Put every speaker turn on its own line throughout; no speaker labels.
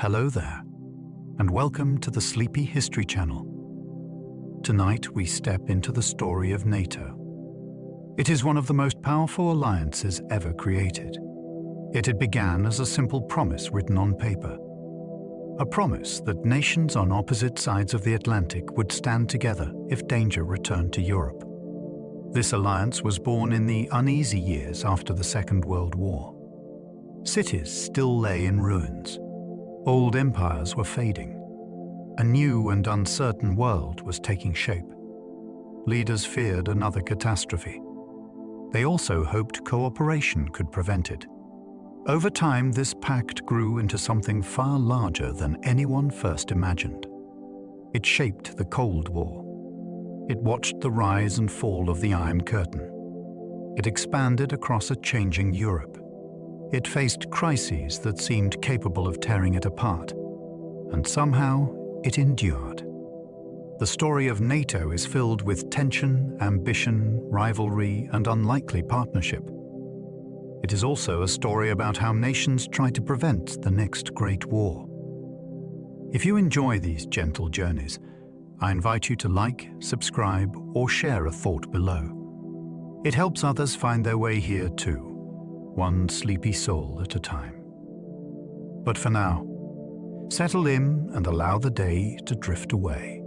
Hello there, and welcome to the Sleepy History Channel. Tonight we step into the story of NATO. It is one of the most powerful alliances ever created. Yet it began as a simple promise written on paper. A promise that nations on opposite sides of the Atlantic would stand together if danger returned to Europe. This alliance was born in the uneasy years after the Second World War. Cities still lay in ruins. Old empires were fading. A new and uncertain world was taking shape. Leaders feared another catastrophe. They also hoped cooperation could prevent it. Over time, this pact grew into something far larger than anyone first imagined. It shaped the Cold War. It watched the rise and fall of the Iron Curtain. It expanded across a changing Europe. It faced crises that seemed capable of tearing it apart. And somehow, it endured. The story of NATO is filled with tension, ambition, rivalry, and unlikely partnership. It is also a story about how nations try to prevent the next great war. If you enjoy these gentle journeys, I invite you to like, subscribe, or share a thought below. It helps others find their way here too, one sleepy soul at a time. But for now, settle in and allow the day to drift away.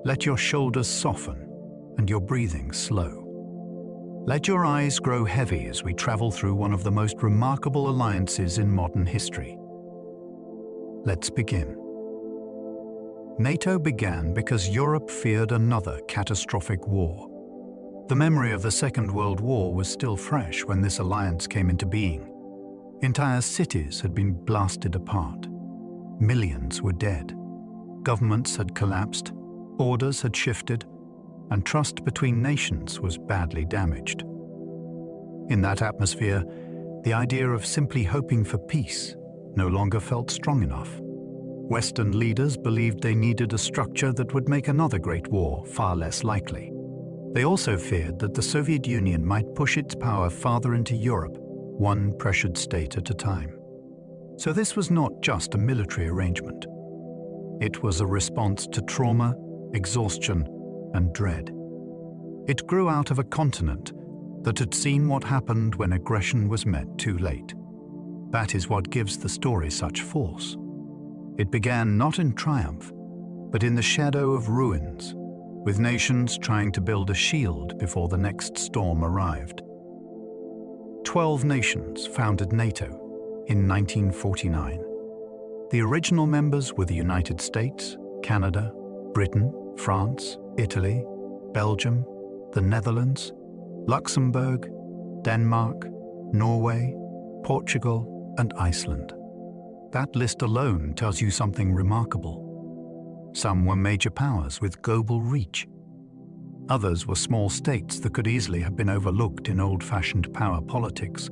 Let your shoulders soften and your breathing slow. Let your eyes grow heavy as we travel through one of the most remarkable alliances in modern history. Let's begin. NATO began because Europe feared another catastrophic war. The memory of the Second World War was still fresh when this alliance came into being. Entire cities had been blasted apart. Millions were dead. Governments had collapsed, borders had shifted, and trust between nations was badly damaged. In that atmosphere, the idea of simply hoping for peace no longer felt strong enough. Western leaders believed they needed a structure that would make another great war far less likely. They also feared that the Soviet Union might push its power farther into Europe, one pressured state at a time. So this was not just a military arrangement. It was a response to trauma, exhaustion, and dread. It grew out of a continent that had seen what happened when aggression was met too late. That is what gives the story such force. It began not in triumph, but in the shadow of ruins, with nations trying to build a shield before the next storm arrived. 12 nations founded NATO in 1949. The original members were the United States, Canada, Britain, France, Italy, Belgium, the Netherlands, Luxembourg, Denmark, Norway, Portugal, and Iceland. That list alone tells you something remarkable. Some were major powers with global reach. Others were small states that could easily have been overlooked in old-fashioned power politics.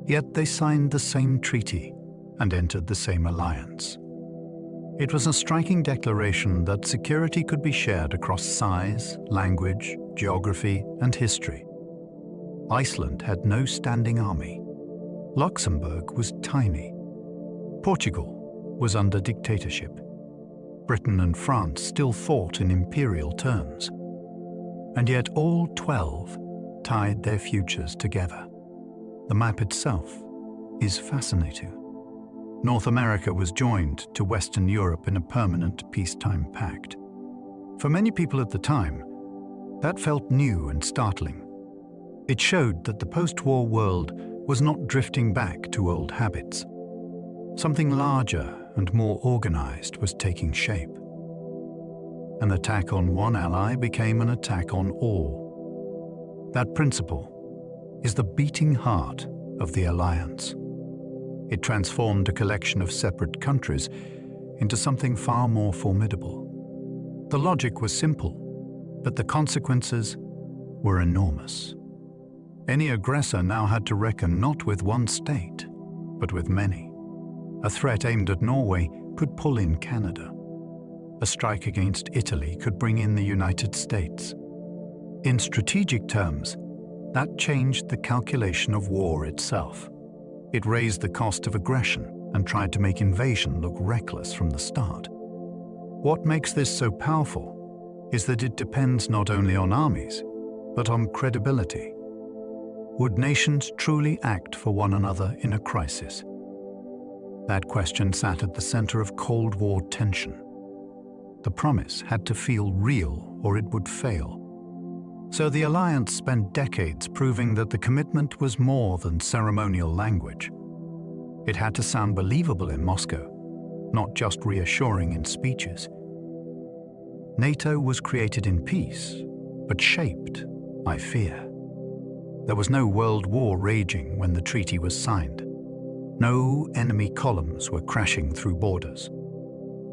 Yet they signed the same treaty and entered the same alliance. It was a striking declaration that security could be shared across size, language, geography, and history. Iceland had no standing army. Luxembourg was tiny. Portugal was under dictatorship. Britain and France still fought in imperial terms. And yet all 12 tied their futures together. The map itself is fascinating. North America was joined to Western Europe in a permanent peacetime pact. For many people at the time, that felt new and startling. It showed that the post-war world was not drifting back to old habits. Something larger and more organized was taking shape. An attack on one ally became an attack on all. That principle is the beating heart of the alliance. It transformed a collection of separate countries into something far more formidable. The logic was simple, but the consequences were enormous. Any aggressor now had to reckon not with one state, but with many. A threat aimed at Norway could pull in Canada. A strike against Italy could bring in the United States. In strategic terms, that changed the calculation of war itself. It raised the cost of aggression and tried to make invasion look reckless from the start. What makes this so powerful is that it depends not only on armies, but on credibility. Would nations truly act for one another in a crisis? That question sat at the center of Cold War tension. The promise had to feel real or it would fail. So the alliance spent decades proving that the commitment was more than ceremonial language. It had to sound believable in Moscow, not just reassuring in speeches. NATO was created in peace, but shaped by fear. There was no world war raging when the treaty was signed. No enemy columns were crashing through borders.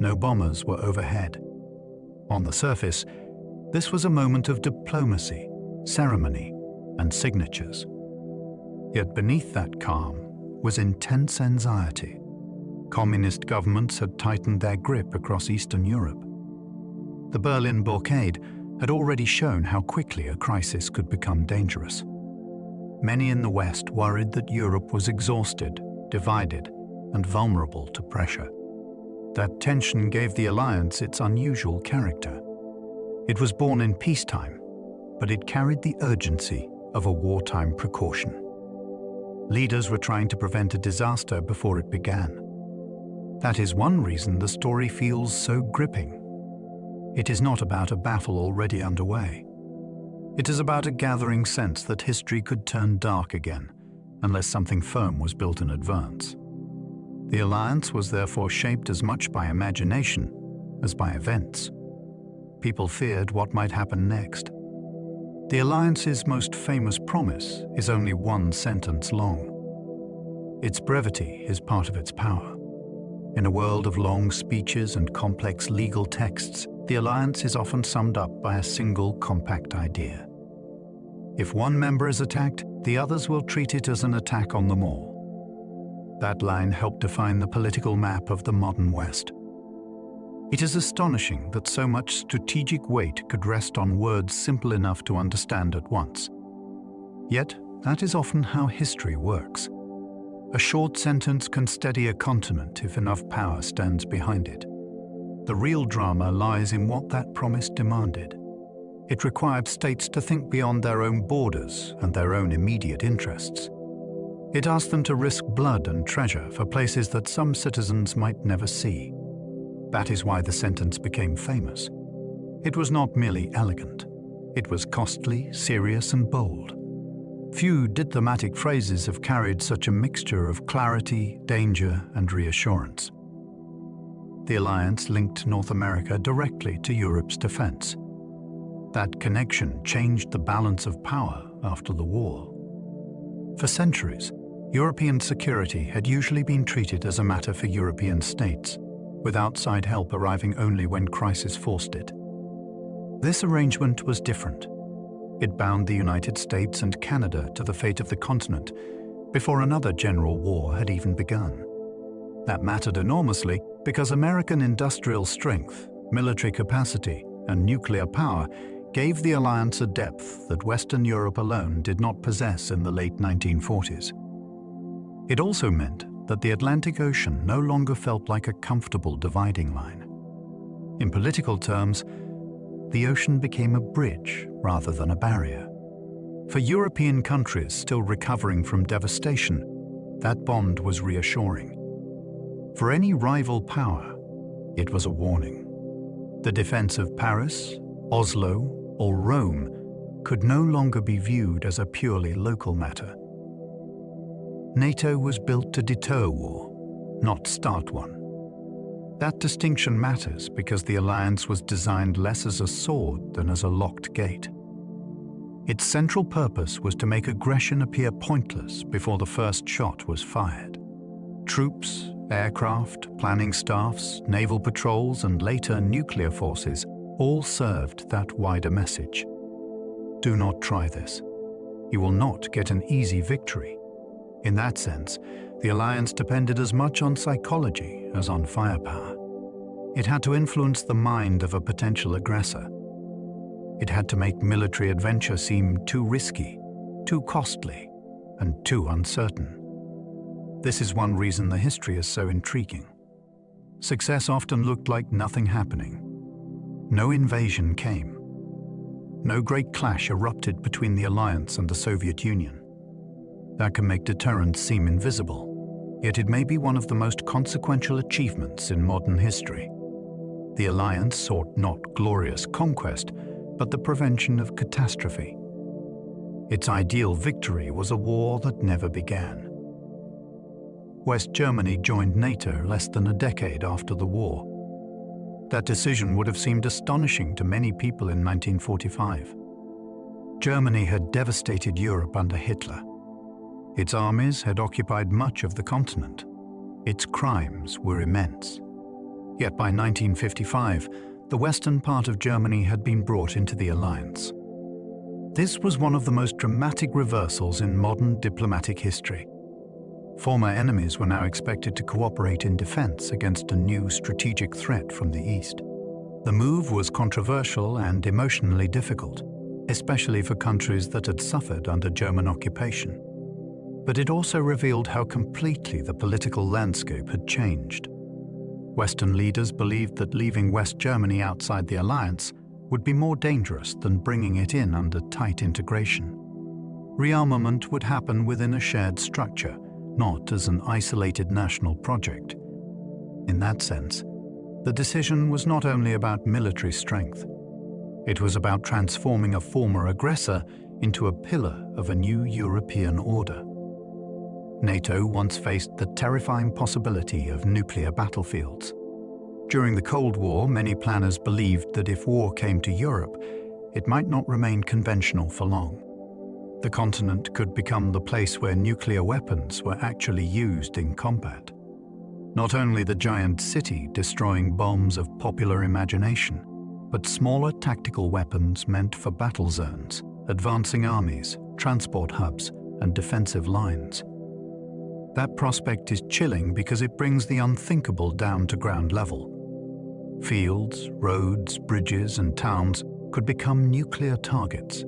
No bombers were overhead. On the surface, this was a moment of diplomacy, ceremony, and signatures. Yet beneath that calm was intense anxiety. Communist governments had tightened their grip across Eastern Europe. The Berlin blockade had already shown how quickly a crisis could become dangerous. Many in the West worried that Europe was exhausted, divided, and vulnerable to pressure. That tension gave the alliance its unusual character. It was born in peacetime, but it carried the urgency of a wartime precaution. Leaders were trying to prevent a disaster before it began. That is one reason the story feels so gripping. It is not about a battle already underway. It is about a gathering sense that history could turn dark again unless something firm was built in advance. The alliance was therefore shaped as much by imagination as by events. People feared what might happen next. The alliance's most famous promise is only one sentence long. Its brevity is part of its power. In a world of long speeches and complex legal texts, the alliance is often summed up by a single compact idea. If one member is attacked, the others will treat it as an attack on them all. That line helped define the political map of the modern West. It is astonishing that so much strategic weight could rest on words simple enough to understand at once. Yet, that is often how history works. A short sentence can steady a continent if enough power stands behind it. The real drama lies in what that promise demanded. It required states to think beyond their own borders and their own immediate interests. It asked them to risk blood and treasure for places that some citizens might never see. That is why the sentence became famous. It was not merely elegant. It was costly, serious, and bold. Few diplomatic phrases have carried such a mixture of clarity, danger, and reassurance. The alliance linked North America directly to Europe's defense. That connection changed the balance of power after the war. For centuries, European security had usually been treated as a matter for European states, with outside help arriving only when crisis forced it. This arrangement was different. It bound the United States and Canada to the fate of the continent before another general war had even begun. That mattered enormously because American industrial strength, military capacity, and nuclear power gave the alliance a depth that Western Europe alone did not possess in the late 1940s. It also meant that the Atlantic Ocean no longer felt like a comfortable dividing line. In political terms, the ocean became a bridge rather than a barrier. For European countries still recovering from devastation, that bond was reassuring. For any rival power, it was a warning. The defense of Paris, Oslo, or Rome could no longer be viewed as a purely local matter. NATO was built to deter war, not start one. That distinction matters because the alliance was designed less as a sword than as a locked gate. Its central purpose was to make aggression appear pointless before the first shot was fired. Troops, aircraft, planning staffs, naval patrols, and later nuclear forces all served that wider message. Do not try this. You will not get an easy victory. In that sense, the alliance depended as much on psychology as on firepower. It had to influence the mind of a potential aggressor. It had to make military adventure seem too risky, too costly, and too uncertain. This is one reason the history is so intriguing. Success often looked like nothing happening. No invasion came. No great clash erupted between the alliance and the Soviet Union. That can make deterrence seem invisible, yet it may be one of the most consequential achievements in modern history. The alliance sought not glorious conquest, but the prevention of catastrophe. Its ideal victory was a war that never began. West Germany joined NATO less than a decade after the war. That decision would have seemed astonishing to many people in 1945. Germany had devastated Europe under Hitler. Its armies had occupied much of the continent. Its crimes were immense. Yet by 1955, the western part of Germany had been brought into the alliance. This was one of the most dramatic reversals in modern diplomatic history. Former enemies were now expected to cooperate in defense against a new strategic threat from the east. The move was controversial and emotionally difficult, especially for countries that had suffered under German occupation. But it also revealed how completely the political landscape had changed. Western leaders believed that leaving West Germany outside the alliance would be more dangerous than bringing it in under tight integration. Rearmament would happen within a shared structure, not as an isolated national project. In that sense, the decision was not only about military strength. It was about transforming a former aggressor into a pillar of a new European order. NATO once faced the terrifying possibility of nuclear battlefields. During the Cold War, many planners believed that if war came to Europe, it might not remain conventional for long. The continent could become the place where nuclear weapons were actually used in combat. Not only the giant city destroying bombs of popular imagination, but smaller tactical weapons meant for battle zones, advancing armies, transport hubs, and defensive lines. That prospect is chilling because it brings the unthinkable down to ground level. Fields, roads, bridges, and towns could become nuclear targets.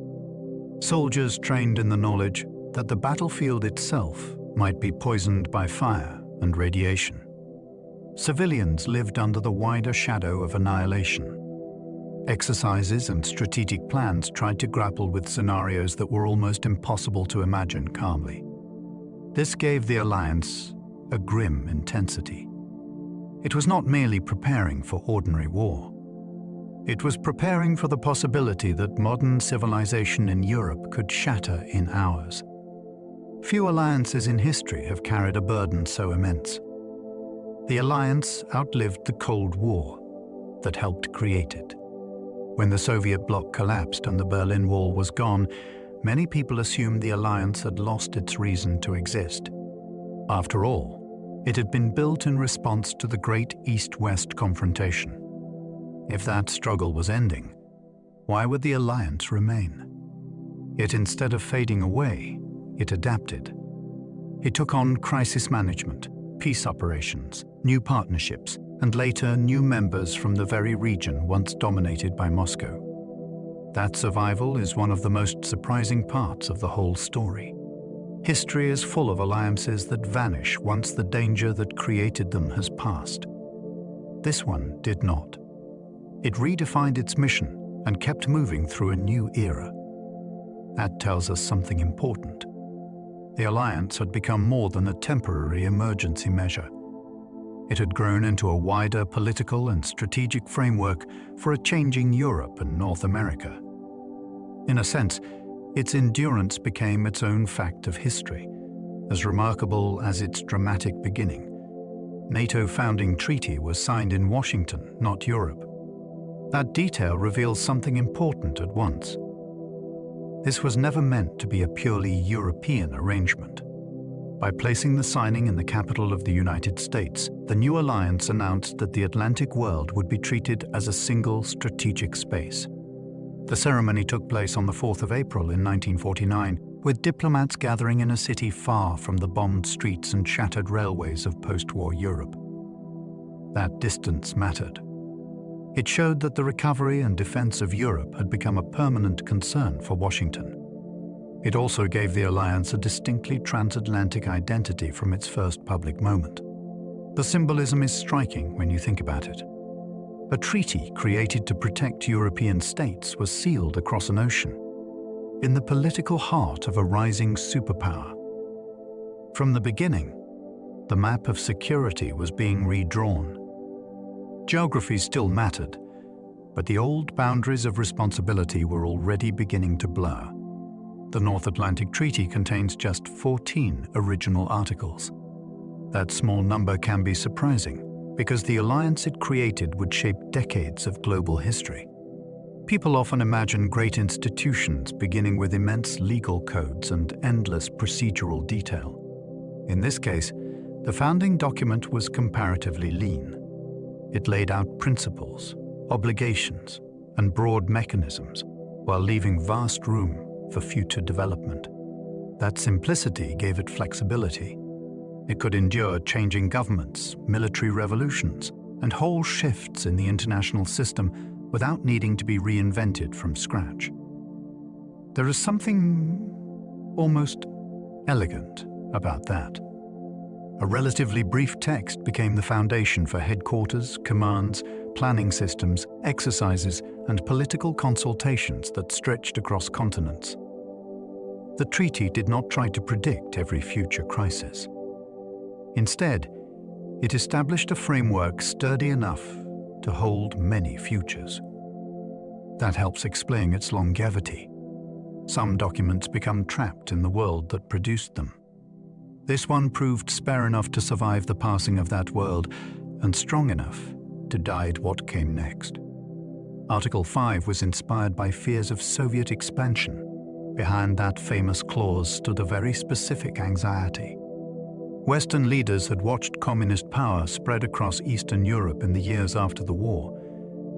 Soldiers trained in the knowledge that the battlefield itself might be poisoned by fire and radiation. Civilians lived under the wider shadow of annihilation. Exercises and strategic plans tried to grapple with scenarios that were almost impossible to imagine calmly. This gave the alliance a grim intensity. It was not merely preparing for ordinary war. It was preparing for the possibility that modern civilization in Europe could shatter in hours. Few alliances in history have carried a burden so immense. The alliance outlived the Cold War that helped create it. When the Soviet bloc collapsed and the Berlin Wall was gone, many people assumed the alliance had lost its reason to exist. After all, it had been built in response to the great East-West confrontation. If that struggle was ending, why would the alliance remain? Yet instead of fading away, it adapted. It took on crisis management, peace operations, new partnerships, and later new members from the very region once dominated by Moscow. That survival is one of the most surprising parts of the whole story. History is full of alliances that vanish once the danger that created them has passed. This one did not. It redefined its mission and kept moving through a new era. That tells us something important. The alliance had become more than a temporary emergency measure. It had grown into a wider political and strategic framework for a changing Europe and North America. In a sense, its endurance became its own fact of history, as remarkable as its dramatic beginning. NATO founding treaty was signed in Washington, not Europe. That detail reveals something important at once. This was never meant to be a purely European arrangement. By placing the signing in the capital of the United States, the new alliance announced that the Atlantic world would be treated as a single strategic space. The ceremony took place on the 4th of April in 1949, with diplomats gathering in a city far from the bombed streets and shattered railways of post-war Europe. That distance mattered. It showed that the recovery and defense of Europe had become a permanent concern for Washington. It also gave the alliance a distinctly transatlantic identity from its first public moment. The symbolism is striking when you think about it. A treaty created to protect European states was sealed across an ocean, in the political heart of a rising superpower. From the beginning, the map of security was being redrawn. Geography still mattered, but the old boundaries of responsibility were already beginning to blur. The North Atlantic Treaty contains just 14 original articles. That small number can be surprising, because the alliance it created would shape decades of global history. People often imagine great institutions beginning with immense legal codes and endless procedural detail. In this case, the founding document was comparatively lean. It laid out principles, obligations, and broad mechanisms, while leaving vast room for future development. That simplicity gave it flexibility. It could endure changing governments, military revolutions, and whole shifts in the international system without needing to be reinvented from scratch. There is something almost elegant about that. A relatively brief text became the foundation for headquarters, commands, planning systems, exercises, and political consultations that stretched across continents. The treaty did not try to predict every future crisis. Instead, it established a framework sturdy enough to hold many futures. That helps explain its longevity. Some documents become trapped in the world that produced them. This one proved spare enough to survive the passing of that world and strong enough to guide what came next. Article 5 was inspired by fears of Soviet expansion. Behind that famous clause stood a very specific anxiety. Western leaders had watched communist power spread across Eastern Europe in the years after the war,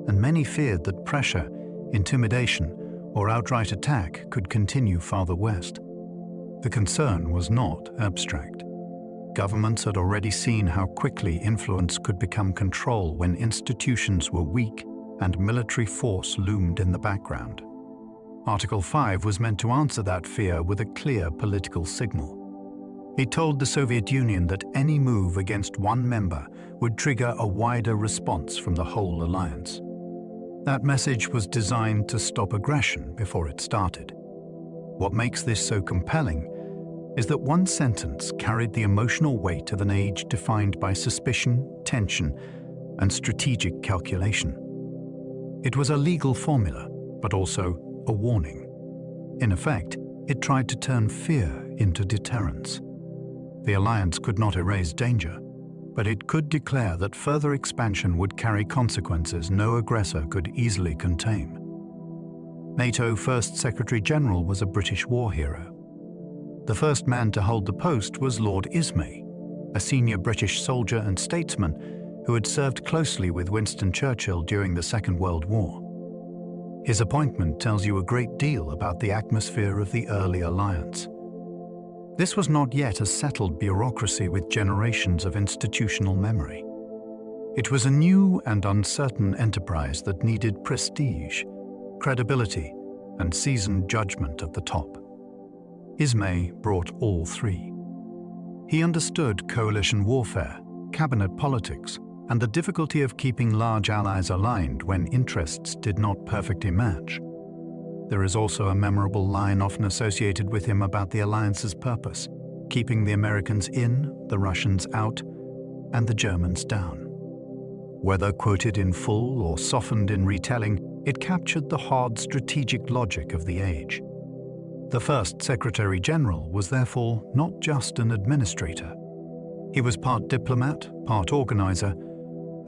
and many feared that pressure, intimidation, or outright attack could continue farther west. The concern was not abstract. Governments had already seen how quickly influence could become control when institutions were weak and military force loomed in the background. Article 5 was meant to answer that fear with a clear political signal. It told the Soviet Union that any move against one member would trigger a wider response from the whole alliance. That message was designed to stop aggression before it started. What makes this so compelling is that one sentence carried the emotional weight of an age defined by suspicion, tension, and strategic calculation. It was a legal formula, but also a warning. In effect, it tried to turn fear into deterrence. The alliance could not erase danger, but it could declare that further expansion would carry consequences no aggressor could easily contain. NATO First Secretary-General was a British war hero. The first man to hold the post was Lord Ismay, a senior British soldier and statesman who had served closely with Winston Churchill during the Second World War. His appointment tells you a great deal about the atmosphere of the early alliance. This was not yet a settled bureaucracy with generations of institutional memory. It was a new and uncertain enterprise that needed prestige, credibility, and seasoned judgment at the top. Ismay brought all three. He understood coalition warfare, cabinet politics, and the difficulty of keeping large allies aligned when interests did not perfectly match. There is also a memorable line often associated with him about the alliance's purpose, keeping the Americans in, the Russians out, and the Germans down. Whether quoted in full or softened in retelling, it captured the hard strategic logic of the age. The first Secretary-General was therefore not just an administrator. He was part diplomat, part organizer,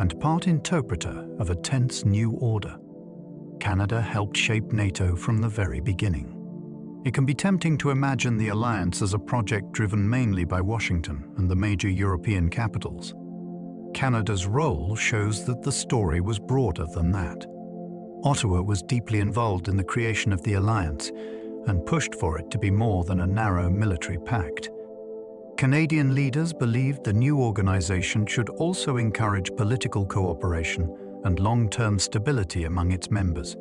and part interpreter of a tense new order. Canada helped shape NATO from the very beginning. It can be tempting to imagine the alliance as a project driven mainly by Washington and the major European capitals. Canada's role shows that the story was broader than that. Ottawa was deeply involved in the creation of the alliance and pushed for it to be more than a narrow military pact. Canadian leaders believed the new organization should also encourage political cooperation and long-term stability among its members.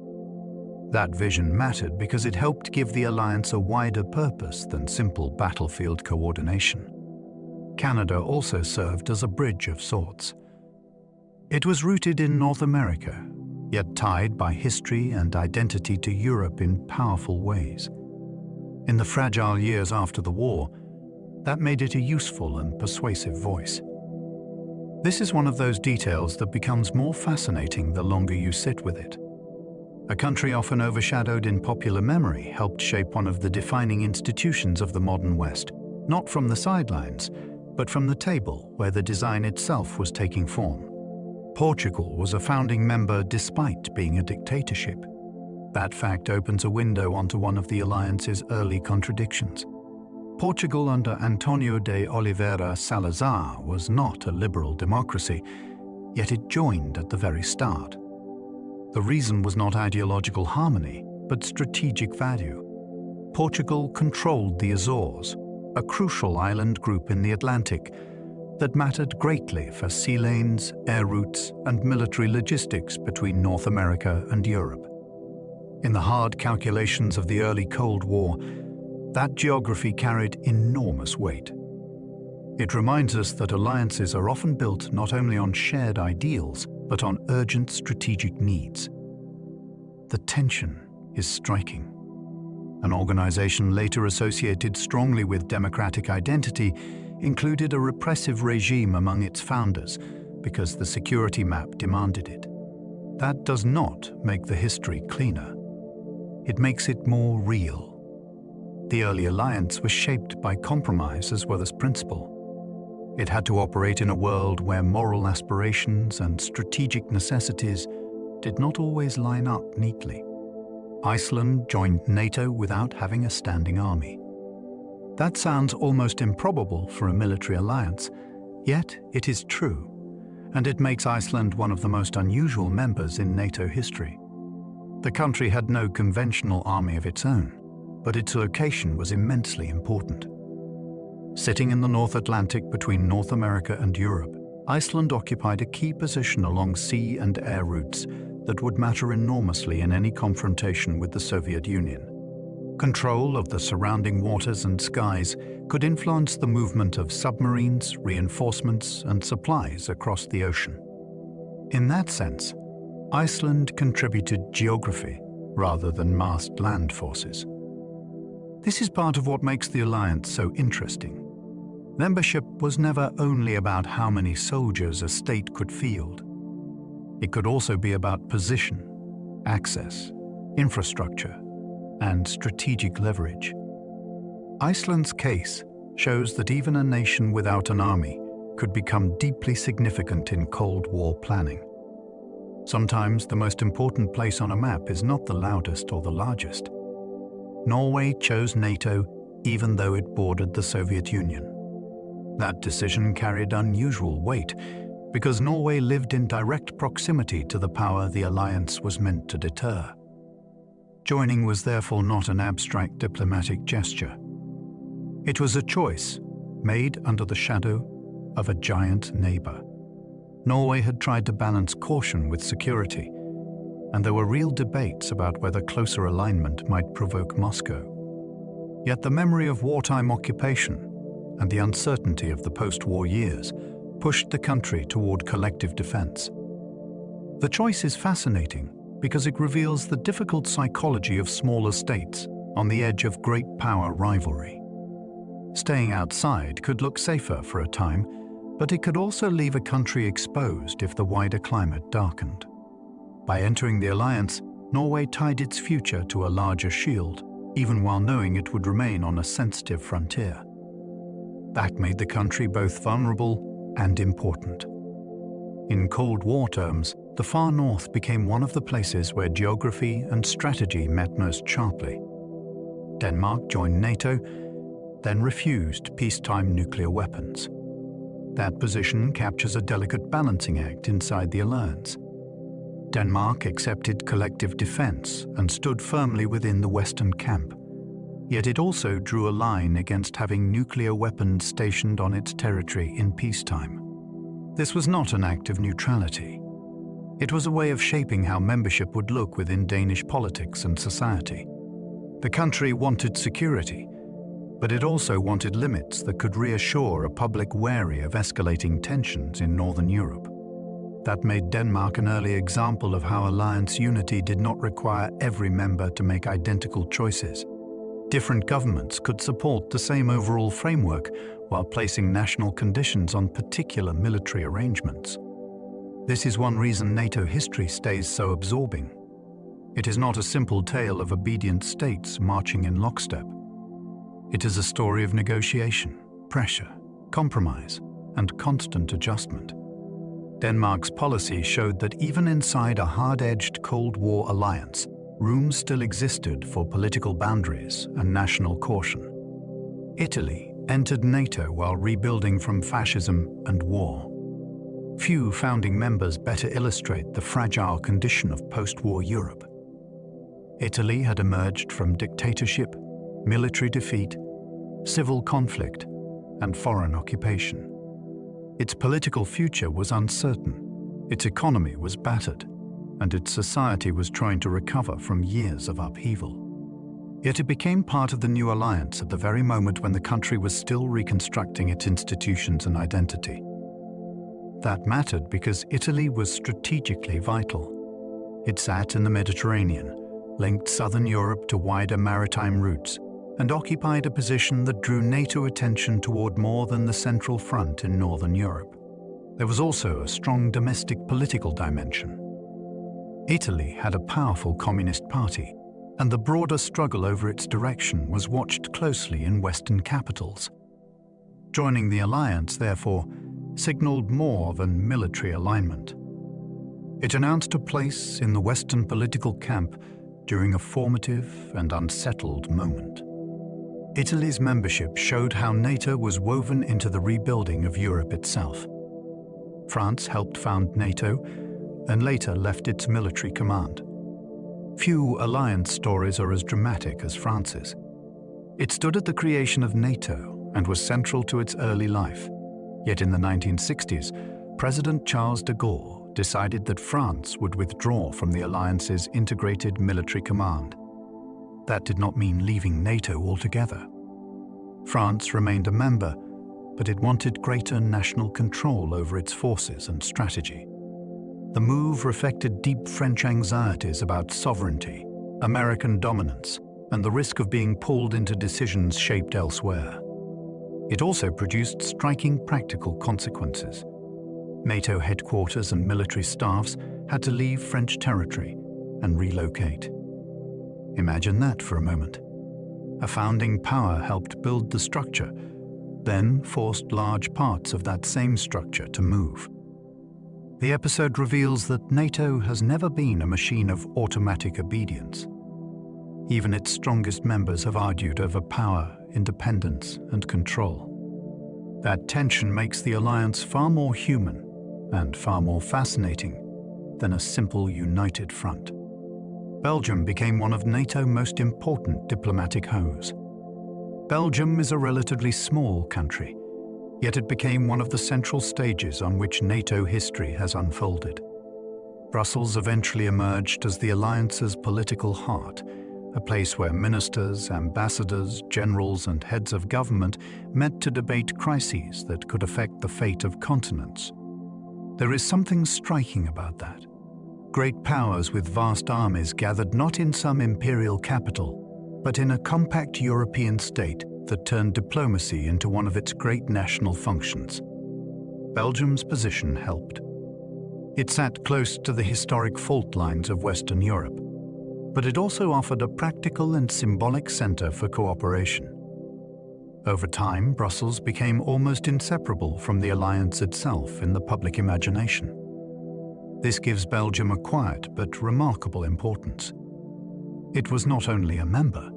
That vision mattered because it helped give the alliance a wider purpose than simple battlefield coordination. Canada also served as a bridge of sorts. It was rooted in North America, yet tied by history and identity to Europe in powerful ways. In the fragile years after the war, that made it a useful and persuasive voice. This is one of those details that becomes more fascinating the longer you sit with it. A country often overshadowed in popular memory helped shape one of the defining institutions of the modern West, not from the sidelines, but from the table where the design itself was taking form. Portugal was a founding member despite being a dictatorship. That fact opens a window onto one of the alliance's early contradictions. Portugal under António de Oliveira Salazar was not a liberal democracy, yet it joined at the very start. The reason was not ideological harmony, but strategic value. Portugal controlled the Azores, a crucial island group in the Atlantic that mattered greatly for sea lanes, air routes, and military logistics between North America and Europe. In the hard calculations of the early Cold War, that geography carried enormous weight. It reminds us that alliances are often built not only on shared ideals, but on urgent strategic needs. The tension is striking. An organization later associated strongly with democratic identity included a repressive regime among its founders because the security map demanded it. That does not make the history cleaner. It makes it more real. The early alliance was shaped by compromise as well as principle. It had to operate in a world where moral aspirations and strategic necessities did not always line up neatly. Iceland joined NATO without having a standing army. That sounds almost improbable for a military alliance, yet it is true, and it makes Iceland one of the most unusual members in NATO history. The country had no conventional army of its own, but its location was immensely important. Sitting in the North Atlantic between North America and Europe, Iceland occupied a key position along sea and air routes that would matter enormously in any confrontation with the Soviet Union. Control of the surrounding waters and skies could influence the movement of submarines, reinforcements, and supplies across the ocean. In that sense, Iceland contributed geography rather than massed land forces. This is part of what makes the alliance so interesting. Membership was never only about how many soldiers a state could field. It could also be about position, access, infrastructure, and strategic leverage. Iceland's case shows that even a nation without an army could become deeply significant in Cold War planning. Sometimes the most important place on a map is not the loudest or the largest. Norway chose NATO even though it bordered the Soviet Union. That decision carried unusual weight because Norway lived in direct proximity to the power the alliance was meant to deter. Joining was therefore not an abstract diplomatic gesture. It was a choice made under the shadow of a giant neighbor. Norway had tried to balance caution with security, and there were real debates about whether closer alignment might provoke Moscow. Yet the memory of wartime occupation and the uncertainty of the post-war years pushed the country toward collective defense. The choice is fascinating because it reveals the difficult psychology of smaller states on the edge of great power rivalry. Staying outside could look safer for a time, but it could also leave a country exposed if the wider climate darkened. By entering the alliance, Norway tied its future to a larger shield, even while knowing it would remain on a sensitive frontier. That made the country both vulnerable and important. In Cold War terms, the far north became one of the places where geography and strategy met most sharply. Denmark joined NATO, then refused peacetime nuclear weapons. That position captures a delicate balancing act inside the alliance. Denmark accepted collective defense and stood firmly within the Western camp. Yet it also drew a line against having nuclear weapons stationed on its territory in peacetime. This was not an act of neutrality. It was a way of shaping how membership would look within Danish politics and society. The country wanted security, but it also wanted limits that could reassure a public wary of escalating tensions in Northern Europe. That made Denmark an early example of how alliance unity did not require every member to make identical choices. Different governments could support the same overall framework while placing national conditions on particular military arrangements. This is one reason NATO history stays so absorbing. It is not a simple tale of obedient states marching in lockstep. It is a story of negotiation, pressure, compromise, and constant adjustment. Denmark's policy showed that even inside a hard-edged Cold War alliance, room still existed for political boundaries and national caution. Italy entered NATO while rebuilding from fascism and war. Few founding members better illustrate the fragile condition of post-war Europe. Italy had emerged from dictatorship, military defeat, civil conflict, and foreign occupation. Its political future was uncertain, its economy was battered, and its society was trying to recover from years of upheaval. Yet it became part of the new alliance at the very moment when the country was still reconstructing its institutions and identity. That mattered because Italy was strategically vital. It sat in the Mediterranean, linked southern Europe to wider maritime routes, and occupied a position that drew NATO attention toward more than the central front in northern Europe. There was also a strong domestic political dimension. Italy had a powerful communist party, and the broader struggle over its direction was watched closely in Western capitals. Joining the alliance, therefore, signaled more than military alignment. It announced a place in the Western political camp during a formative and unsettled moment. Italy's membership showed how NATO was woven into the rebuilding of Europe itself. France helped found NATO and later left its military command. Few alliance stories are as dramatic as France's. It stood at the creation of NATO and was central to its early life. Yet in the 1960s, President Charles de Gaulle decided that France would withdraw from the alliance's integrated military command. That did not mean leaving NATO altogether. France remained a member, but it wanted greater national control over its forces and strategy. The move reflected deep French anxieties about sovereignty, American dominance, and the risk of being pulled into decisions shaped elsewhere. It also produced striking practical consequences. NATO headquarters and military staffs had to leave French territory and relocate. Imagine that for a moment. A founding power helped build the structure, then forced large parts of that same structure to move. The episode reveals that NATO has never been a machine of automatic obedience. Even its strongest members have argued over power, independence, and control. That tension makes the alliance far more human and far more fascinating than a simple united front. Belgium became one of NATO's most important diplomatic hubs. Belgium is a relatively small country, yet it became one of the central stages on which NATO history has unfolded. Brussels eventually emerged as the alliance's political heart, a place where ministers, ambassadors, generals, and heads of government met to debate crises that could affect the fate of continents. There is something striking about that. Great powers with vast armies gathered not in some imperial capital, but in a compact European state that turned diplomacy into one of its great national functions. Belgium's position helped. It sat close to the historic fault lines of Western Europe, but it also offered a practical and symbolic center for cooperation. Over time, Brussels became almost inseparable from the alliance itself in the public imagination. This gives Belgium a quiet but remarkable importance. It was not only a member,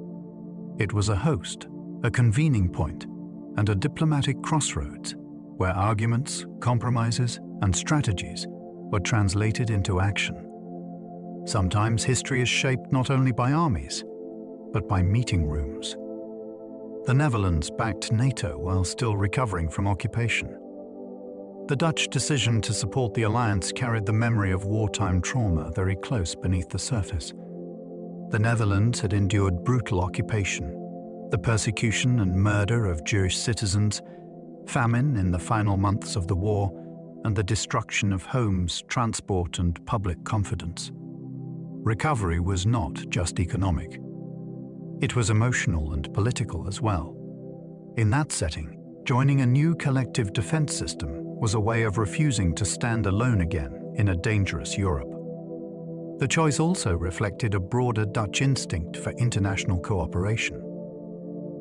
it was a host, a convening point, and a diplomatic crossroads where arguments, compromises, and strategies were translated into action. Sometimes history is shaped not only by armies, but by meeting rooms. The Netherlands backed NATO while still recovering from occupation. The Dutch decision to support the alliance carried the memory of wartime trauma very close beneath the surface. The Netherlands had endured brutal occupation, the persecution and murder of Jewish citizens, famine in the final months of the war, and the destruction of homes, transport, and public confidence. Recovery was not just economic. It was emotional and political as well. In that setting, joining a new collective defense system was a way of refusing to stand alone again in a dangerous Europe. The choice also reflected a broader Dutch instinct for international cooperation.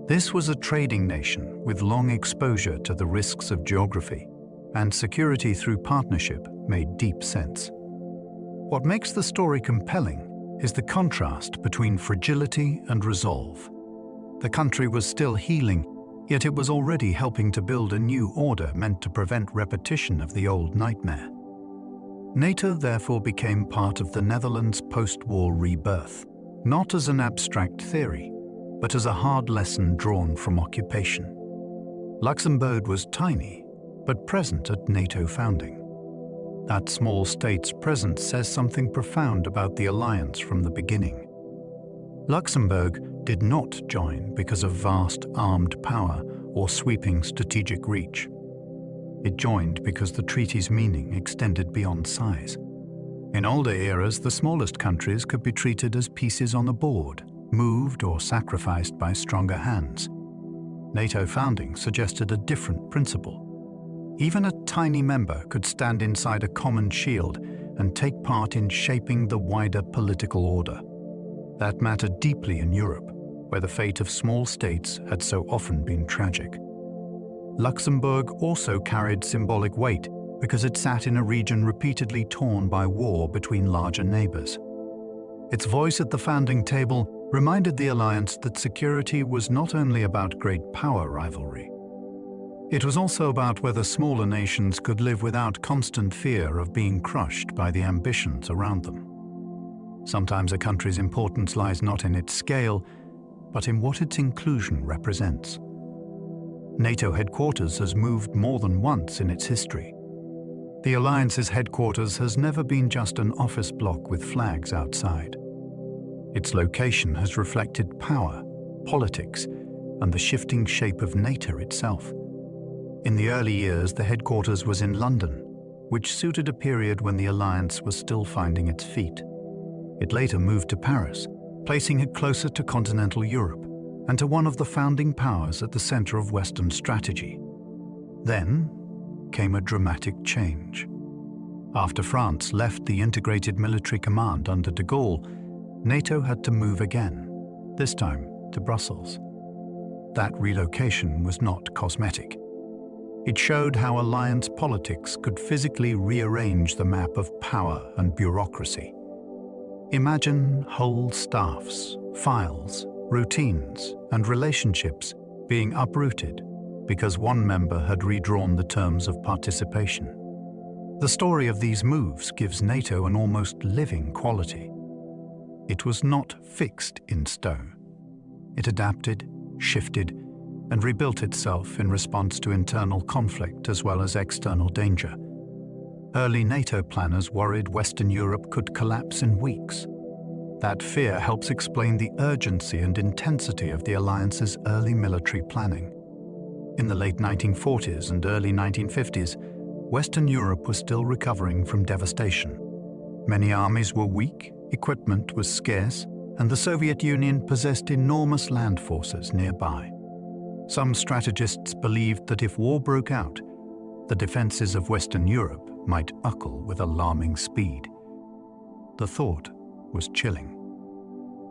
This was a trading nation with long exposure to the risks of geography, and security through partnership made deep sense. What makes the story compelling is the contrast between fragility and resolve. The country was still healing, yet it was already helping to build a new order meant to prevent repetition of the old nightmare. NATO therefore became part of the Netherlands' post-war rebirth, not as an abstract theory, but as a hard lesson drawn from occupation. Luxembourg was tiny, but present at NATO founding. That small state's presence says something profound about the alliance from the beginning. Luxembourg did not join because of vast armed power or sweeping strategic reach. It joined because the treaty's meaning extended beyond size. In older eras, the smallest countries could be treated as pieces on a board, moved or sacrificed by stronger hands. NATO founding suggested a different principle. Even a tiny member could stand inside a common shield and take part in shaping the wider political order. That mattered deeply in Europe, where the fate of small states had so often been tragic. Luxembourg also carried symbolic weight because it sat in a region repeatedly torn by war between larger neighbors. Its voice at the founding table reminded the alliance that security was not only about great power rivalry. It was also about whether smaller nations could live without constant fear of being crushed by the ambitions around them. Sometimes a country's importance lies not in its scale, but in what its inclusion represents. NATO headquarters has moved more than once in its history. The alliance's headquarters has never been just an office block with flags outside. Its location has reflected power, politics, and the shifting shape of NATO itself. In the early years, the headquarters was in London, which suited a period when the alliance was still finding its feet. It later moved to Paris, placing it closer to continental Europe and to one of the founding powers at the center of Western strategy. Then came a dramatic change. After France left the integrated military command under de Gaulle, NATO had to move again, this time to Brussels. That relocation was not cosmetic. It showed how alliance politics could physically rearrange the map of power and bureaucracy. Imagine whole staffs, files, routines, and relationships being uprooted because one member had redrawn the terms of participation. The story of these moves gives NATO an almost living quality. It was not fixed in stone. It adapted, shifted, and rebuilt itself in response to internal conflict as well as external danger. Early NATO planners worried Western Europe could collapse in weeks. That fear helps explain the urgency and intensity of the alliance's early military planning. In the late 1940s and early 1950s, Western Europe was still recovering from devastation. Many armies were weak, equipment was scarce, and the Soviet Union possessed enormous land forces nearby. Some strategists believed that if war broke out, the defenses of Western Europe might buckle with alarming speed. The thought was chilling.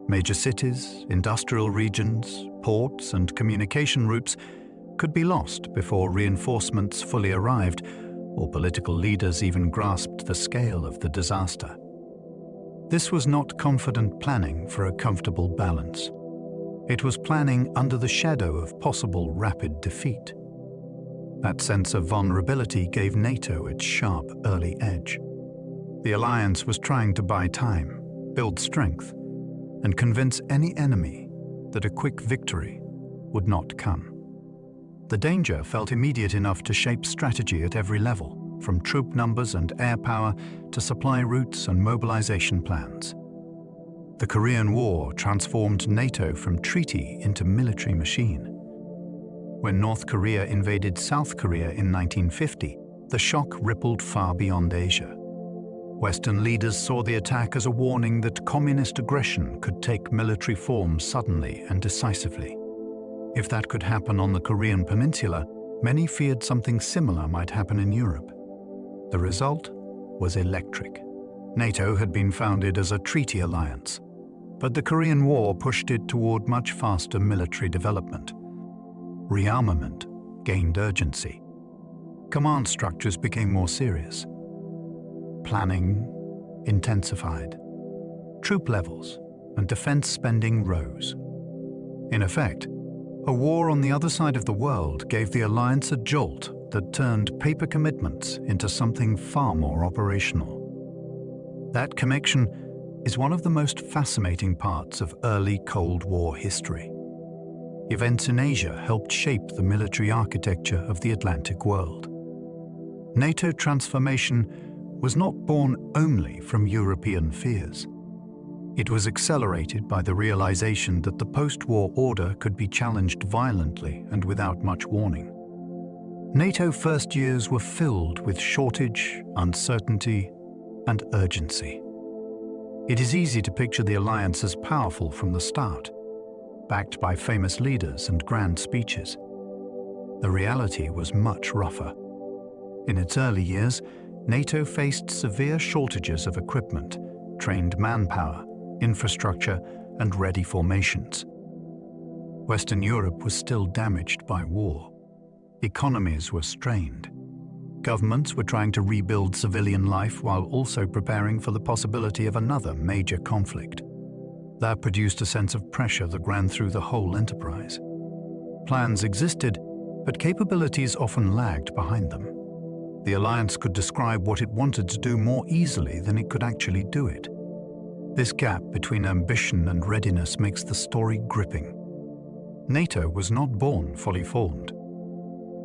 Major cities, industrial regions, ports, and communication routes could be lost before reinforcements fully arrived or political leaders even grasped the scale of the disaster. This was not confident planning for a comfortable balance. It was planning under the shadow of possible rapid defeat. That sense of vulnerability gave NATO its sharp early edge. The alliance was trying to buy time, build strength, and convince any enemy that a quick victory would not come. The danger felt immediate enough to shape strategy at every level. from troop numbers and air power to supply routes and mobilization plans. The Korean War transformed NATO from treaty into military machine. When North Korea invaded South Korea in 1950, the shock rippled far beyond Asia. Western leaders saw the attack as a warning that communist aggression could take military form suddenly and decisively. If that could happen on the Korean peninsula, many feared something similar might happen in Europe. The result was electric. NATO had been founded as a treaty alliance, but the Korean War pushed it toward much faster military development. Rearmament gained urgency. Command structures became more serious. Planning intensified. Troop levels and defense spending rose. In effect, a war on the other side of the world gave the alliance a jolt that turned paper commitments into something far more operational. That connection is one of the most fascinating parts of early Cold War history. Events in Asia helped shape the military architecture of the Atlantic world. NATO transformation was not born only from European fears. It was accelerated by the realization that the post-war order could be challenged violently and without much warning. NATO first years were filled with shortage, uncertainty, and urgency. It is easy to picture the alliance as powerful from the start, backed by famous leaders and grand speeches. The reality was much rougher. In its early years, NATO faced severe shortages of equipment, trained manpower, infrastructure, and ready formations. Western Europe was still damaged by war. Economies were strained. Governments were trying to rebuild civilian life while also preparing for the possibility of another major conflict. That produced a sense of pressure that ran through the whole enterprise. Plans existed, but capabilities often lagged behind them. The alliance could describe what it wanted to do more easily than it could actually do it. This gap between ambition and readiness makes the story gripping. NATO was not born fully formed.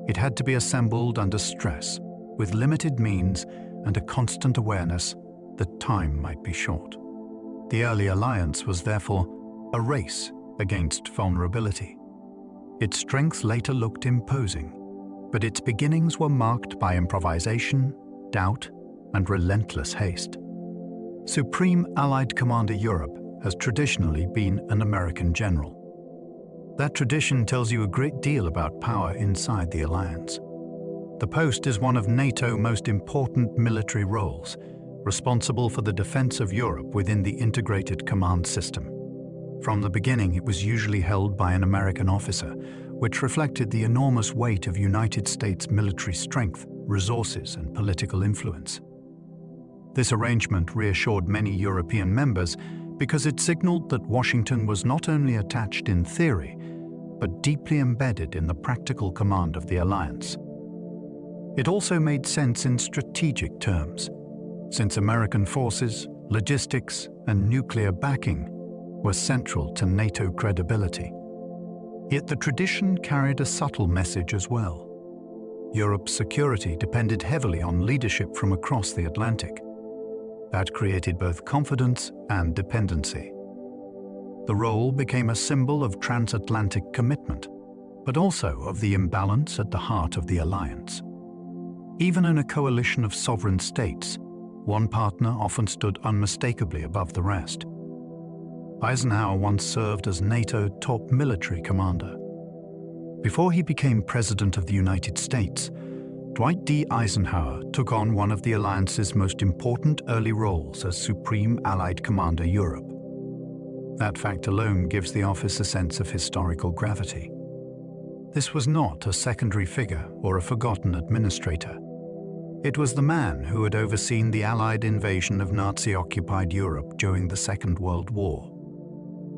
It had to be assembled under stress, with limited means and a constant awareness that time might be short. The early alliance was therefore a race against vulnerability. Its strength later looked imposing, but its beginnings were marked by improvisation, doubt, and relentless haste. Supreme Allied Commander Europe has traditionally been an American general. That tradition tells you a great deal about power inside the alliance. The post is one of NATO's most important military roles, responsible for the defense of Europe within the integrated command system. From the beginning, it was usually held by an American officer, which reflected the enormous weight of United States military strength, resources, and political influence. This arrangement reassured many European members because it signaled that Washington was not only attached in theory, but deeply embedded in the practical command of the alliance. It also made sense in strategic terms, since American forces, logistics, and nuclear backing were central to NATO credibility. Yet the tradition carried a subtle message as well. Europe's security depended heavily on leadership from across the Atlantic. That created both confidence and dependency. The role became a symbol of transatlantic commitment, but also of the imbalance at the heart of the alliance. Even in a coalition of sovereign states, one partner often stood unmistakably above the rest. Eisenhower once served as NATO top military commander. Before he became President of the United States, Dwight D. Eisenhower took on one of the alliance's most important early roles as Supreme Allied Commander Europe. That fact alone gives the office a sense of historical gravity. This was not a secondary figure or a forgotten administrator. It was the man who had overseen the Allied invasion of Nazi-occupied Europe during the Second World War.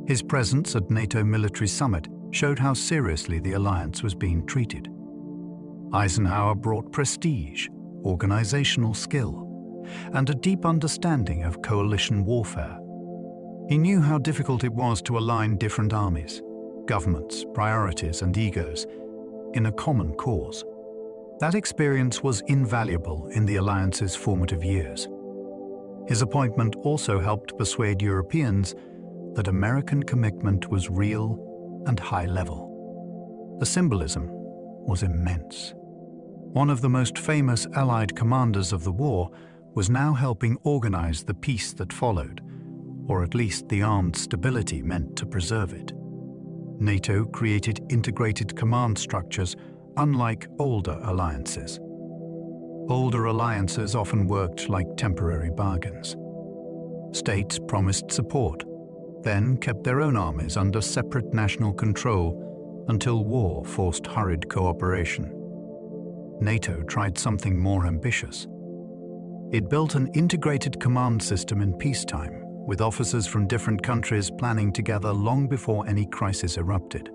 His presence at NATO Military Summit showed how seriously the alliance was being treated. Eisenhower brought prestige, organizational skill, and a deep understanding of coalition warfare. He knew how difficult it was to align different armies, governments, priorities, and egos in a common cause. That experience was invaluable in the alliance's formative years. His appointment also helped persuade Europeans that American commitment was real and high level. The symbolism was immense. One of the most famous Allied commanders of the war was now helping organize the peace that followed, or at least the armed stability meant to preserve it. NATO created integrated command structures unlike older alliances. Older alliances often worked like temporary bargains. States promised support, then kept their own armies under separate national control until war forced hurried cooperation. NATO tried something more ambitious. It built an integrated command system in peacetime, with officers from different countries planning together long before any crisis erupted.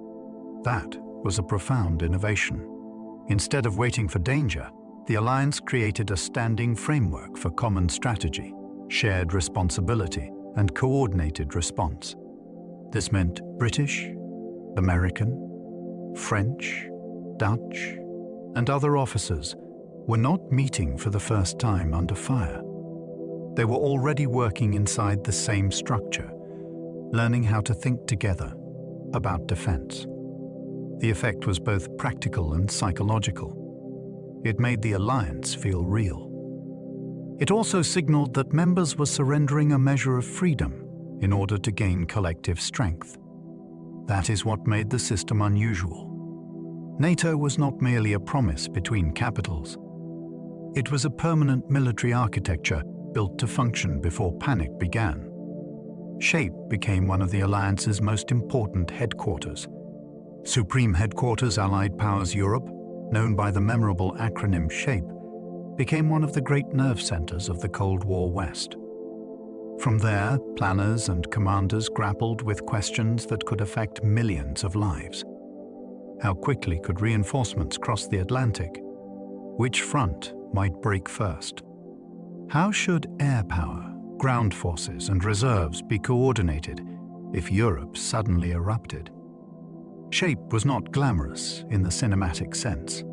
That was a profound innovation. Instead of waiting for danger, the alliance created a standing framework for common strategy, shared responsibility, and coordinated response. This meant British, American, French, Dutch, and other officers were not meeting for the first time under fire. They were already working inside the same structure, learning how to think together about defense. The effect was both practical and psychological. It made the alliance feel real. It also signaled that members were surrendering a measure of freedom in order to gain collective strength. That is what made the system unusual. NATO was not merely a promise between capitals. It was a permanent military architecture built to function before panic began. SHAPE became one of the alliance's most important headquarters. Supreme Headquarters Allied Powers Europe, known by the memorable acronym SHAPE, became one of the great nerve centers of the Cold War West. From there, planners and commanders grappled with questions that could affect millions of lives. How quickly could reinforcements cross the Atlantic? Which front might break first? How should air power, ground forces, and reserves be coordinated if Europe suddenly erupted? SHAPE was not glamorous in the cinematic sense.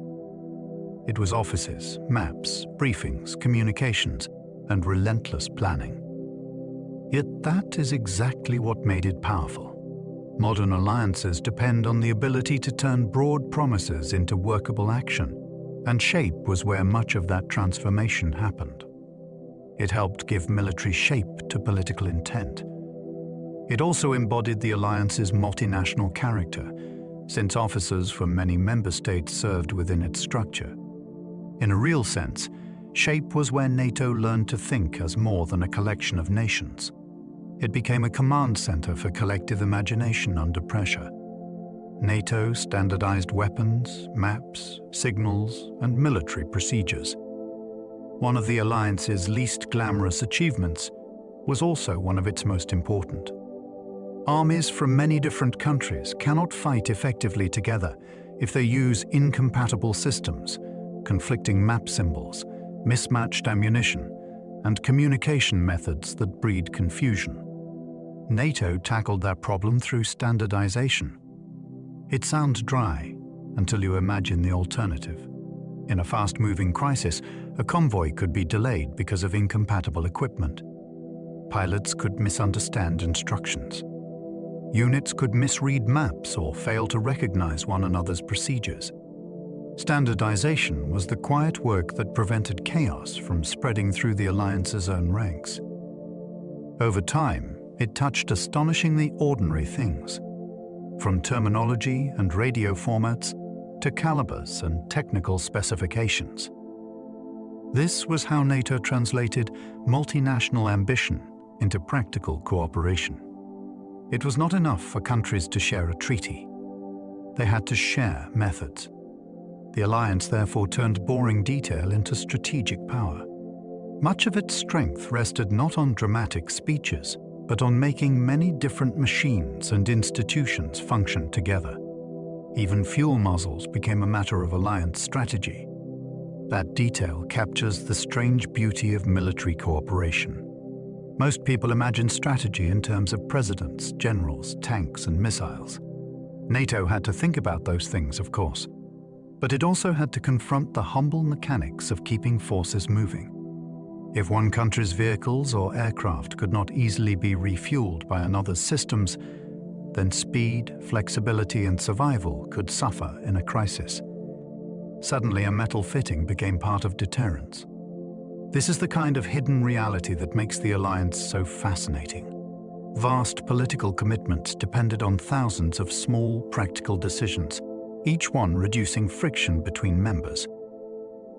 It was offices, maps, briefings, communications, and relentless planning. Yet that is exactly what made it powerful. Modern alliances depend on the ability to turn broad promises into workable action, and SHAPE was where much of that transformation happened. It helped give military shape to political intent. It also embodied the alliance's multinational character, since officers from many member states served within its structure. In a real sense, SHAPE was where NATO learned to think as more than a collection of nations. It became a command center for collective imagination under pressure. NATO standardized weapons, maps, signals, and military procedures. One of the alliance's least glamorous achievements was also one of its most important. Armies from many different countries cannot fight effectively together if they use incompatible systems, conflicting map symbols, mismatched ammunition, and communication methods that breed confusion. NATO tackled that problem through standardization. It sounds dry until you imagine the alternative. In a fast-moving crisis, a convoy could be delayed because of incompatible equipment. Pilots could misunderstand instructions. Units could misread maps or fail to recognize one another's procedures. Standardization was the quiet work that prevented chaos from spreading through the alliance's own ranks. Over time, it touched astonishingly ordinary things, from terminology and radio formats to calibers and technical specifications. This was how NATO translated multinational ambition into practical cooperation. It was not enough for countries to share a treaty. They had to share methods. The alliance therefore turned boring detail into strategic power. Much of its strength rested not on dramatic speeches, but on making many different machines and institutions function together. Even fuel muzzles became a matter of alliance strategy. That detail captures the strange beauty of military cooperation. Most people imagine strategy in terms of presidents, generals, tanks, and missiles. NATO had to think about those things, of course. But it also had to confront the humble mechanics of keeping forces moving. If one country's vehicles or aircraft could not easily be refueled by another's systems, then speed, flexibility, and survival could suffer in a crisis. Suddenly, a metal fitting became part of deterrence. This is the kind of hidden reality that makes the alliance so fascinating. Vast political commitments depended on thousands of small, practical decisions, each one reducing friction between members.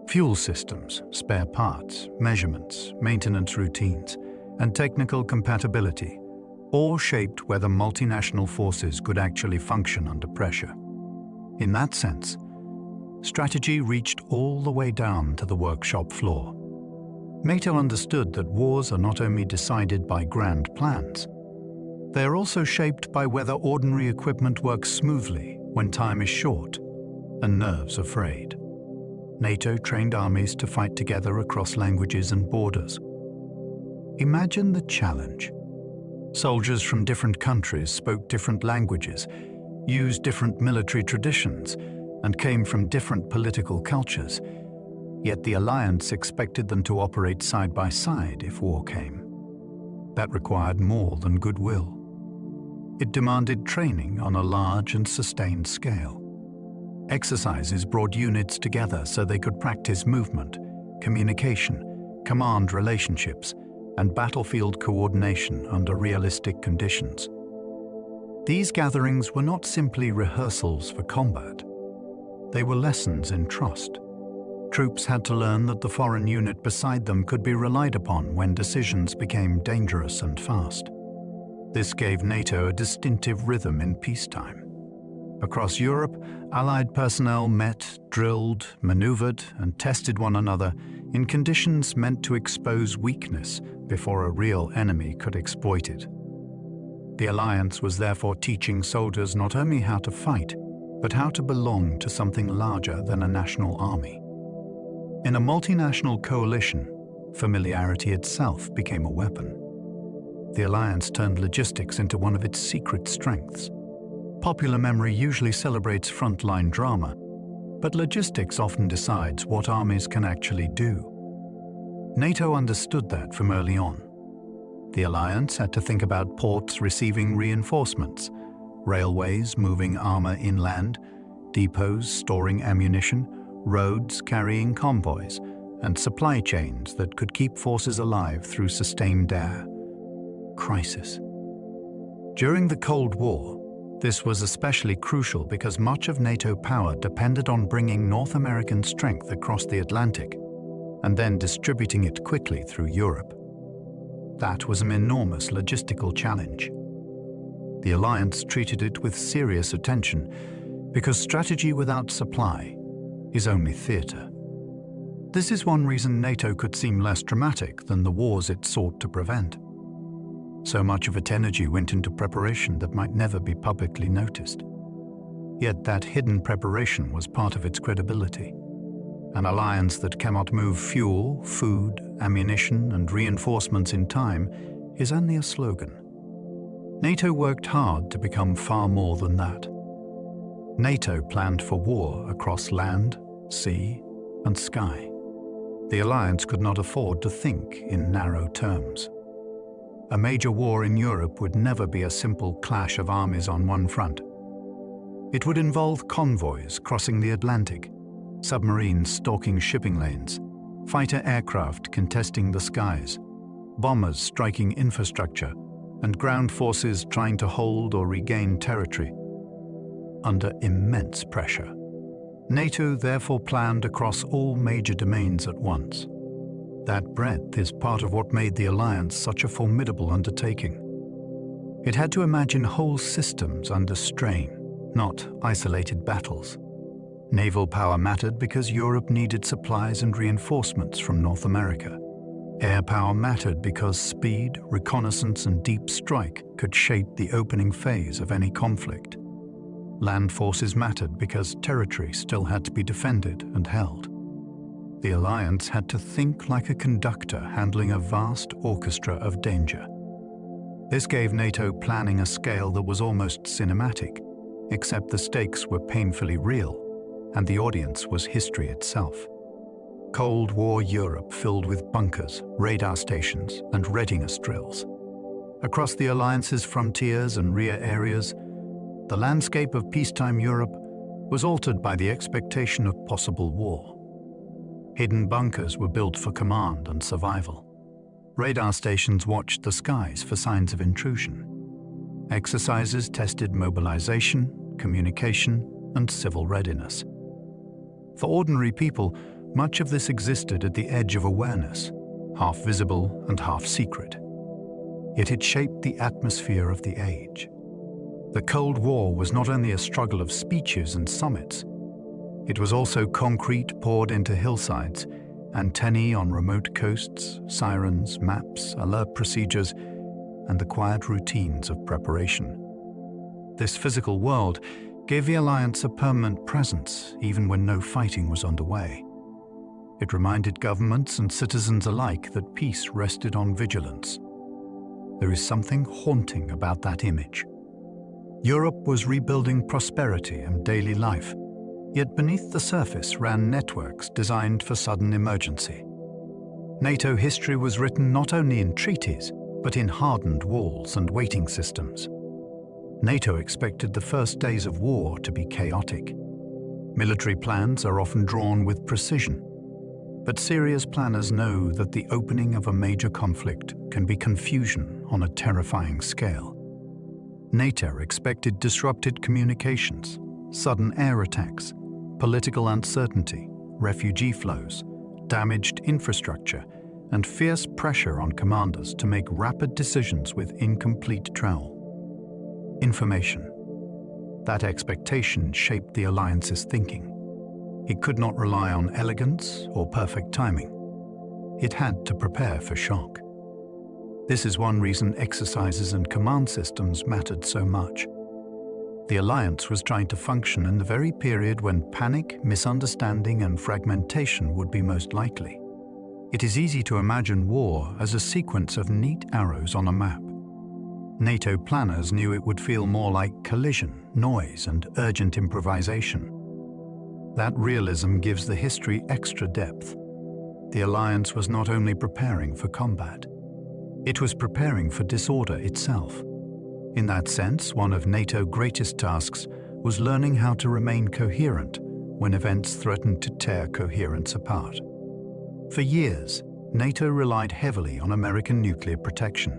Fuel systems, spare parts, measurements, maintenance routines, and technical compatibility all shaped whether multinational forces could actually function under pressure. In that sense, strategy reached all the way down to the workshop floor. NATO understood that wars are not only decided by grand plans, they are also shaped by whether ordinary equipment works smoothly when time is short and nerves are frayed. NATO trained armies to fight together across languages and borders. Imagine the challenge. Soldiers from different countries spoke different languages, used different military traditions, and came from different political cultures. Yet the alliance expected them to operate side by side if war came. That required more than goodwill. It demanded training on a large and sustained scale. Exercises brought units together so they could practice movement, communication, command relationships, and battlefield coordination under realistic conditions. These gatherings were not simply rehearsals for combat. They were lessons in trust. Troops had to learn that the foreign unit beside them could be relied upon when decisions became dangerous and fast. This gave NATO a distinctive rhythm in peacetime. Across Europe, Allied personnel met, drilled, maneuvered, and tested one another in conditions meant to expose weakness before a real enemy could exploit it. The alliance was therefore teaching soldiers not only how to fight, but how to belong to something larger than a national army. In a multinational coalition, familiarity itself became a weapon. The alliance turned logistics into one of its secret strengths. Popular memory usually celebrates frontline drama, but logistics often decides what armies can actually do. NATO understood that from early on. The alliance had to think about ports receiving reinforcements, railways moving armor inland, depots storing ammunition, roads carrying convoys, and supply chains that could keep forces alive through sustained air. Crisis. During the Cold War, this was especially crucial because much of NATO power depended on bringing North American strength across the Atlantic and then distributing it quickly through Europe. That was an enormous logistical challenge. The alliance treated it with serious attention because strategy without supply is only theater. This is one reason NATO could seem less dramatic than the wars it sought to prevent. So much of its energy went into preparation that might never be publicly noticed. Yet that hidden preparation was part of its credibility. An alliance that cannot move fuel, food, ammunition, and reinforcements in time is only a slogan. NATO worked hard to become far more than that. NATO planned for war across land, sea, and sky. The alliance could not afford to think in narrow terms. A major war in Europe would never be a simple clash of armies on one front. It would involve convoys crossing the Atlantic, submarines stalking shipping lanes, fighter aircraft contesting the skies, bombers striking infrastructure, and ground forces trying to hold or regain territory. Under immense pressure, NATO therefore planned across all major domains at once. That breadth is part of what made the alliance such a formidable undertaking. It had to imagine whole systems under strain, not isolated battles. Naval power mattered because Europe needed supplies and reinforcements from North America. Air power mattered because speed, reconnaissance, and deep strike could shape the opening phase of any conflict. Land forces mattered because territory still had to be defended and held. The alliance had to think like a conductor handling a vast orchestra of danger. This gave NATO planning a scale that was almost cinematic, except the stakes were painfully real. and the audience was history itself. Cold War Europe filled with bunkers, radar stations, and readiness drills. Across the alliance's frontiers and rear areas, the landscape of peacetime Europe was altered by the expectation of possible war. Hidden bunkers were built for command and survival. Radar stations watched the skies for signs of intrusion. Exercises tested mobilization, communication, and civil readiness. For ordinary people, much of this existed at the edge of awareness, half visible and half secret. Yet it shaped the atmosphere of the age. The Cold War was not only a struggle of speeches and summits, it was also concrete poured into hillsides, antennae on remote coasts, sirens, maps, alert procedures, and the quiet routines of preparation. This physical world gave the alliance a permanent presence even when no fighting was underway. It reminded governments and citizens alike that peace rested on vigilance. There is something haunting about that image. Europe was rebuilding prosperity and daily life, yet beneath the surface ran networks designed for sudden emergency. NATO history was written not only in treaties, but in hardened walls and waiting systems. NATO expected the first days of war to be chaotic. Military plans are often drawn with precision, but serious planners know that the opening of a major conflict can be confusion on a terrifying scale. NATO expected disrupted communications, sudden air attacks, political uncertainty, refugee flows, damaged infrastructure, and fierce pressure on commanders to make rapid decisions with incomplete travel. Information. That expectation shaped the alliance's thinking. It could not rely on elegance or perfect timing. It had to prepare for shock. This is one reason exercises and command systems mattered so much. The alliance was trying to function in the very period when panic, misunderstanding, and fragmentation would be most likely. It is easy to imagine war as a sequence of neat arrows on a map. NATO planners knew it would feel more like collision, noise, and urgent improvisation. That realism gives the history extra depth. The alliance was not only preparing for combat, it was preparing for disorder itself. In that sense, one of NATO's greatest tasks was learning how to remain coherent when events threatened to tear coherence apart. For years, NATO relied heavily on American nuclear protection.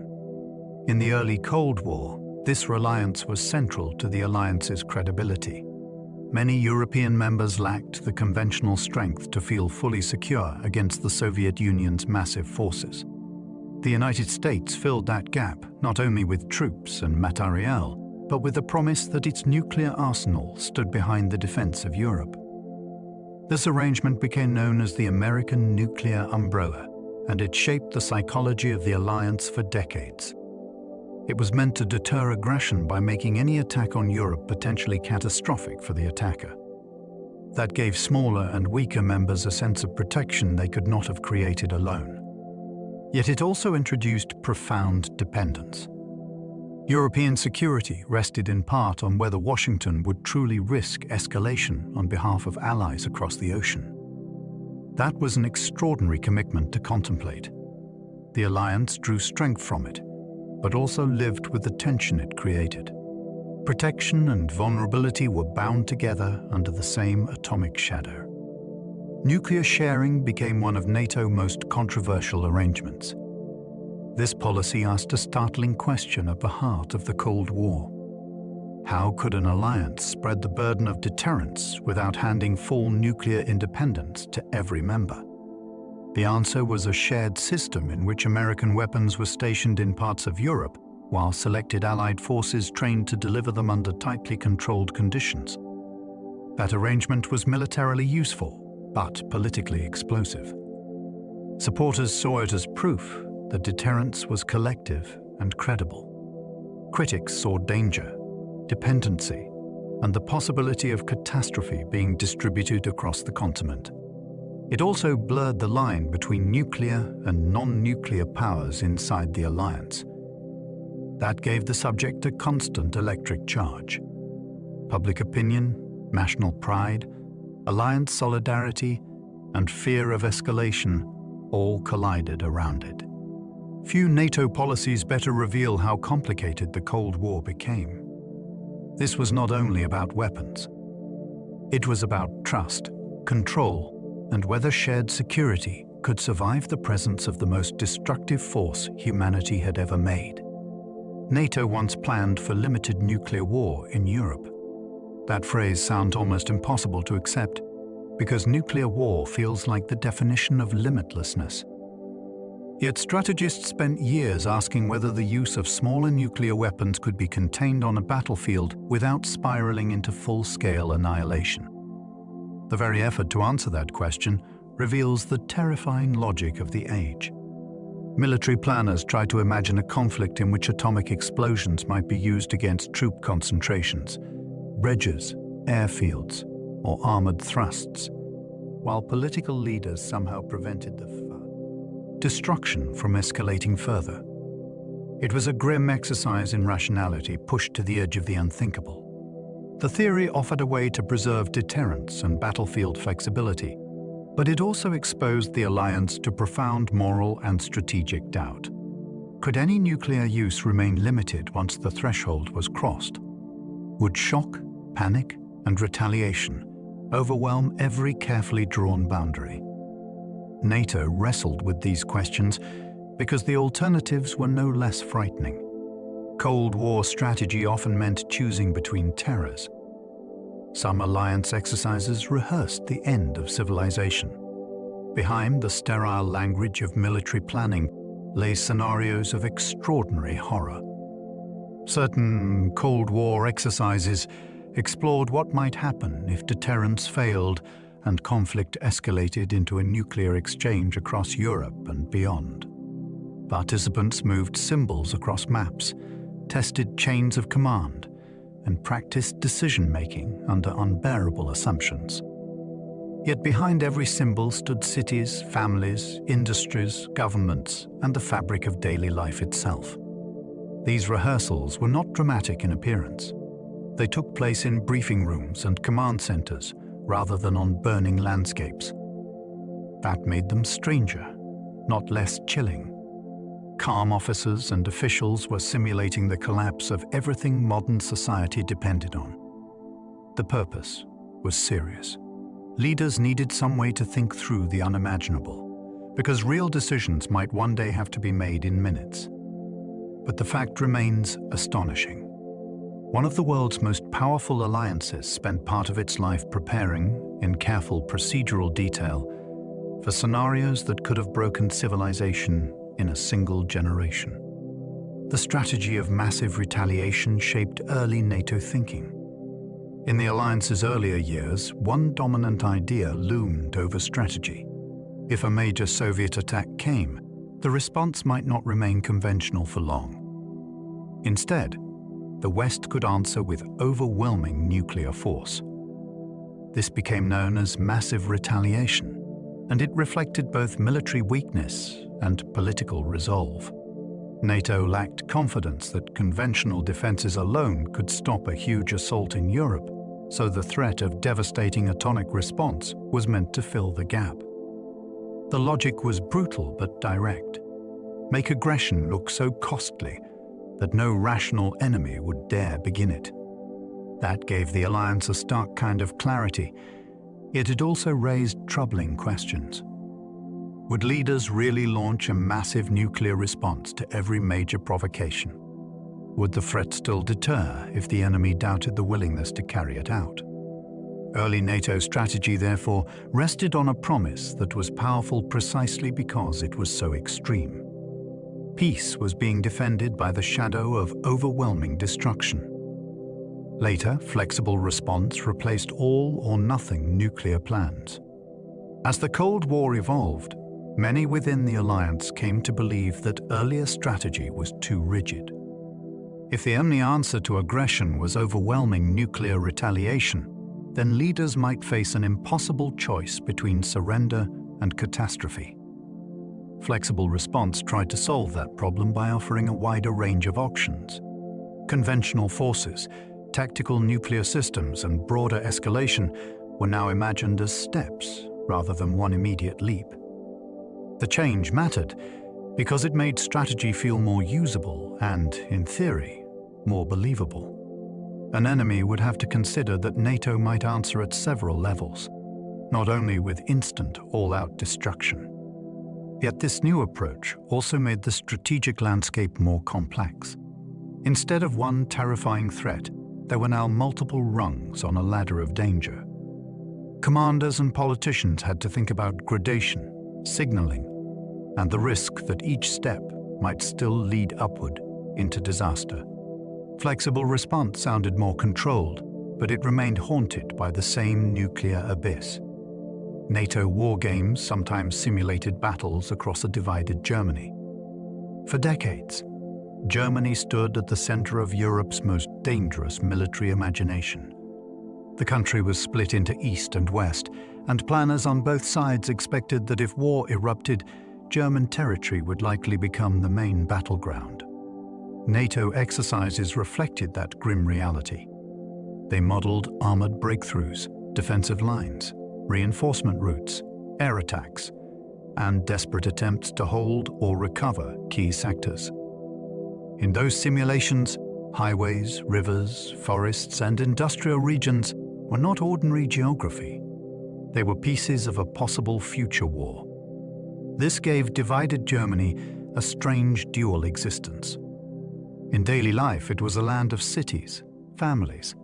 In the early Cold War, this reliance was central to the alliance's credibility. Many European members lacked the conventional strength to feel fully secure against the Soviet Union's massive forces. The United States filled that gap not only with troops and materiel, but with the promise that its nuclear arsenal stood behind the defense of Europe. This arrangement became known as the American nuclear umbrella, and it shaped the psychology of the alliance for decades. It was meant to deter aggression by making any attack on Europe potentially catastrophic for the attacker. That gave smaller and weaker members a sense of protection they could not have created alone. Yet it also introduced profound dependence. European security rested in part on whether Washington would truly risk escalation on behalf of allies across the ocean. That was an extraordinary commitment to contemplate. The alliance drew strength from it, but also lived with the tension it created. Protection and vulnerability were bound together under the same atomic shadow. Nuclear sharing became one of NATO's most controversial arrangements. This policy asked a startling question at the heart of the Cold War. How could an alliance spread the burden of deterrence without handing full nuclear independence to every member? The answer was a shared system in which American weapons were stationed in parts of Europe, while selected Allied forces trained to deliver them under tightly controlled conditions. That arrangement was militarily useful, but politically explosive. Supporters saw it as proof that deterrence was collective and credible. Critics saw danger, dependency, and the possibility of catastrophe being distributed across the continent. It also blurred the line between nuclear and non-nuclear powers inside the alliance. That gave the subject a constant electric charge. Public opinion, national pride, Alliance solidarity and fear of escalation all collided around it. Few NATO policies better reveal how complicated the Cold War became. This was not only about weapons. It was about trust, control, and whether shared security could survive the presence of the most destructive force humanity had ever made. NATO once planned for limited nuclear war in Europe. That phrase sounds almost impossible to accept because nuclear war feels like the definition of limitlessness. Yet strategists spent years asking whether the use of smaller nuclear weapons could be contained on a battlefield without spiraling into full-scale annihilation. The very effort to answer that question reveals the terrifying logic of the age. Military planners tried to imagine a conflict in which atomic explosions might be used against troop concentrations, bridges, airfields, or armored thrusts, while political leaders somehow prevented the destruction from escalating further. It was a grim exercise in rationality pushed to the edge of the unthinkable. The theory offered a way to preserve deterrence and battlefield flexibility, but it also exposed the alliance to profound moral and strategic doubt. Could any nuclear use remain limited once the threshold was crossed? Would shock, panic, and retaliation overwhelm every carefully drawn boundary? NATO wrestled with these questions because the alternatives were no less frightening. Cold War strategy often meant choosing between terrors. Some alliance exercises rehearsed the end of civilization. Behind the sterile language of military planning lay scenarios of extraordinary horror. Certain Cold War exercises explored what might happen if deterrence failed and conflict escalated into a nuclear exchange across Europe and beyond. Participants moved symbols across maps, tested chains of command, and practiced decision-making under unbearable assumptions. Yet behind every symbol stood cities, families, industries, governments, and the fabric of daily life itself. These rehearsals were not dramatic in appearance. They took place in briefing rooms and command centers, rather than on burning landscapes. That made them stranger, not less chilling. Calm officers and officials were simulating the collapse of everything modern society depended on. The purpose was serious. Leaders needed some way to think through the unimaginable, because real decisions might one day have to be made in minutes. But the fact remains astonishing. One of the world's most powerful alliances spent part of its life preparing, in careful procedural detail, for scenarios that could have broken civilization in a single generation. The strategy of massive retaliation shaped early NATO thinking. In the alliance's earlier years, one dominant idea loomed over strategy. If a major Soviet attack came, the response might not remain conventional for long. Instead, the West could answer with overwhelming nuclear force. This became known as massive retaliation, and it reflected both military weakness and political resolve. NATO lacked confidence that conventional defenses alone could stop a huge assault in Europe, so the threat of devastating atomic response was meant to fill the gap. The logic was brutal but direct. Make aggression look so costly that no rational enemy would dare begin it. That gave the alliance a stark kind of clarity, yet it also raised troubling questions. Would leaders really launch a massive nuclear response to every major provocation? Would the threat still deter if the enemy doubted the willingness to carry it out? Early NATO strategy, therefore, rested on a promise that was powerful precisely because it was so extreme. Peace was being defended by the shadow of overwhelming destruction. Later, flexible response replaced all or nothing nuclear plans. As the Cold War evolved, many within the alliance came to believe that earlier strategy was too rigid. If the only answer to aggression was overwhelming nuclear retaliation, then leaders might face an impossible choice between surrender and catastrophe. Flexible response tried to solve that problem by offering a wider range of options. Conventional forces, tactical nuclear systems, and broader escalation were now imagined as steps rather than one immediate leap. The change mattered because it made strategy feel more usable and, in theory, more believable. An enemy would have to consider that NATO might answer at several levels, not only with instant, all-out destruction. Yet this new approach also made the strategic landscape more complex. Instead of one terrifying threat, there were now multiple rungs on a ladder of danger. Commanders and politicians had to think about gradation, signaling, and the risk that each step might still lead upward into disaster. Flexible response sounded more controlled, but it remained haunted by the same nuclear abyss. NATO war games sometimes simulated battles across a divided Germany. For decades, Germany stood at the center of Europe's most dangerous military imagination. The country was split into East and West, and planners on both sides expected that if war erupted, German territory would likely become the main battleground. NATO exercises reflected that grim reality. They modeled armored breakthroughs, defensive lines, reinforcement routes, air attacks, and desperate attempts to hold or recover key sectors. In those simulations, highways, rivers, forests, and industrial regions were not ordinary geography. They were pieces of a possible future war. This gave divided Germany a strange dual existence. In daily life, it was a land of cities, families,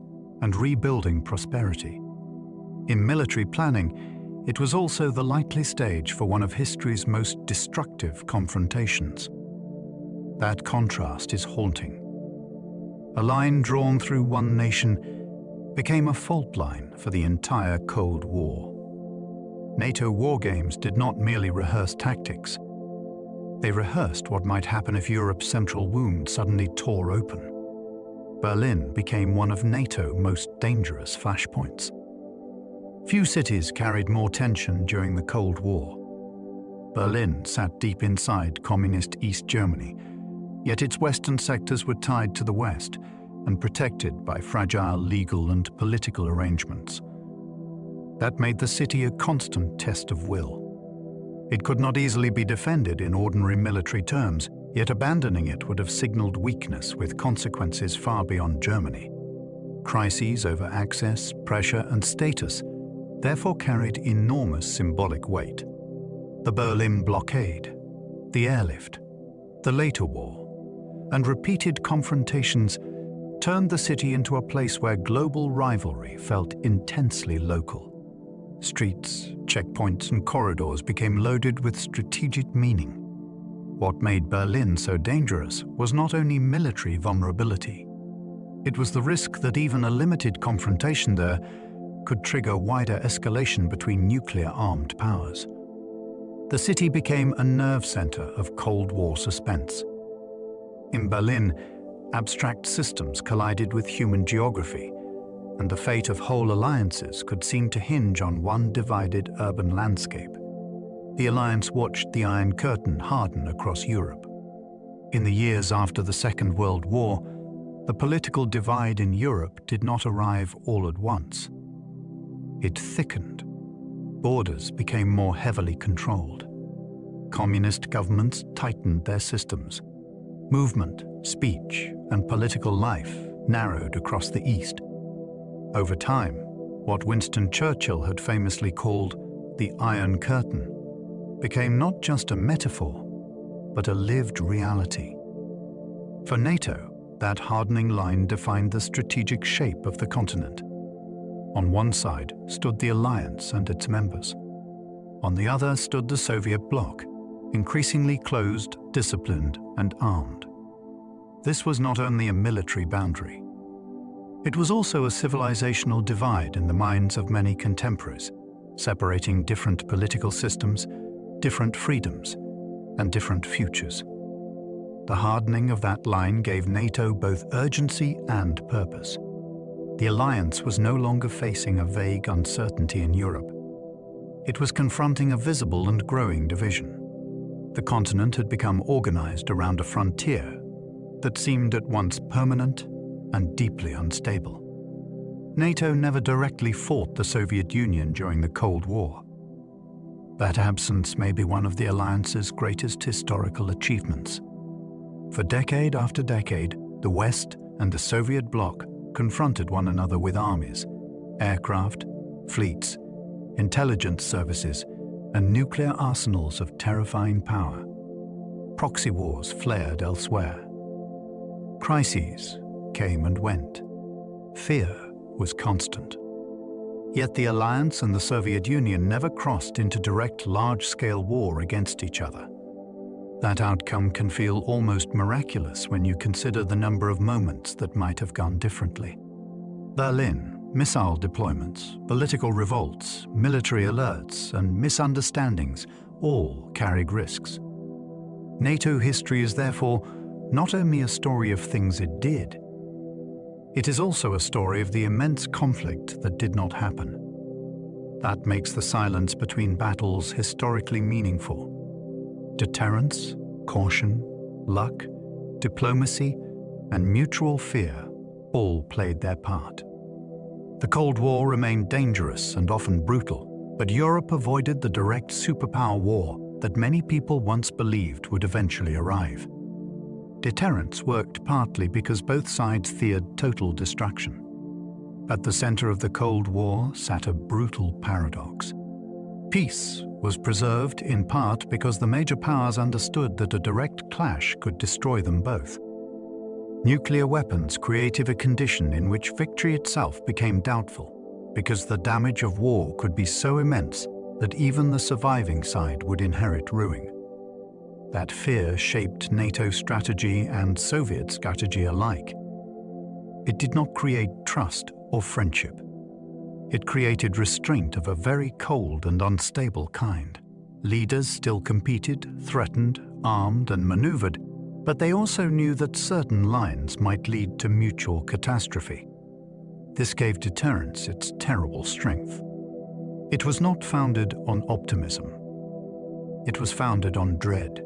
and rebuilding prosperity. In military planning, it was also the likely stage for one of history's most destructive confrontations. That contrast is haunting. A line drawn through one nation became a fault line for the entire Cold War. NATO war games did not merely rehearse tactics. They rehearsed what might happen if Europe's central wound suddenly tore open. Berlin became one of NATO's most dangerous flashpoints. Few cities carried more tension during the Cold War. Berlin sat deep inside communist East Germany, yet its western sectors were tied to the west and protected by fragile legal and political arrangements. That made the city a constant test of will. It could not easily be defended in ordinary military terms, yet abandoning it would have signaled weakness with consequences far beyond Germany. Crises over access, pressure, and status therefore carried enormous symbolic weight. The Berlin blockade, the airlift, the later war, and repeated confrontations turned the city into a place where global rivalry felt intensely local. Streets, checkpoints, and corridors became loaded with strategic meaning. What made Berlin so dangerous was not only military vulnerability. It was the risk that even a limited confrontation there could trigger wider escalation between nuclear-armed powers. The city became a nerve center of Cold War suspense. In Berlin, abstract systems collided with human geography, and the fate of whole alliances could seem to hinge on one divided urban landscape. The alliance watched the Iron Curtain harden across Europe. In the years after the Second World War, the political divide in Europe did not arrive all at once. It thickened. Borders became more heavily controlled. Communist governments tightened their systems. Movement, speech, and political life narrowed across the East. Over time, what Winston Churchill had famously called the Iron Curtain became not just a metaphor, but a lived reality. For NATO, that hardening line defined the strategic shape of the continent. On one side stood the alliance and its members. On the other stood the Soviet bloc, increasingly closed, disciplined, and armed. This was not only a military boundary. It was also a civilizational divide in the minds of many contemporaries, separating different political systems, different freedoms, and different futures. The hardening of that line gave NATO both urgency and purpose. The alliance was no longer facing a vague uncertainty in Europe. It was confronting a visible and growing division. The continent had become organized around a frontier that seemed at once permanent and deeply unstable. NATO never directly fought the Soviet Union during the Cold War. That absence may be one of the alliance's greatest historical achievements. For decade after decade, the West and the Soviet bloc confronted one another with armies, aircraft, fleets, intelligence services, and nuclear arsenals of terrifying power. Proxy wars flared elsewhere. Crises came and went. Fear was constant. Yet the Alliance and the Soviet Union never crossed into direct large-scale war against each other. That outcome can feel almost miraculous when you consider the number of moments that might have gone differently. Berlin, missile deployments, political revolts, military alerts, and misunderstandings all carried risks. NATO history is therefore not only a story of things it did, it is also a story of the immense conflict that did not happen. That makes the silence between battles historically meaningful. Deterrence, caution, luck, diplomacy, and mutual fear all played their part. The Cold War remained dangerous and often brutal, but Europe avoided the direct superpower war that many people once believed would eventually arrive. Deterrence worked partly because both sides feared total destruction. At the center of the Cold War sat a brutal paradox. Peace was preserved in part because the major powers understood that a direct clash could destroy them both. Nuclear weapons created a condition in which victory itself became doubtful, because the damage of war could be so immense that even the surviving side would inherit ruin. That fear shaped NATO strategy and Soviet strategy alike. It did not create trust or friendship. It created restraint of a very cold and unstable kind. Leaders still competed, threatened, armed, and maneuvered, but they also knew that certain lines might lead to mutual catastrophe. This gave deterrence its terrible strength. It was not founded on optimism. It was founded on dread.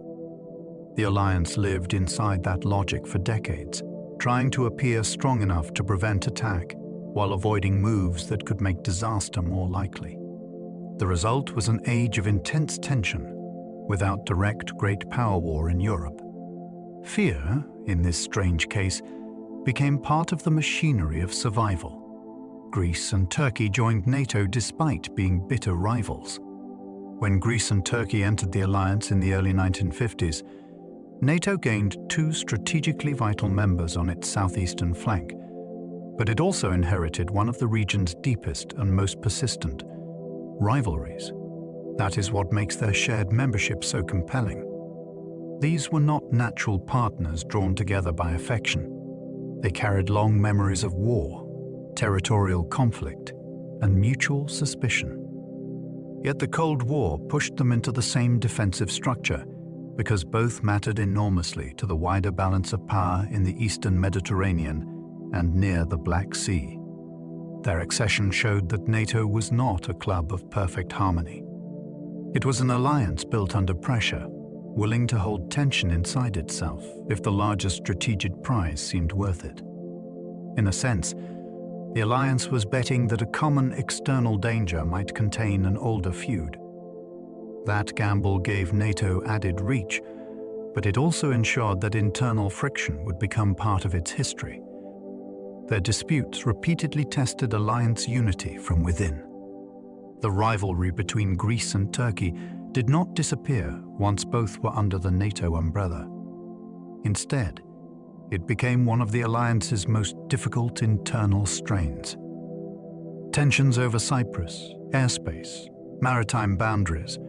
The alliance lived inside that logic for decades, trying to appear strong enough to prevent attack while avoiding moves that could make disaster more likely. The result was an age of intense tension, without direct great power war in Europe. Fear, in this strange case, became part of the machinery of survival. Greece and Turkey joined NATO despite being bitter rivals. When Greece and Turkey entered the alliance in the early 1950s, NATO gained two strategically vital members on its southeastern flank, but it also inherited one of the region's deepest and most persistent rivalries. That is what makes their shared membership so compelling. These were not natural partners drawn together by affection. They carried long memories of war, territorial conflict, and mutual suspicion. Yet the Cold War pushed them into the same defensive structure because both mattered enormously to the wider balance of power in the eastern Mediterranean and near the Black Sea. Their accession showed that NATO was not a club of perfect harmony. It was an alliance built under pressure, willing to hold tension inside itself if the larger strategic prize seemed worth it. In a sense, the alliance was betting that a common external danger might contain an older feud. That gamble gave NATO added reach, but it also ensured that internal friction would become part of its history. Their disputes repeatedly tested alliance unity from within. The rivalry between Greece and Turkey did not disappear once both were under the NATO umbrella. Instead, it became one of the alliance's most difficult internal strains. Tensions over Cyprus, airspace, maritime boundaries,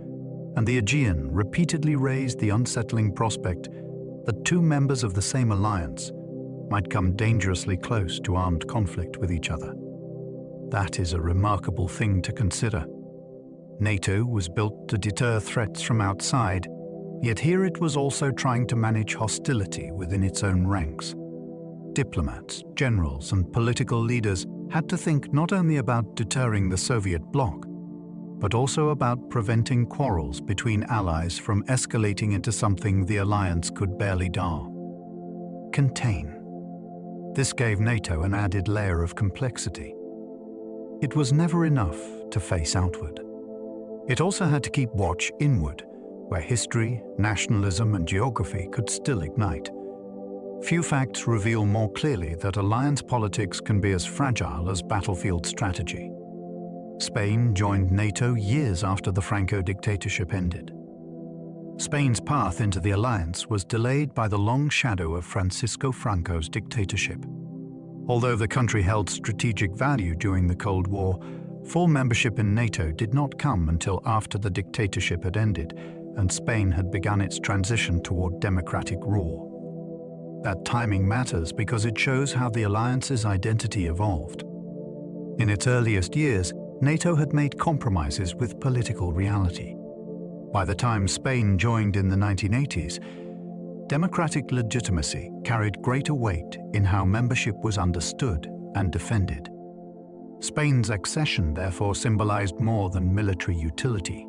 and the Aegean repeatedly raised the unsettling prospect that two members of the same alliance might come dangerously close to armed conflict with each other. That is a remarkable thing to consider. NATO was built to deter threats from outside, yet here it was also trying to manage hostility within its own ranks. Diplomats, generals, and political leaders had to think not only about deterring the Soviet bloc, but also about preventing quarrels between allies from escalating into something the alliance could barely contain. This gave NATO an added layer of complexity. it was never enough to face outward. It also had to keep watch inward, where history, nationalism, and geography could still ignite. Few facts reveal more clearly that alliance politics can be as fragile as battlefield strategy. Spain joined NATO years after the Franco dictatorship ended. Spain's path into the alliance was delayed by the long shadow of Francisco Franco's dictatorship. Although the country held strategic value during the Cold War, full membership in NATO did not come until after the dictatorship had ended and Spain had begun its transition toward democratic rule. That timing matters because it shows how the alliance's identity evolved. In its earliest years, NATO had made compromises with political reality. By the time Spain joined in the 1980s, democratic legitimacy carried greater weight in how membership was understood and defended. Spain's accession therefore symbolized more than military utility.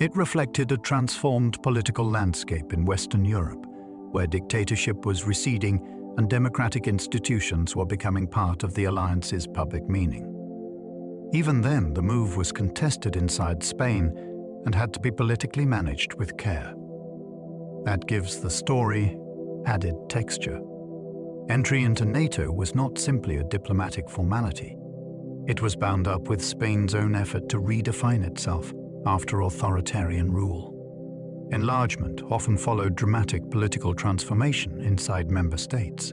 It reflected a transformed political landscape in Western Europe, where dictatorship was receding and democratic institutions were becoming part of the alliance's public meaning. Even then, the move was contested inside Spain and had to be politically managed with care. That gives the story added texture. Entry into NATO was not simply a diplomatic formality. It was bound up with Spain's own effort to redefine itself after authoritarian rule. Enlargement often followed dramatic political transformation inside member states.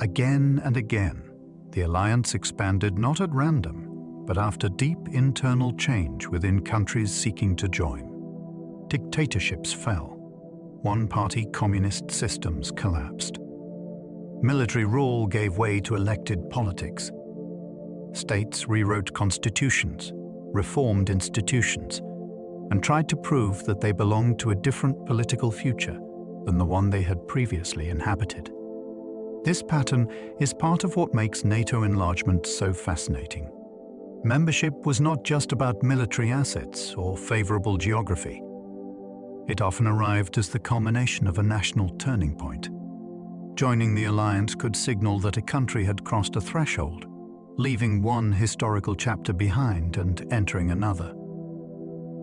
Again and again, the alliance expanded not at random, but after deep internal change within countries seeking to join. Dictatorships fell. One-party communist systems collapsed. Military rule gave way to elected politics. States rewrote constitutions, reformed institutions, and tried to prove that they belonged to a different political future than the one they had previously inhabited. This pattern is part of what makes NATO enlargement so fascinating. Membership was not just about military assets or favorable geography. It often arrived as the culmination of a national turning point. Joining the alliance could signal that a country had crossed a threshold, leaving one historical chapter behind and entering another.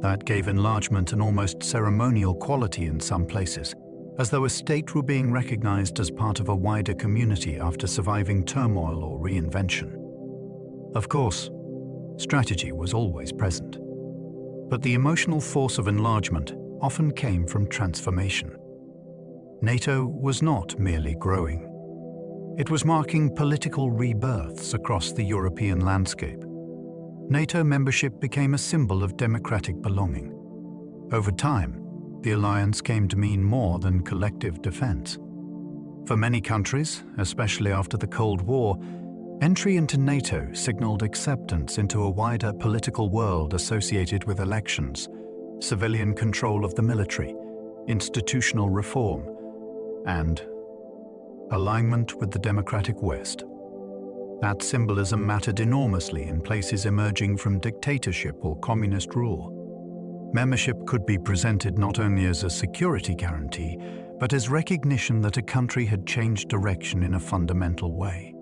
That gave enlargement an almost ceremonial quality in some places, as though a state were being recognized as part of a wider community after surviving turmoil or reinvention. Of course, strategy was always present, but the emotional force of enlargement often came from transformation. NATO was not merely growing. It was marking political rebirths across the European landscape. NATO membership became a symbol of democratic belonging. Over time, the alliance came to mean more than collective defense. For many countries, especially after the Cold War, entry into NATO signaled acceptance into a wider political world associated with elections, civilian control of the military, institutional reform, and alignment with the democratic West. That symbolism mattered enormously in places emerging from dictatorship or communist rule. Membership could be presented not only as a security guarantee, but as recognition that a country had changed direction in a fundamental way.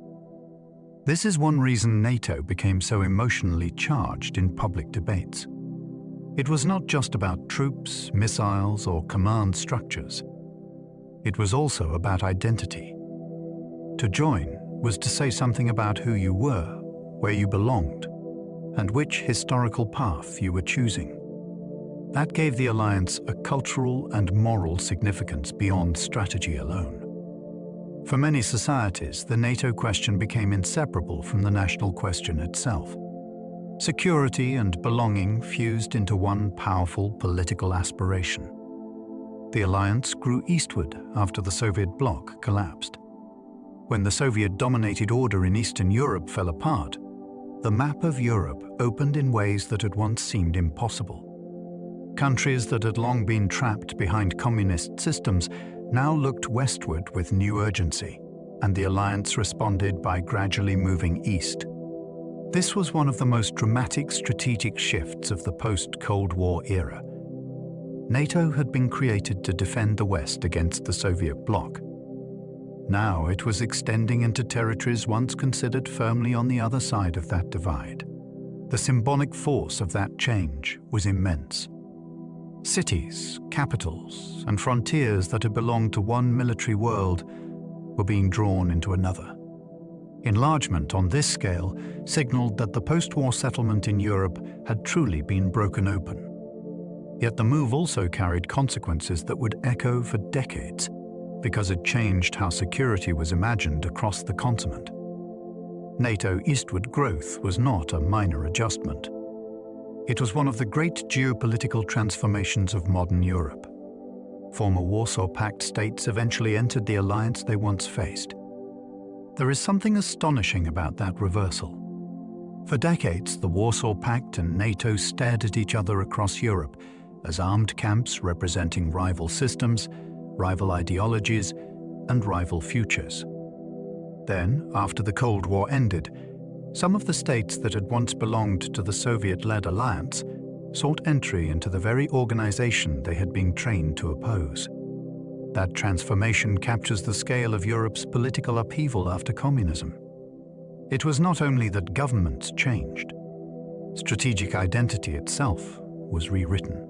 This is one reason NATO became so emotionally charged in public debates. It was not just about troops, missiles, or command structures. It was also about identity. To join was to say something about who you were, where you belonged, and which historical path you were choosing. That gave the alliance a cultural and moral significance beyond strategy alone. For many societies, the NATO question became inseparable from the national question itself. Security and belonging fused into one powerful political aspiration. The alliance grew eastward after the Soviet bloc collapsed. When the Soviet-dominated order in Eastern Europe fell apart, the map of Europe opened in ways that had once seemed impossible. Countries that had long been trapped behind communist systems now looked westward with new urgency, and the alliance responded by gradually moving east. This was one of the most dramatic strategic shifts of the post-Cold War era. NATO had been created to defend the West against the Soviet bloc. Now it was extending into territories once considered firmly on the other side of that divide. The symbolic force of that change was immense. Cities, capitals, and frontiers that had belonged to one military world were being drawn into another. Enlargement on this scale signaled that the post-war settlement in Europe had truly been broken open. Yet the move also carried consequences that would echo for decades, because it changed how security was imagined across the continent. NATO eastward growth was not a minor adjustment. It was one of the great geopolitical transformations of modern Europe. Former Warsaw Pact states eventually entered the alliance they once faced. There is something astonishing about that reversal. For decades, the Warsaw Pact and NATO stared at each other across Europe as armed camps representing rival systems, rival ideologies, and rival futures. Then, after the Cold War ended, some of the states that had once belonged to the Soviet-led alliance sought entry into the very organization they had been trained to oppose. That transformation captures the scale of Europe's political upheaval after communism. It was not only that governments changed. Strategic identity itself was rewritten.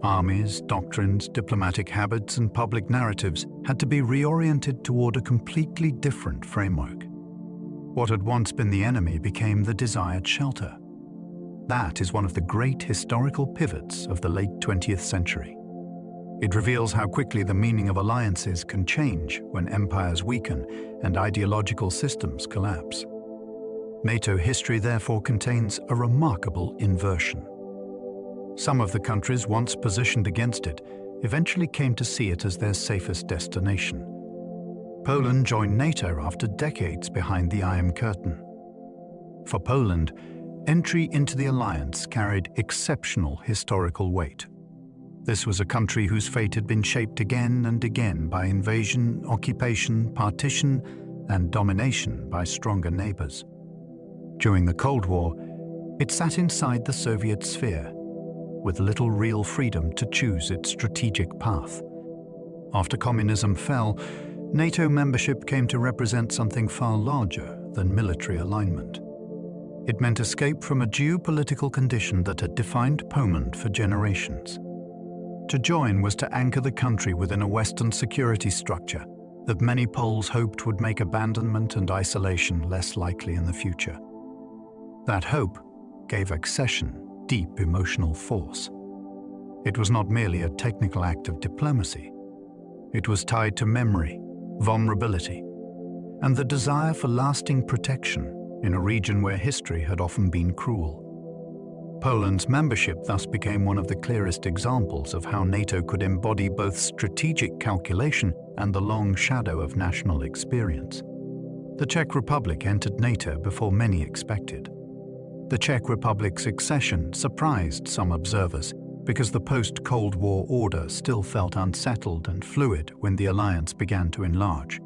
Armies, doctrines, diplomatic habits, and public narratives had to be reoriented toward a completely different framework. What had once been the enemy became the desired shelter. That is one of the great historical pivots of the late 20th century. It reveals how quickly the meaning of alliances can change when empires weaken and ideological systems collapse. NATO history therefore contains a remarkable inversion. Some of the countries once positioned against it eventually came to see it as their safest destination. Poland joined NATO after decades behind the Iron Curtain. For Poland, entry into the alliance carried exceptional historical weight. This was a country whose fate had been shaped again and again by invasion, occupation, partition, and domination by stronger neighbors. During the Cold War, it sat inside the Soviet sphere, with little real freedom to choose its strategic path. After communism fell, NATO membership came to represent something far larger than military alignment. It meant escape from a geopolitical condition that had defined Poland for generations. To join was to anchor the country within a Western security structure that many Poles hoped would make abandonment and isolation less likely in the future. That hope gave accession deep emotional force. It was not merely a technical act of diplomacy. It was tied to memory, vulnerability, and the desire for lasting protection in a region where history had often been cruel. Poland's membership thus became one of the clearest examples of how NATO could embody both strategic calculation and the long shadow of national experience. The Czech Republic entered NATO before many expected. The Czech Republic's accession surprised some observers because the post-Cold War order still felt unsettled and fluid when the alliance began to enlarge.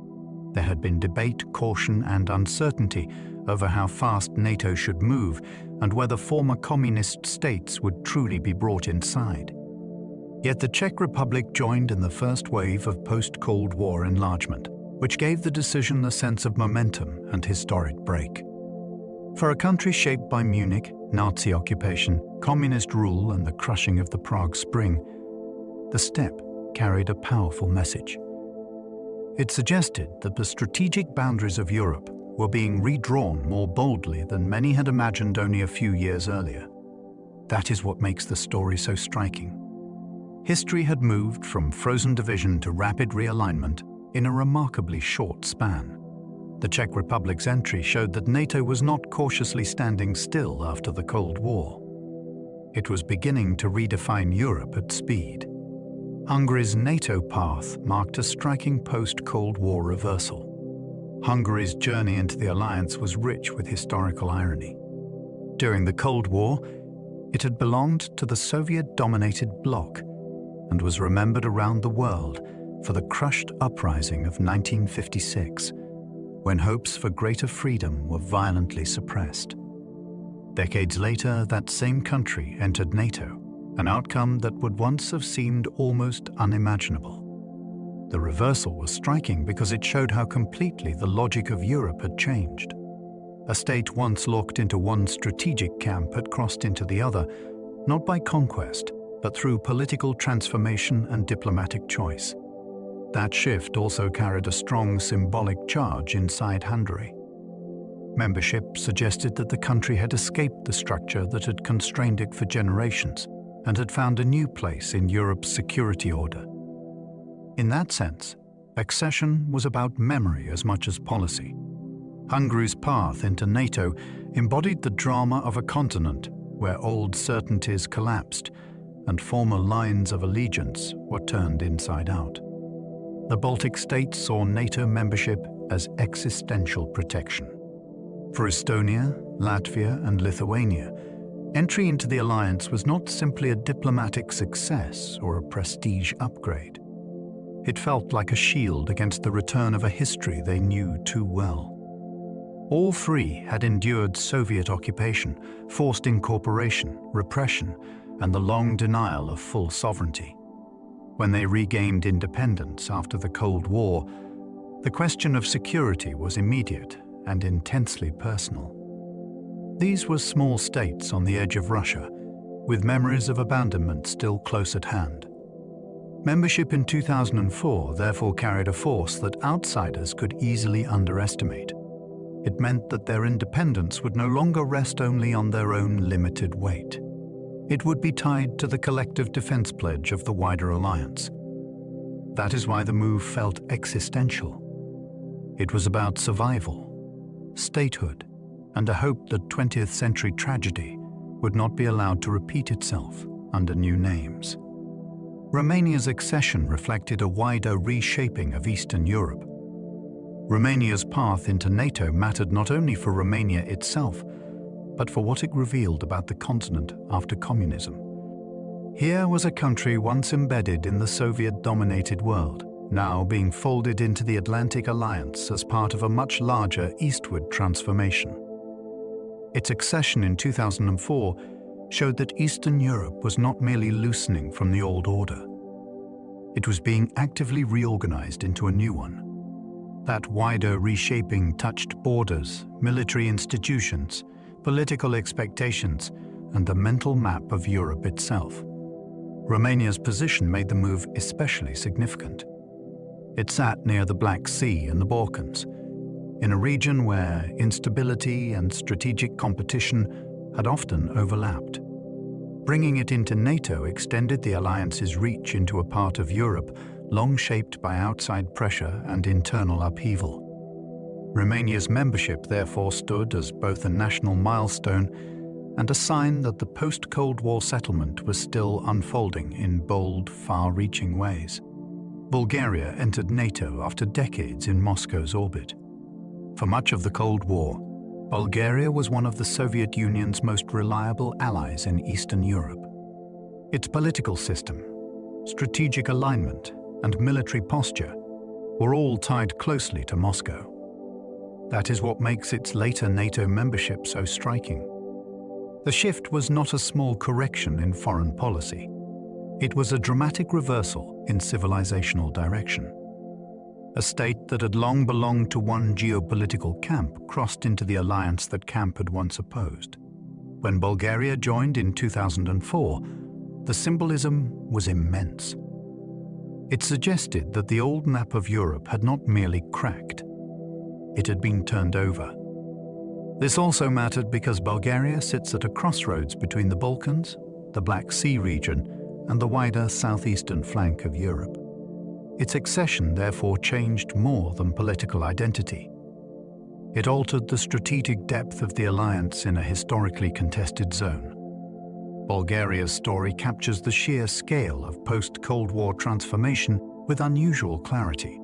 There had been debate, caution, and uncertainty over how fast NATO should move and whether former communist states would truly be brought inside. Yet the Czech Republic joined in the first wave of post-Cold War enlargement, which gave the decision a sense of momentum and historic break. For a country shaped by Munich, Nazi occupation, communist rule, and the crushing of the Prague Spring, the step carried a powerful message. It suggested that the strategic boundaries of Europe were being redrawn more boldly than many had imagined only a few years earlier. That is what makes the story so striking. History had moved from frozen division to rapid realignment in a remarkably short span. The Czech Republic's entry showed that NATO was not cautiously standing still after the Cold War. It was beginning to redefine Europe at speed. Hungary's NATO path marked a striking post-Cold War reversal. Hungary's journey into the alliance was rich with historical irony. During the Cold War, it had belonged to the Soviet-dominated bloc and was remembered around the world for the crushed uprising of 1956, when hopes for greater freedom were violently suppressed. Decades later, that same country entered NATO, an outcome that would once have seemed almost unimaginable. The reversal was striking because it showed how completely the logic of Europe had changed. A state once locked into one strategic camp had crossed into the other, not by conquest, but through political transformation and diplomatic choice. That shift also carried a strong symbolic charge inside Hungary. Membership suggested that the country had escaped the structure that had constrained it for generations and had found a new place in Europe's security order. In that sense, accession was about memory as much as policy. Hungary's path into NATO embodied the drama of a continent where old certainties collapsed and former lines of allegiance were turned inside out. The Baltic states saw NATO membership as existential protection. For Estonia, Latvia, and Lithuania, entry into the alliance was not simply a diplomatic success or a prestige upgrade. It felt like a shield against the return of a history they knew too well. All three had endured Soviet occupation, forced incorporation, repression, and the long denial of full sovereignty. When they regained independence after the Cold War, the question of security was immediate and intensely personal. These were small states on the edge of Russia, with memories of abandonment still close at hand. Membership in 2004 therefore carried a force that outsiders could easily underestimate. It meant that their independence would no longer rest only on their own limited weight. It would be tied to the collective defense pledge of the wider alliance. That is why the move felt existential. It was about survival, statehood, and a hope that 20th century tragedy would not be allowed to repeat itself under new names. Romania's accession reflected a wider reshaping of Eastern Europe. Romania's path into NATO mattered not only for Romania itself, but for what it revealed about the continent after communism. Here was a country once embedded in the Soviet-dominated world, now being folded into the Atlantic Alliance as part of a much larger eastward transformation. Its accession in 2004 showed that Eastern Europe was not merely loosening from the old order. It was being actively reorganized into a new one. That wider reshaping touched borders, military institutions, political expectations, and the mental map of Europe itself. Romania's position made the move especially significant. It sat near the Black Sea and the Balkans, in a region where instability and strategic competition had often overlapped. Bringing it into NATO extended the alliance's reach into a part of Europe long shaped by outside pressure and internal upheaval. Romania's membership therefore stood as both a national milestone and a sign that the post-Cold War settlement was still unfolding in bold, far-reaching ways. Bulgaria entered NATO after decades in Moscow's orbit. For much of the Cold War, Bulgaria was one of the Soviet Union's most reliable allies in Eastern Europe. Its political system, strategic alignment, and military posture were all tied closely to Moscow. That is what makes its later NATO membership so striking. The shift was not a small correction in foreign policy. It was a dramatic reversal in civilizational direction. A state that had long belonged to one geopolitical camp crossed into the alliance that camp had once opposed. When Bulgaria joined in 2004, the symbolism was immense. It suggested that the old map of Europe had not merely cracked, it had been turned over. This also mattered because Bulgaria sits at a crossroads between the Balkans, the Black Sea region, and the wider southeastern flank of Europe. Its accession therefore changed more than political identity. It altered the strategic depth of the alliance in a historically contested zone. Bulgaria's story captures the sheer scale of post-Cold War transformation with unusual clarity.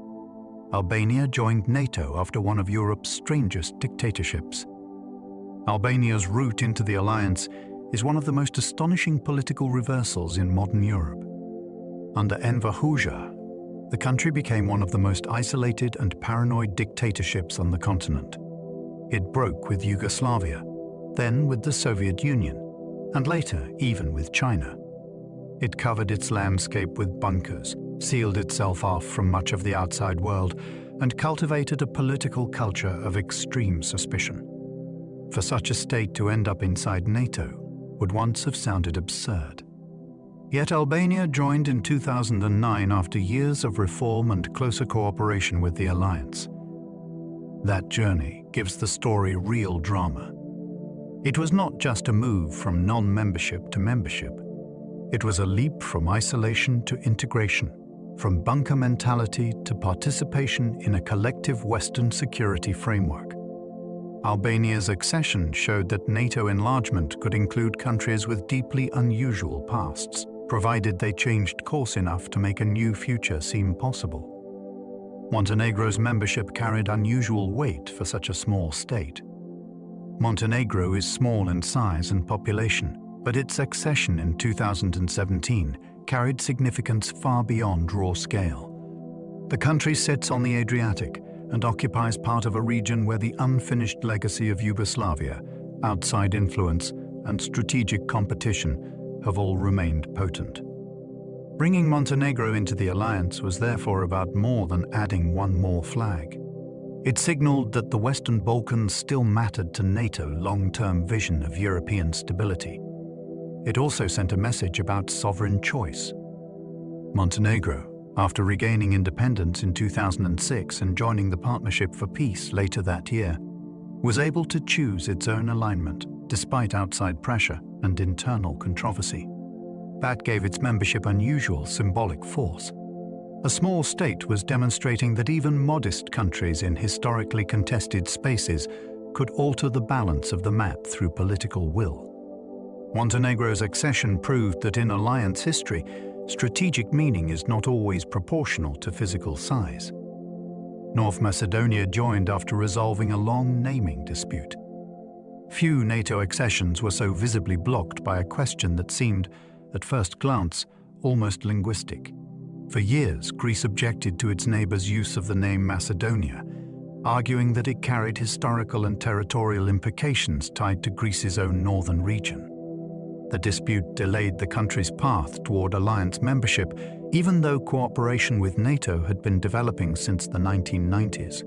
Albania joined NATO after one of Europe's strangest dictatorships. Albania's route into the alliance is one of the most astonishing political reversals in modern Europe. Under Enver Hoxha, the country became one of the most isolated and paranoid dictatorships on the continent. It broke with Yugoslavia, then with the Soviet Union, and later even with China. It covered its landscape with bunkers, sealed itself off from much of the outside world, and cultivated a political culture of extreme suspicion. For such a state to end up inside NATO would once have sounded absurd. Yet Albania joined in 2009 after years of reform and closer cooperation with the alliance. That journey gives the story real drama. It was not just a move from non-membership to membership. It was a leap from isolation to integration, from bunker mentality to participation in a collective Western security framework. Albania's accession showed that NATO enlargement could include countries with deeply unusual pasts, provided they changed course enough to make a new future seem possible. Montenegro's membership carried unusual weight for such a small state. Montenegro is small in size and population, but its accession in 2017 carried significance far beyond raw scale. The country sits on the Adriatic and occupies part of a region where the unfinished legacy of Yugoslavia, outside influence, and strategic competition have all remained potent. Bringing Montenegro into the alliance was therefore about more than adding one more flag. It signaled that the Western Balkans still mattered to NATO's long-term vision of European stability. It also sent a message about sovereign choice. Montenegro, after regaining independence in 2006 and joining the Partnership for Peace later that year, was able to choose its own alignment despite outside pressure and internal controversy. That gave its membership unusual symbolic force. A small state was demonstrating that even modest countries in historically contested spaces could alter the balance of the map through political will. Montenegro's accession proved that in alliance history, strategic meaning is not always proportional to physical size. North Macedonia joined after resolving a long naming dispute. Few NATO accessions were so visibly blocked by a question that seemed, at first glance, almost linguistic. For years, Greece objected to its neighbors' use of the name Macedonia, arguing that it carried historical and territorial implications tied to Greece's own northern region. The dispute delayed the country's path toward alliance membership, even though cooperation with NATO had been developing since the 1990s.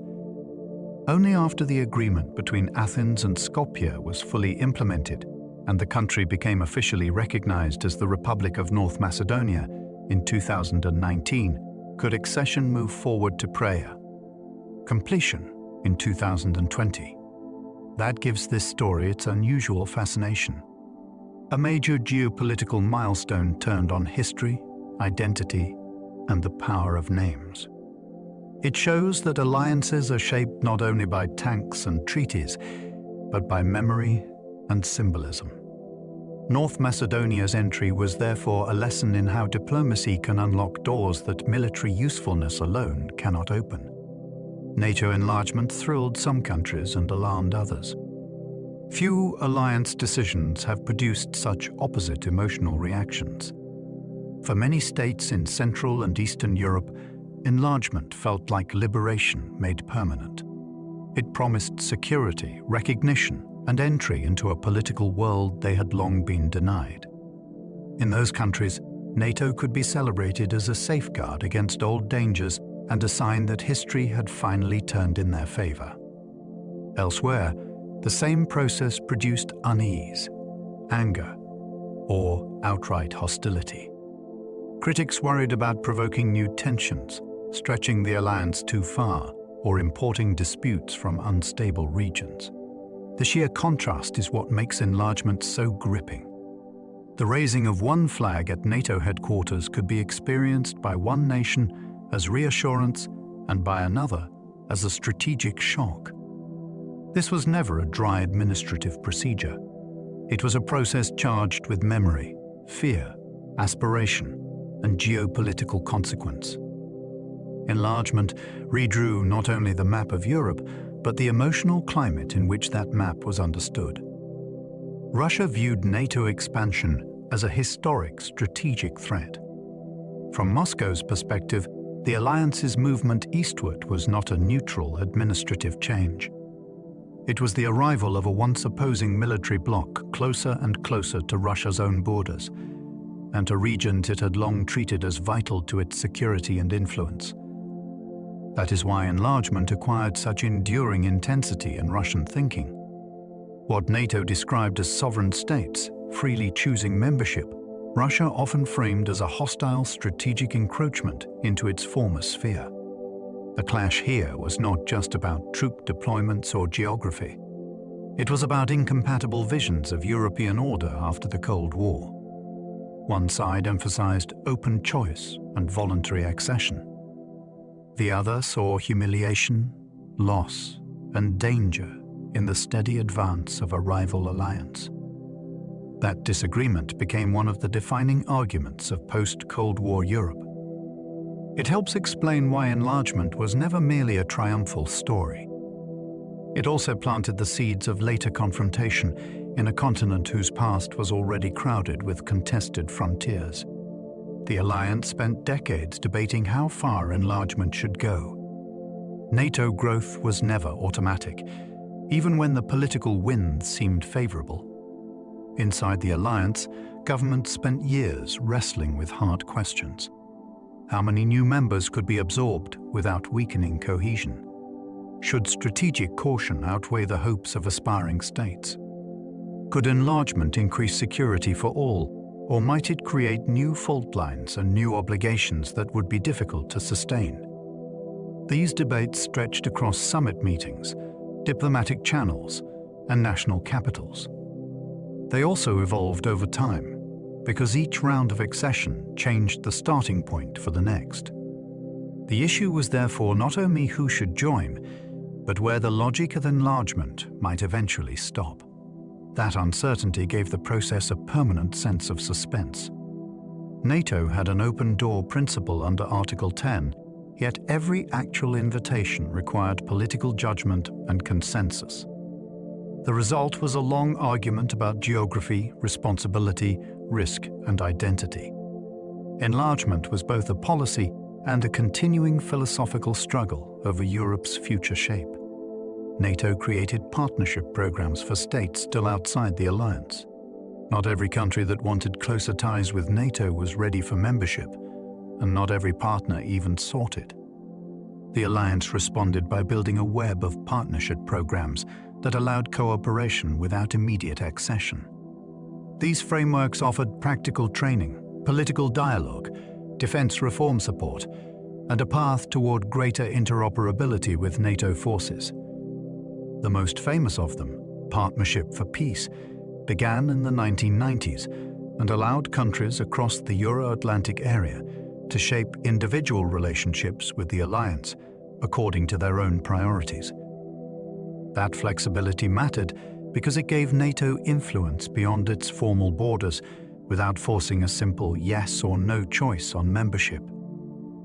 Only after the agreement between Athens and Skopje was fully implemented and the country became officially recognized as the Republic of North Macedonia in 2019 could accession move forward to prayer. Completion in 2020. That gives this story its unusual fascination. A major geopolitical milestone turned on history, identity, and the power of names. It shows that alliances are shaped not only by tanks and treaties, but by memory and symbolism. North Macedonia's entry was therefore a lesson in how diplomacy can unlock doors that military usefulness alone cannot open. NATO enlargement thrilled some countries and alarmed others. Few alliance decisions have produced such opposite emotional reactions. For many states in Central and Eastern Europe, enlargement felt like liberation made permanent. It promised security, recognition, and entry into a political world they had long been denied. In those countries, NATO could be celebrated as a safeguard against old dangers and a sign that history had finally turned in their favor. Elsewhere, the same process produced unease, anger, or outright hostility. Critics worried about provoking new tensions, stretching the alliance too far, or importing disputes from unstable regions. The sheer contrast is what makes enlargement so gripping. The raising of one flag at NATO headquarters could be experienced by one nation as reassurance and by another as a strategic shock. This was never a dry administrative procedure. It was a process charged with memory, fear, aspiration, and geopolitical consequence. Enlargement redrew not only the map of Europe, but the emotional climate in which that map was understood. Russia viewed NATO expansion as a historic strategic threat. From Moscow's perspective, the alliance's movement eastward was not a neutral administrative change. It was the arrival of a once opposing military bloc closer and closer to Russia's own borders, and to regions it had long treated as vital to its security and influence. That is why enlargement acquired such enduring intensity in Russian thinking. What NATO described as sovereign states, freely choosing membership, Russia often framed as a hostile strategic encroachment into its former sphere. The clash here was not just about troop deployments or geography. It was about incompatible visions of European order after the Cold War. One side emphasized open choice and voluntary accession. The other saw humiliation, loss, and danger in the steady advance of a rival alliance. That disagreement became one of the defining arguments of post-Cold War Europe. It helps explain why enlargement was never merely a triumphal story. It also planted the seeds of later confrontation in a continent whose past was already crowded with contested frontiers. The alliance spent decades debating how far enlargement should go. NATO growth was never automatic, even when the political winds seemed favorable. Inside the alliance, governments spent years wrestling with hard questions. How many new members could be absorbed without weakening cohesion? Should strategic caution outweigh the hopes of aspiring states? Could enlargement increase security for all, or might it create new fault lines and new obligations that would be difficult to sustain? These debates stretched across summit meetings, diplomatic channels, and national capitals. They also evolved over time, because each round of accession changed the starting point for the next. The issue was therefore not only who should join, but where the logic of enlargement might eventually stop. That uncertainty gave the process a permanent sense of suspense. NATO had an open-door principle under Article 10, yet every actual invitation required political judgment and consensus. The result was a long argument about geography, responsibility, risk, and identity. Enlargement was both a policy and a continuing philosophical struggle over Europe's future shape. NATO created partnership programs for states still outside the alliance. Not every country that wanted closer ties with NATO was ready for membership, and not every partner even sought it. The alliance responded by building a web of partnership programs that allowed cooperation without immediate accession. These frameworks offered practical training, political dialogue, defense reform support, and a path toward greater interoperability with NATO forces. The most famous of them, Partnership for Peace, began in the 1990s and allowed countries across the Euro-Atlantic area to shape individual relationships with the alliance according to their own priorities. That flexibility mattered because it gave NATO influence beyond its formal borders without forcing a simple yes or no choice on membership.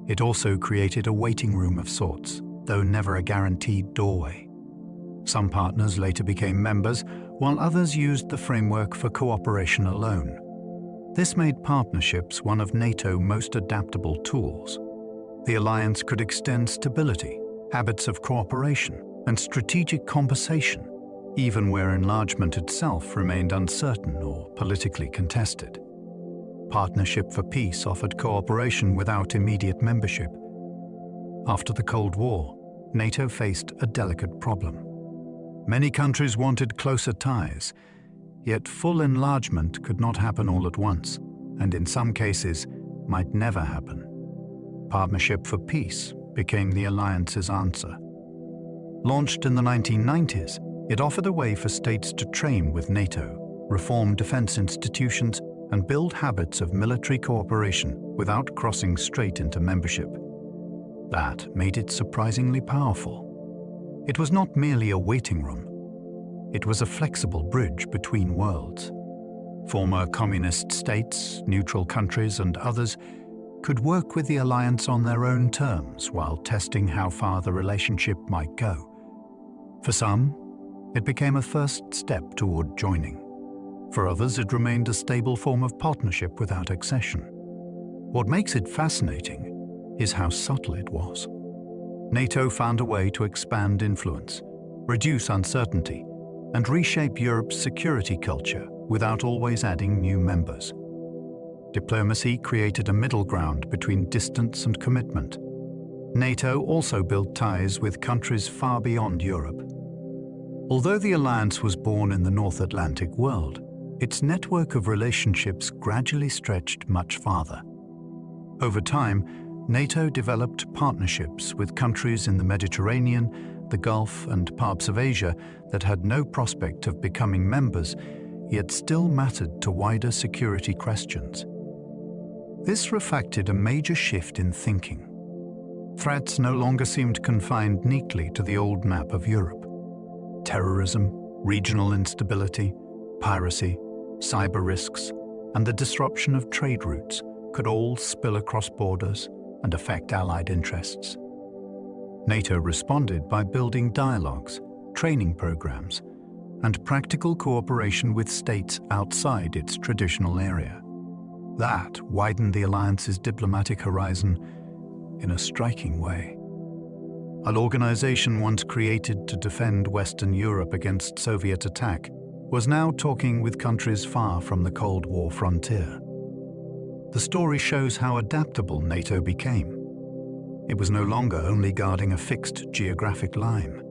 It also created a waiting room of sorts, though never a guaranteed doorway. Some partners later became members, while others used the framework for cooperation alone. This made partnerships one of NATO's most adaptable tools. The alliance could extend stability, habits of cooperation, and strategic conversation, even where enlargement itself remained uncertain or politically contested. Partnership for Peace offered cooperation without immediate membership. After the Cold War, NATO faced a delicate problem. Many countries wanted closer ties, yet full enlargement could not happen all at once, and in some cases might never happen. Partnership for Peace became the alliance's answer. Launched in the 1990s, it offered a way for states to train with NATO, reform defense institutions, and build habits of military cooperation without crossing straight into membership. That made it surprisingly powerful. It was not merely a waiting room. It was a flexible bridge between worlds. Former communist states, neutral countries, and others could work with the alliance on their own terms while testing how far the relationship might go. For some, it became a first step toward joining. For others, it remained a stable form of partnership without accession. What makes it fascinating is how subtle it was. NATO found a way to expand influence, reduce uncertainty, and reshape Europe's security culture without always adding new members. Diplomacy created a middle ground between distance and commitment. NATO also built ties with countries far beyond Europe. Although the alliance was born in the North Atlantic world, its network of relationships gradually stretched much farther. Over time, NATO developed partnerships with countries in the Mediterranean, the Gulf, and parts of Asia that had no prospect of becoming members, yet still mattered to wider security questions. This reflected a major shift in thinking. Threats no longer seemed confined neatly to the old map of Europe. Terrorism, regional instability, piracy, cyber risks, and the disruption of trade routes could all spill across borders and affect Allied interests. NATO responded by building dialogues, training programs, and practical cooperation with states outside its traditional area. That widened the alliance's diplomatic horizon in a striking way. An organization once created to defend Western Europe against Soviet attack was now talking with countries far from the Cold War frontier. The story shows how adaptable NATO became. It was no longer only guarding a fixed geographic line.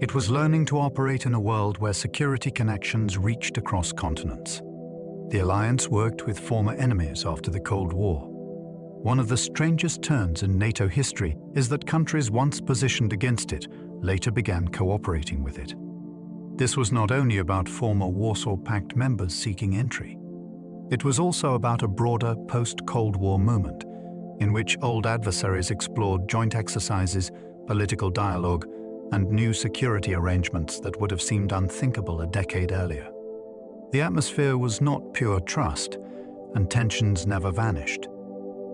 It was learning to operate in a world where security connections reached across continents. The alliance worked with former enemies after the Cold War. One of the strangest turns in NATO history is that countries once positioned against it later began cooperating with it. This was not only about former Warsaw Pact members seeking entry. It was also about a broader post-Cold War movement in which old adversaries explored joint exercises, political dialogue, and new security arrangements that would have seemed unthinkable a decade earlier. The atmosphere was not pure trust, and tensions never vanished.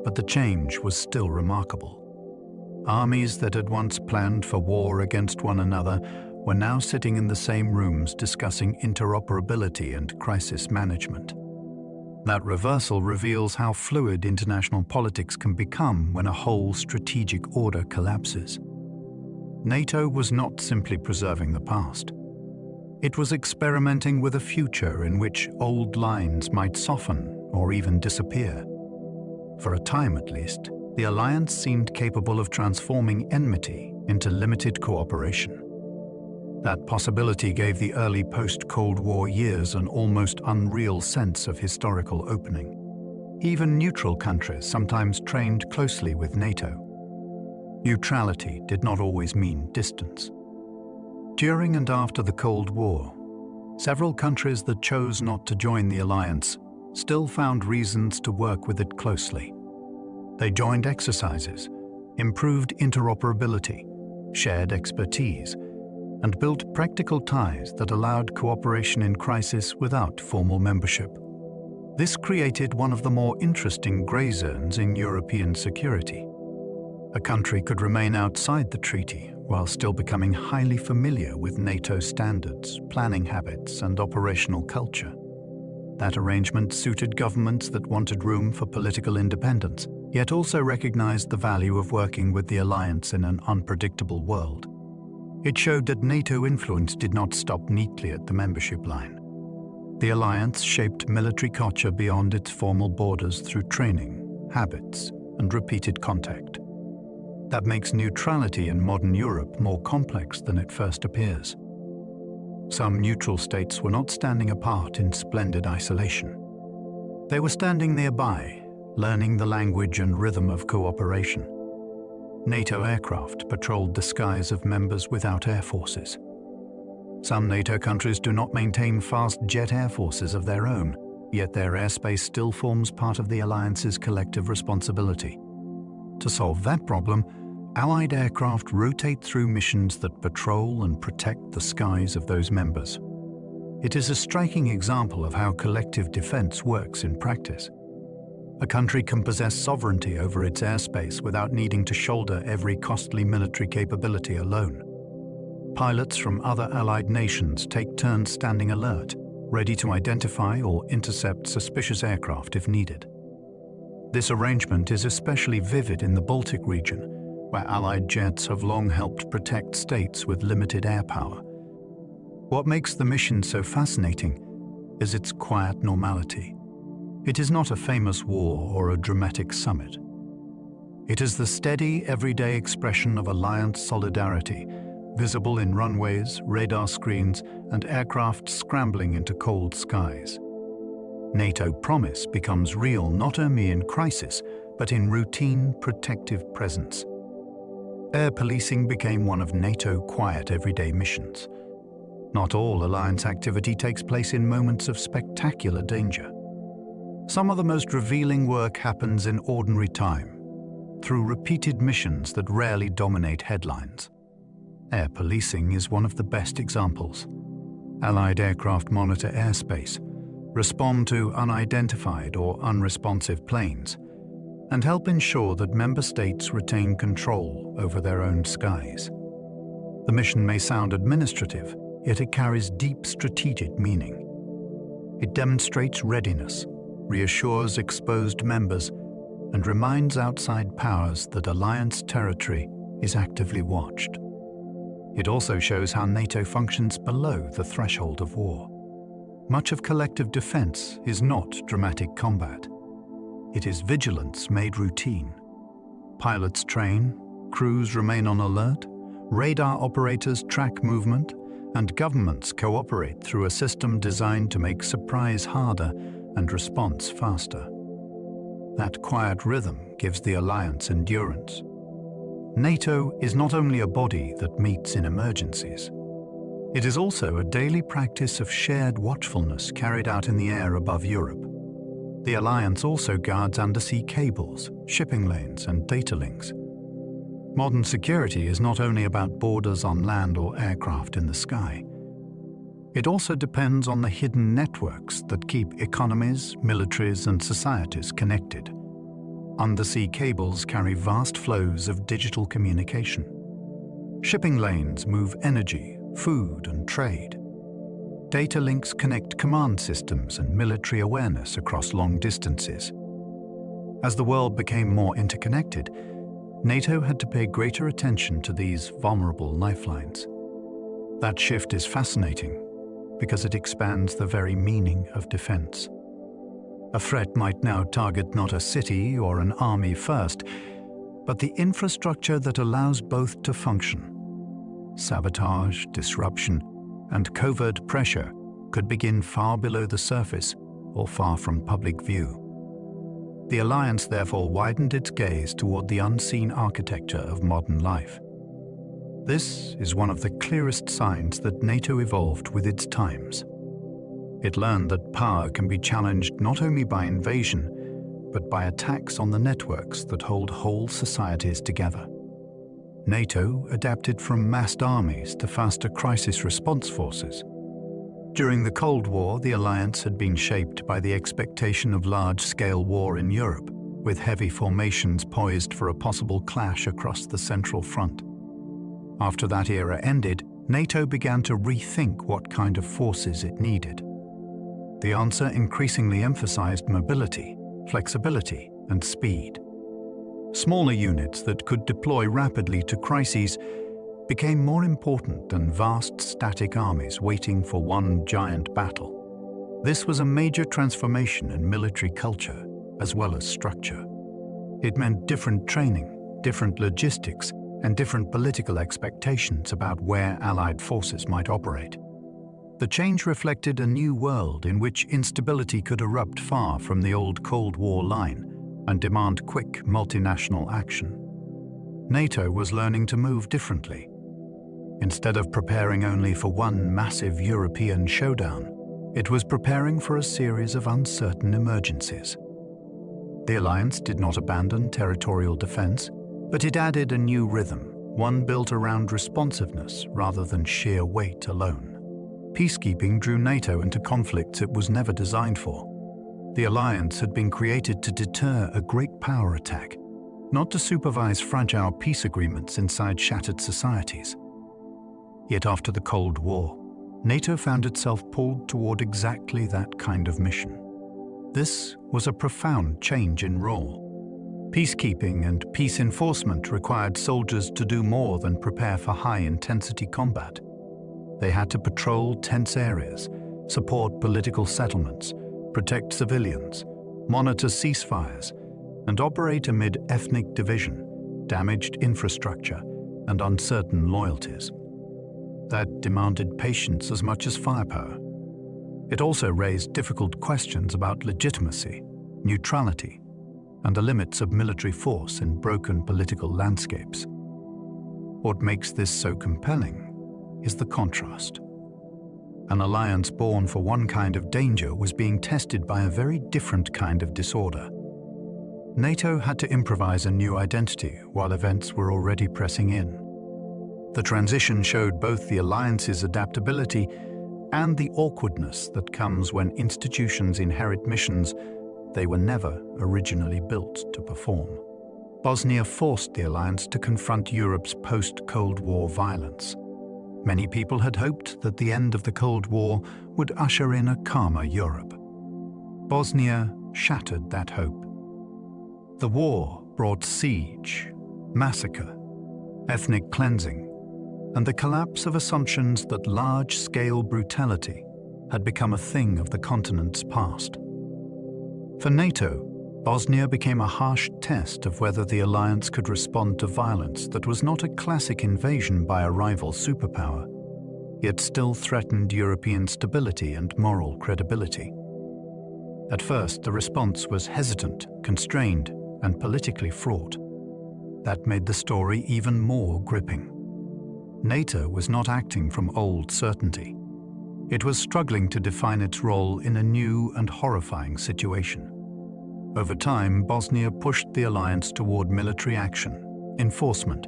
But the change was still remarkable. Armies that had once planned for war against one another were now sitting in the same rooms discussing interoperability and crisis management. That reversal reveals how fluid international politics can become when a whole strategic order collapses. NATO was not simply preserving the past. It was experimenting with a future in which old lines might soften or even disappear. For a time at least, the alliance seemed capable of transforming enmity into limited cooperation. That possibility gave the early post-Cold War years an almost unreal sense of historical opening. Even neutral countries sometimes trained closely with NATO. Neutrality did not always mean distance. During and after the Cold War, several countries that chose not to join the alliance still found reasons to work with it closely. They joined exercises, improved interoperability, shared expertise, and built practical ties that allowed cooperation in crisis without formal membership. This created one of the more interesting gray zones in European security. A country could remain outside the treaty while still becoming highly familiar with NATO standards, planning habits, and operational culture. That arrangement suited governments that wanted room for political independence, yet also recognized the value of working with the alliance in an unpredictable world. It showed that NATO influence did not stop neatly at the membership line. The alliance shaped military culture beyond its formal borders through training, habits, and repeated contact. That makes neutrality in modern Europe more complex than it first appears. Some neutral states were not standing apart in splendid isolation. They were standing nearby, learning the language and rhythm of cooperation. NATO aircraft patrolled the skies of members without air forces. Some NATO countries do not maintain fast jet air forces of their own, yet their airspace still forms part of the alliance's collective responsibility. To solve that problem, Allied aircraft rotate through missions that patrol and protect the skies of those members. It is a striking example of how collective defense works in practice. A country can possess sovereignty over its airspace without needing to shoulder every costly military capability alone. Pilots from other allied nations take turns standing alert, ready to identify or intercept suspicious aircraft if needed. This arrangement is especially vivid in the Baltic region, where Allied jets have long helped protect states with limited air power. What makes the mission so fascinating is its quiet normality. It is not a famous war or a dramatic summit. It is the steady, everyday expression of alliance solidarity, visible in runways, radar screens, and aircraft scrambling into cold skies. NATO promise becomes real not only in crisis, but in routine protective presence. Air policing became one of NATO quiet everyday missions. Not all alliance activity takes place in moments of spectacular danger. Some of the most revealing work happens in ordinary time, through repeated missions that rarely dominate headlines. Air policing is one of the best examples. Allied aircraft monitor airspace, respond to unidentified or unresponsive planes, and help ensure that member states retain control over their own skies. The mission may sound administrative, yet it carries deep strategic meaning. It demonstrates readiness, reassures exposed members, and reminds outside powers that alliance territory is actively watched. It also shows how NATO functions below the threshold of war. Much of collective defense is not dramatic combat. It is vigilance made routine. Pilots train, crews remain on alert, radar operators track movement, and governments cooperate through a system designed to make surprise harder and response faster. That quiet rhythm gives the alliance endurance. NATO is not only a body that meets in emergencies. It is also a daily practice of shared watchfulness carried out in the air above Europe. The alliance also guards undersea cables, shipping lanes, and data links. Modern security is not only about borders on land or aircraft in the sky. It also depends on the hidden networks that keep economies, militaries, and societies connected. Undersea cables carry vast flows of digital communication. Shipping lanes move energy, food, and trade. Data links connect command systems and military awareness across long distances. As the world became more interconnected, NATO had to pay greater attention to these vulnerable lifelines. That shift is fascinating because it expands the very meaning of defense. A threat might now target not a city or an army first, but the infrastructure that allows both to function. Sabotage, disruption, and covert pressure could begin far below the surface or far from public view. The alliance therefore widened its gaze toward the unseen architecture of modern life. This is one of the clearest signs that NATO evolved with its times. It learned that power can be challenged not only by invasion, but by attacks on the networks that hold whole societies together. NATO adapted from massed armies to faster crisis response forces. During the Cold War, the alliance had been shaped by the expectation of large-scale war in Europe, with heavy formations poised for a possible clash across the Central Front. After that era ended, NATO began to rethink what kind of forces it needed. The answer increasingly emphasized mobility, flexibility, and speed. Smaller units that could deploy rapidly to crises became more important than vast static armies waiting for one giant battle. This was a major transformation in military culture as well as structure. It meant different training, different logistics, and different political expectations about where Allied forces might operate. The change reflected a new world in which instability could erupt far from the old Cold War line and demand quick multinational action. NATO was learning to move differently. Instead of preparing only for one massive European showdown, it was preparing for a series of uncertain emergencies. The alliance did not abandon territorial defense, but it added a new rhythm, one built around responsiveness rather than sheer weight alone. Peacekeeping drew NATO into conflicts it was never designed for. The alliance had been created to deter a great power attack, not to supervise fragile peace agreements inside shattered societies. Yet after the Cold War, NATO found itself pulled toward exactly that kind of mission. This was a profound change in role. Peacekeeping and peace enforcement required soldiers to do more than prepare for high-intensity combat. They had to patrol tense areas, support political settlements, protect civilians, monitor ceasefires, and operate amid ethnic division, damaged infrastructure, and uncertain loyalties. That demanded patience as much as firepower. It also raised difficult questions about legitimacy, neutrality, and the limits of military force in broken political landscapes. What makes this so compelling is the contrast. An alliance born for one kind of danger was being tested by a very different kind of disorder. NATO had to improvise a new identity while events were already pressing in. The transition showed both the alliance's adaptability and the awkwardness that comes when institutions inherit missions they were never originally built to perform. Bosnia forced the alliance to confront Europe's post-Cold War violence. Many people had hoped that the end of the Cold War would usher in a calmer Europe. Bosnia shattered that hope. The war brought siege, massacre, ethnic cleansing, and the collapse of assumptions that large-scale brutality had become a thing of the continent's past. For NATO, Bosnia became a harsh test of whether the alliance could respond to violence that was not a classic invasion by a rival superpower, yet still threatened European stability and moral credibility. At first, the response was hesitant, constrained, and politically fraught. That made the story even more gripping. NATO was not acting from old certainty. It was struggling to define its role in a new and horrifying situation. Over time, Bosnia pushed the alliance toward military action, enforcement,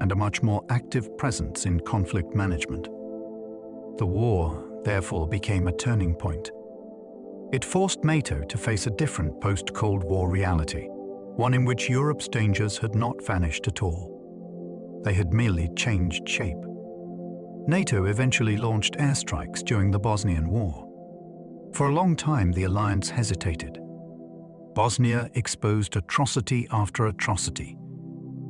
and a much more active presence in conflict management. The war, therefore, became a turning point. It forced NATO to face a different post-Cold War reality, one in which Europe's dangers had not vanished at all. They had merely changed shape. NATO eventually launched airstrikes during the Bosnian War. For a long time, the alliance hesitated. Bosnia exposed atrocity after atrocity,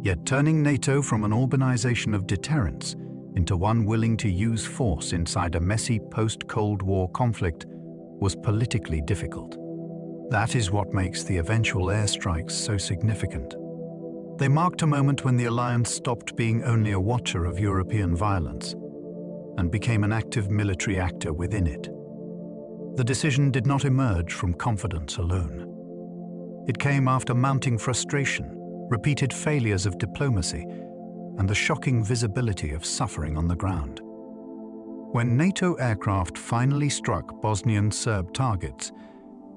yet turning NATO from an organization of deterrence into one willing to use force inside a messy post-Cold War conflict was politically difficult. That is what makes the eventual airstrikes so significant. They marked a moment when the alliance stopped being only a watcher of European violence and became an active military actor within it. The decision did not emerge from confidence alone. It came after mounting frustration, repeated failures of diplomacy, and the shocking visibility of suffering on the ground. When NATO aircraft finally struck Bosnian Serb targets,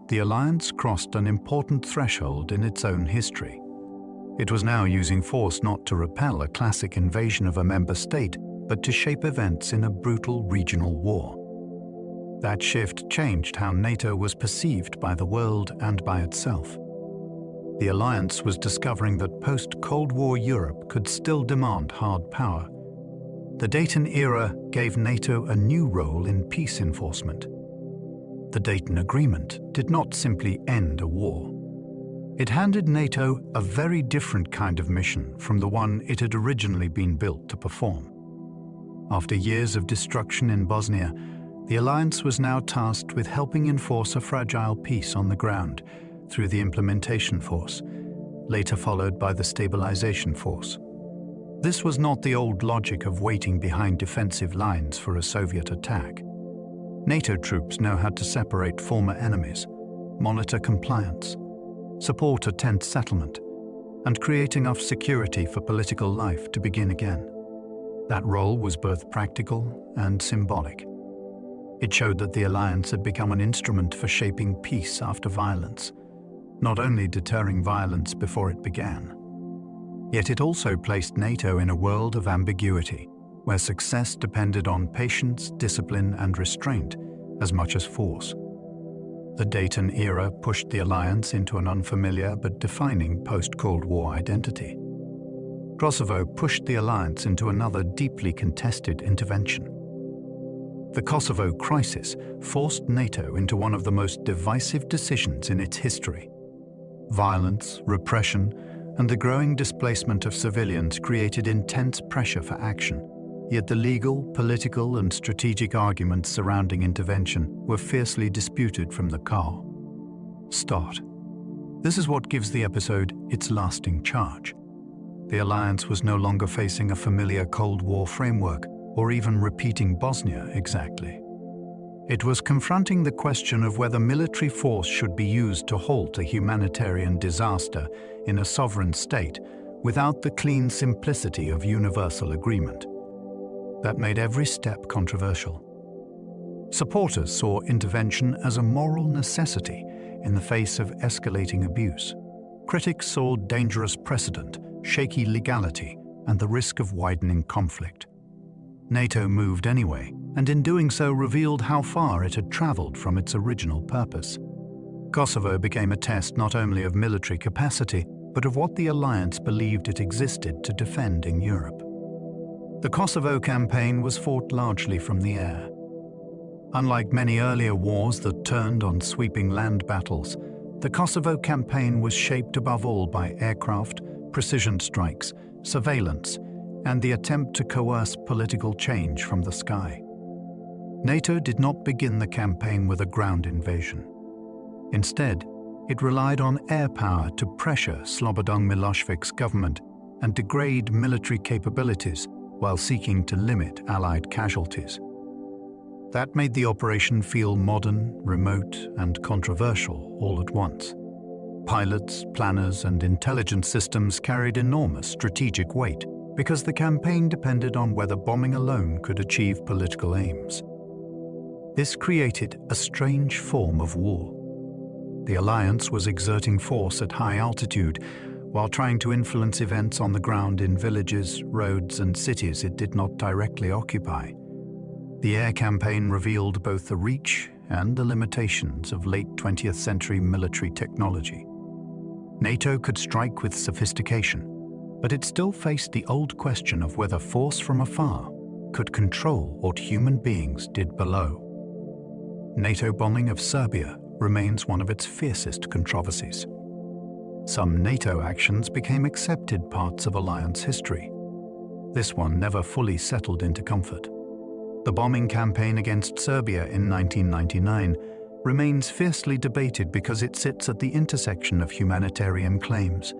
the alliance crossed an important threshold in its own history. It was now using force not to repel a classic invasion of a member state, but to shape events in a brutal regional war. That shift changed how NATO was perceived by the world and by itself. The alliance was discovering that post-Cold War Europe could still demand hard power. The Dayton era gave NATO a new role in peace enforcement. The Dayton Agreement did not simply end a war. It handed NATO a very different kind of mission from the one it had originally been built to perform. After years of destruction in Bosnia, the alliance was now tasked with helping enforce a fragile peace on the ground through the implementation force, later followed by the stabilization force. This was not the old logic of waiting behind defensive lines for a Soviet attack. NATO troops know how to separate former enemies, monitor compliance, support a tense settlement, and create enough security for political life to begin again. That role was both practical and symbolic. It showed that the alliance had become an instrument for shaping peace after violence, not only deterring violence before it began. Yet it also placed NATO in a world of ambiguity, where success depended on patience, discipline, and restraint as much as force. The Dayton era pushed the alliance into an unfamiliar but defining post-Cold War identity. Kosovo pushed the alliance into another deeply contested intervention. The Kosovo crisis forced NATO into one of the most divisive decisions in its history. Violence, repression, and the growing displacement of civilians created intense pressure for action, yet the legal, political, and strategic arguments surrounding intervention were fiercely disputed from the start. This is what gives the episode its lasting charge. The alliance was no longer facing a familiar Cold War framework or even repeating Bosnia exactly. It was confronting the question of whether military force should be used to halt a humanitarian disaster in a sovereign state without the clean simplicity of universal agreement. That made every step controversial. Supporters saw intervention as a moral necessity in the face of escalating abuse. Critics saw dangerous precedent, shaky legality, and the risk of widening conflict. NATO moved anyway, and in doing so revealed how far it had traveled from its original purpose. Kosovo became a test not only of military capacity, but of what the alliance believed it existed to defend in Europe. The Kosovo campaign was fought largely from the air. Unlike many earlier wars that turned on sweeping land battles, the Kosovo campaign was shaped above all by aircraft, precision strikes, surveillance, and the attempt to coerce political change from the sky. NATO did not begin the campaign with a ground invasion. Instead, it relied on air power to pressure Slobodan Milosevic's government and degrade military capabilities while seeking to limit Allied casualties. That made the operation feel modern, remote, and controversial all at once. Pilots, planners, and intelligence systems carried enormous strategic weight because the campaign depended on whether bombing alone could achieve political aims. This created a strange form of war. The alliance was exerting force at high altitude while trying to influence events on the ground in villages, roads, and cities it did not directly occupy. The air campaign revealed both the reach and the limitations of late 20th century military technology. NATO could strike with sophistication, but it still faced the old question of whether force from afar could control what human beings did below. NATO bombing of Serbia remains one of its fiercest controversies. Some NATO actions became accepted parts of alliance history. This one never fully settled into comfort. The bombing campaign against Serbia in 1999 remains fiercely debated because it sits at the intersection of humanitarian claims,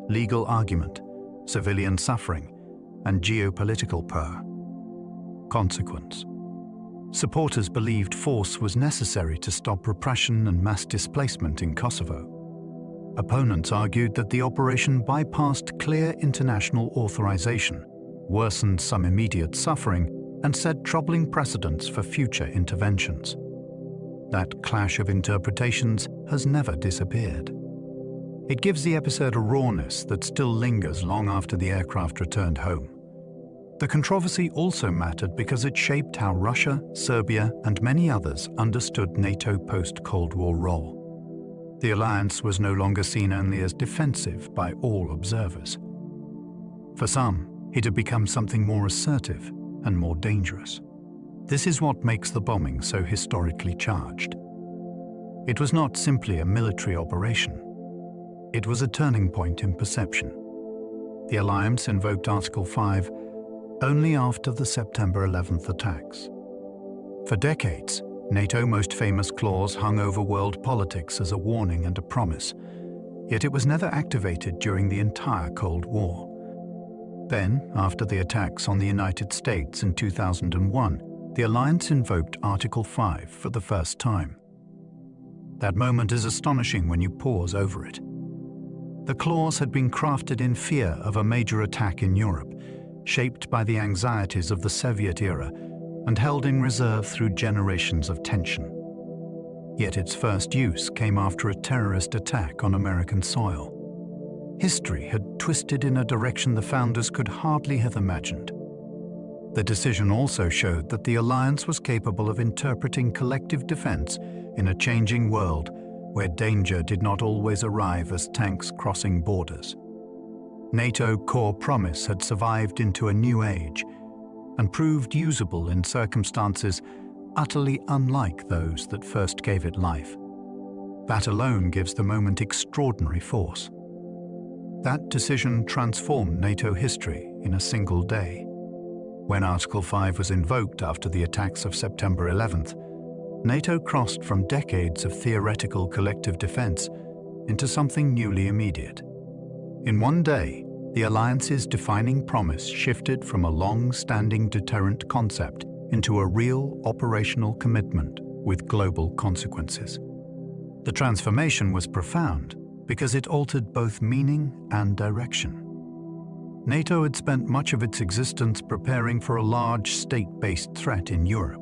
legal argument, civilian suffering, and geopolitical power. Consequence: supporters believed force was necessary to stop repression and mass displacement in Kosovo. Opponents argued that the operation bypassed clear international authorization, worsened some immediate suffering, and set troubling precedents for future interventions. That clash of interpretations has never disappeared. It gives the episode a rawness that still lingers long after the aircraft returned home. The controversy also mattered because it shaped how Russia, Serbia, and many others understood NATO post-Cold War role. The alliance was no longer seen only as defensive by all observers. For some, it had become something more assertive and more dangerous. This is what makes the bombing so historically charged. It was not simply a military operation. It was a turning point in perception. The alliance invoked Article 5 only after the September 11th attacks. For decades, NATO's most famous clause hung over world politics as a warning and a promise, yet it was never activated during the entire Cold War. Then, after the attacks on the United States in 2001, the alliance invoked Article 5 for the first time. That moment is astonishing when you pause over it. The clause had been crafted in fear of a major attack in Europe, shaped by the anxieties of the Soviet era and held in reserve through generations of tension. Yet its first use came after a terrorist attack on American soil. History had twisted in a direction the founders could hardly have imagined. The decision also showed that the alliance was capable of interpreting collective defense in a changing world where danger did not always arrive as tanks crossing borders. NATO's core promise had survived into a new age and proved usable in circumstances utterly unlike those that first gave it life. That alone gives the moment extraordinary force. That decision transformed NATO history in a single day. When Article 5 was invoked after the attacks of September 11th, NATO crossed from decades of theoretical collective defense into something newly immediate. In one day, the alliance's defining promise shifted from a long-standing deterrent concept into a real operational commitment with global consequences. The transformation was profound because it altered both meaning and direction. NATO had spent much of its existence preparing for a large state-based threat in Europe.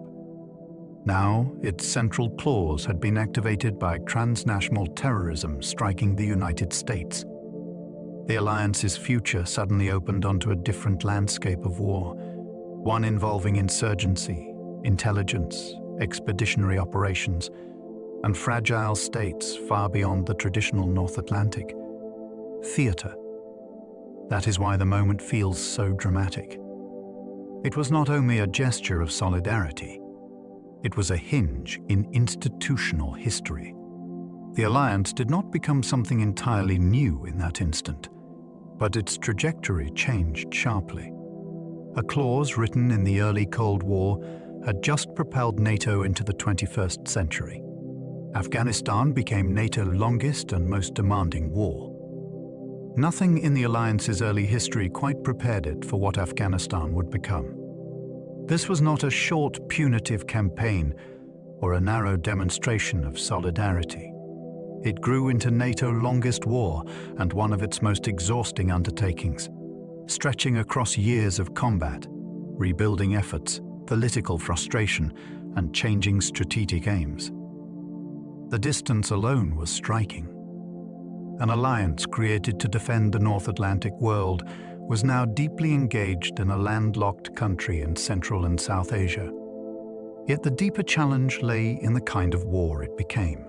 Now, its central clause had been activated by transnational terrorism striking the United States. The alliance's future suddenly opened onto a different landscape of war, one involving insurgency, intelligence, expeditionary operations, and fragile states far beyond the traditional North Atlantic. Theater. That is why the moment feels so dramatic. It was not only a gesture of solidarity, it was a hinge in institutional history. The alliance did not become something entirely new in that instant, but its trajectory changed sharply. A clause written in the early Cold War had just propelled NATO into the 21st century. Afghanistan became NATO's longest and most demanding war. Nothing in the alliance's early history quite prepared it for what Afghanistan would become. This was not a short, punitive campaign or a narrow demonstration of solidarity. It grew into NATO's longest war and one of its most exhausting undertakings, stretching across years of combat, rebuilding efforts, political frustration, and changing strategic aims. The distance alone was striking. An alliance created to defend the North Atlantic world was now deeply engaged in a landlocked country in Central and South Asia. Yet the deeper challenge lay in the kind of war it became.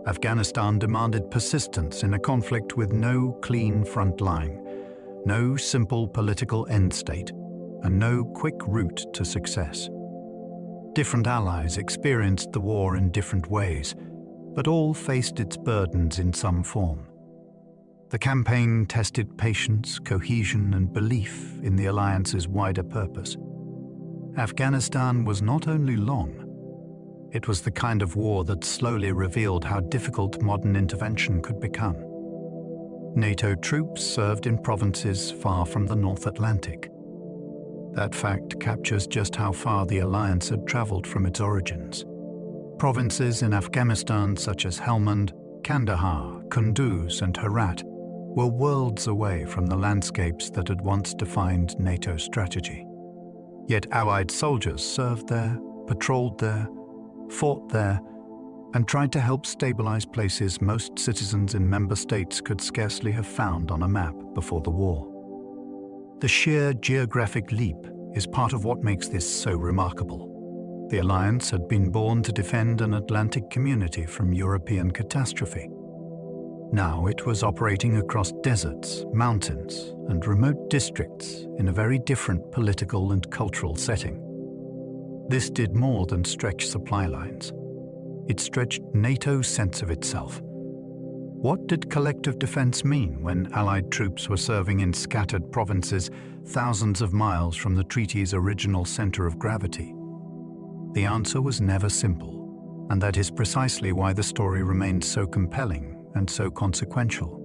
Afghanistan demanded persistence in a conflict with no clean front line, no simple political end state, and no quick route to success. Different allies experienced the war in different ways, but all faced its burdens in some form. The campaign tested patience, cohesion, and belief in the alliance's wider purpose. Afghanistan was not only long, it was the kind of war that slowly revealed how difficult modern intervention could become. NATO troops served in provinces far from the North Atlantic. That fact captures just how far the alliance had traveled from its origins. Provinces in Afghanistan such as Helmand, Kandahar, Kunduz, and Herat were worlds away from the landscapes that had once defined NATO's strategy. Yet Allied soldiers served there, patrolled there, fought there, and tried to help stabilize places most citizens in member states could scarcely have found on a map before the war. The sheer geographic leap is part of what makes this so remarkable. The alliance had been born to defend an Atlantic community from European catastrophe. Now it was operating across deserts, mountains, and remote districts in a very different political and cultural setting. This did more than stretch supply lines. It stretched NATO's sense of itself. What did collective defense mean when Allied troops were serving in scattered provinces thousands of miles from the treaty's original center of gravity? The answer was never simple, and that is precisely why the story remained so compelling and so consequential.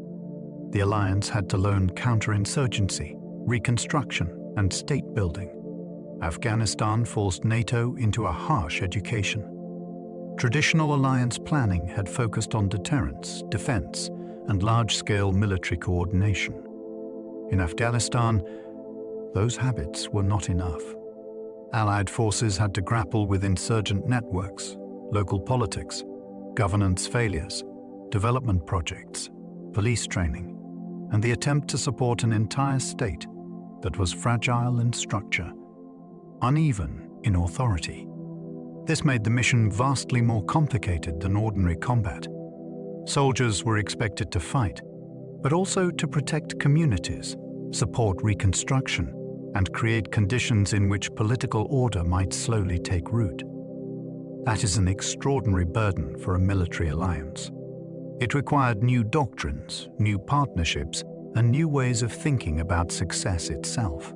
The alliance had to learn counterinsurgency, reconstruction, and state building. Afghanistan forced NATO into a harsh education. Traditional alliance planning had focused on deterrence, defense, and large-scale military coordination. In Afghanistan, those habits were not enough. Allied forces had to grapple with insurgent networks, local politics, governance failures, development projects, police training, and the attempt to support an entire state that was fragile in structure, uneven in authority. This made the mission vastly more complicated than ordinary combat. Soldiers were expected to fight, but also to protect communities, support reconstruction, and create conditions in which political order might slowly take root. That is an extraordinary burden for a military alliance. It required new doctrines, new partnerships, and new ways of thinking about success itself.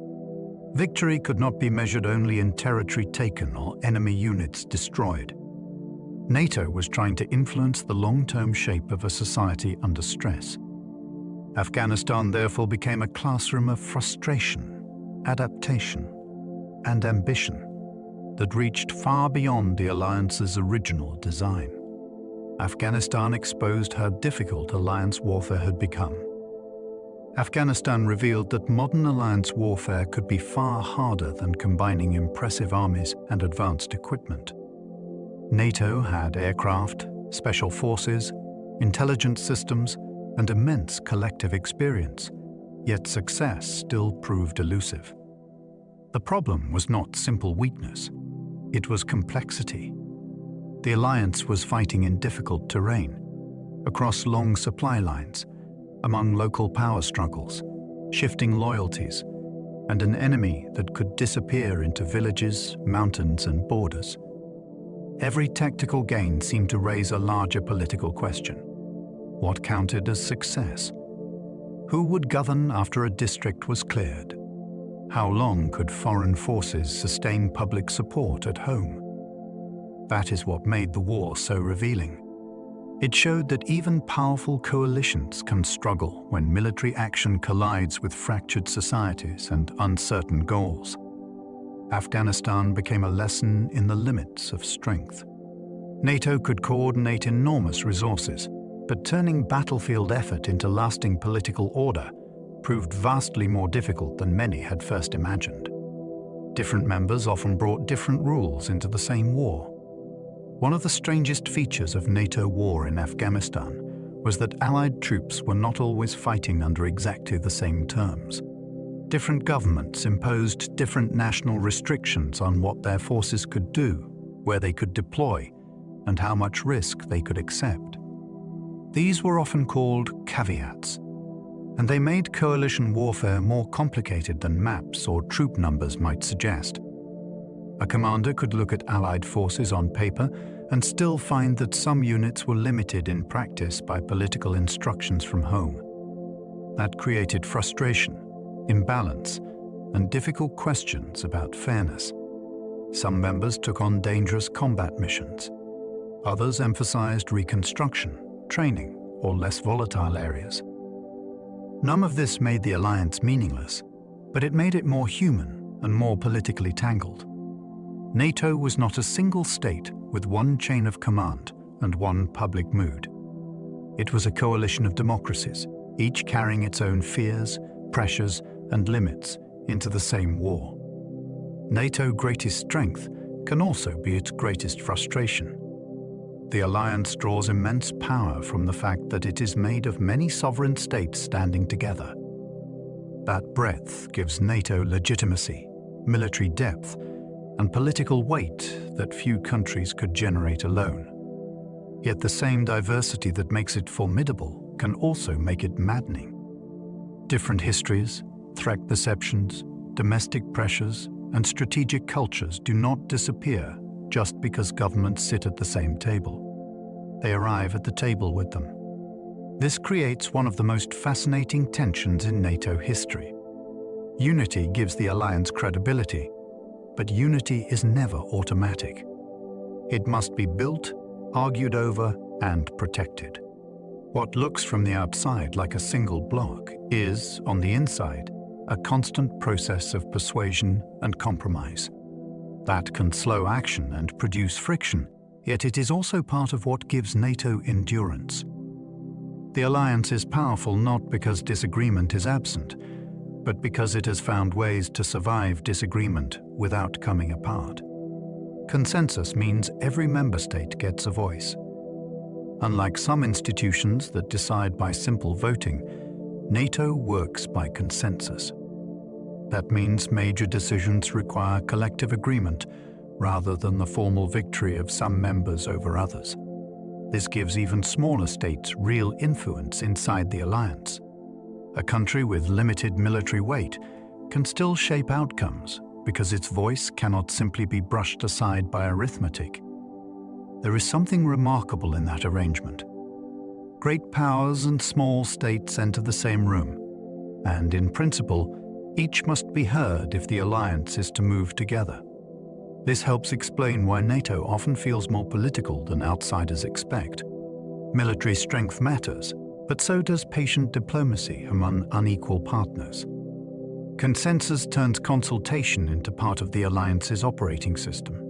Victory could not be measured only in territory taken or enemy units destroyed. NATO was trying to influence the long-term shape of a society under stress. Afghanistan therefore became a classroom of frustration, adaptation, and ambition that reached far beyond the alliance's original design. Afghanistan exposed how difficult alliance warfare had become. Afghanistan revealed that modern alliance warfare could be far harder than combining impressive armies and advanced equipment. NATO had aircraft, special forces, intelligence systems, and immense collective experience, yet success still proved elusive. The problem was not simple weakness, it was complexity. The alliance was fighting in difficult terrain, across long supply lines, among local power struggles, shifting loyalties, and an enemy that could disappear into villages, mountains, and borders. Every tactical gain seemed to raise a larger political question. What counted as success? Who would govern after a district was cleared? How long could foreign forces sustain public support at home? That is what made the war so revealing. It showed that even powerful coalitions can struggle when military action collides with fractured societies and uncertain goals. Afghanistan became a lesson in the limits of strength. NATO could coordinate enormous resources, but turning battlefield effort into lasting political order proved vastly more difficult than many had first imagined. Different members often brought different rules into the same war. One of the strangest features of NATO war in Afghanistan was that Allied troops were not always fighting under exactly the same terms. Different governments imposed different national restrictions on what their forces could do, where they could deploy, and how much risk they could accept. These were often called caveats, and they made coalition warfare more complicated than maps or troop numbers might suggest. A commander could look at Allied forces on paper and still find that some units were limited in practice by political instructions from home. That created frustration, imbalance, and difficult questions about fairness. Some members took on dangerous combat missions. Others emphasized reconstruction, training, or less volatile areas. None of this made the alliance meaningless, but it made it more human and more politically tangled. NATO was not a single state with one chain of command and one public mood. It was a coalition of democracies, each carrying its own fears, pressures, and limits into the same war. NATO's greatest strength can also be its greatest frustration. The alliance draws immense power from the fact that it is made of many sovereign states standing together. That breadth gives NATO legitimacy, military depth, and political weight that few countries could generate alone. Yet the same diversity that makes it formidable can also make it maddening. Different histories, threat perceptions, domestic pressures, and strategic cultures do not disappear just because governments sit at the same table. They arrive at the table with them. This creates one of the most fascinating tensions in NATO history. Unity gives the alliance credibility, but unity is never automatic. It must be built, argued over, and protected. What looks from the outside like a single block is, on the inside, a constant process of persuasion and compromise. That can slow action and produce friction, yet it is also part of what gives NATO endurance. The alliance is powerful not because disagreement is absent, but because it has found ways to survive disagreement without coming apart. Consensus means every member state gets a voice. Unlike some institutions that decide by simple voting, NATO works by consensus. That means major decisions require collective agreement rather than the formal victory of some members over others. This gives even smaller states real influence inside the alliance. A country with limited military weight can still shape outcomes because its voice cannot simply be brushed aside by arithmetic. There is something remarkable in that arrangement. Great powers and small states enter the same room, and in principle, each must be heard if the alliance is to move together. This helps explain why NATO often feels more political than outsiders expect. Military strength matters, but so does patient diplomacy among unequal partners. Consensus turns consultation into part of the alliance's operating system.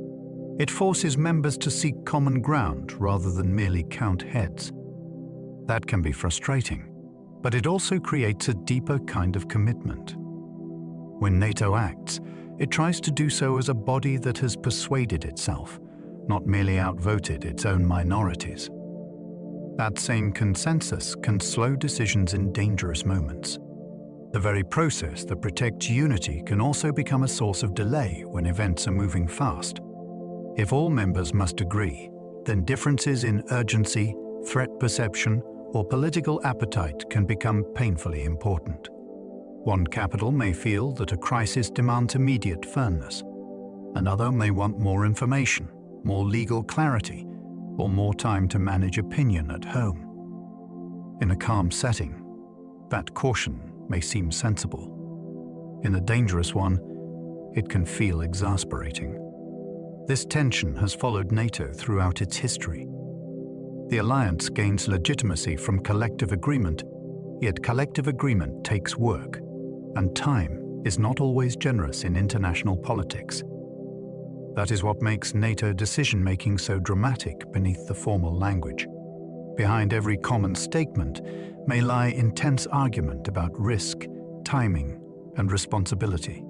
It forces members to seek common ground rather than merely count heads. That can be frustrating, but it also creates a deeper kind of commitment. When NATO acts, it tries to do so as a body that has persuaded itself, not merely outvoted its own minorities. That same consensus can slow decisions in dangerous moments. The very process that protects unity can also become a source of delay when events are moving fast. If all members must agree, then differences in urgency, threat perception, or political appetite can become painfully important. One capital may feel that a crisis demands immediate firmness. Another may want more information, more legal clarity, or more time to manage opinion at home. In a calm setting, that caution may seem sensible. In a dangerous one, it can feel exasperating. This tension has followed NATO throughout its history. The alliance gains legitimacy from collective agreement, yet collective agreement takes work, and time is not always generous in international politics. That is what makes NATO decision-making so dramatic beneath the formal language. Behind every common statement may lie intense argument about risk, timing, and responsibility.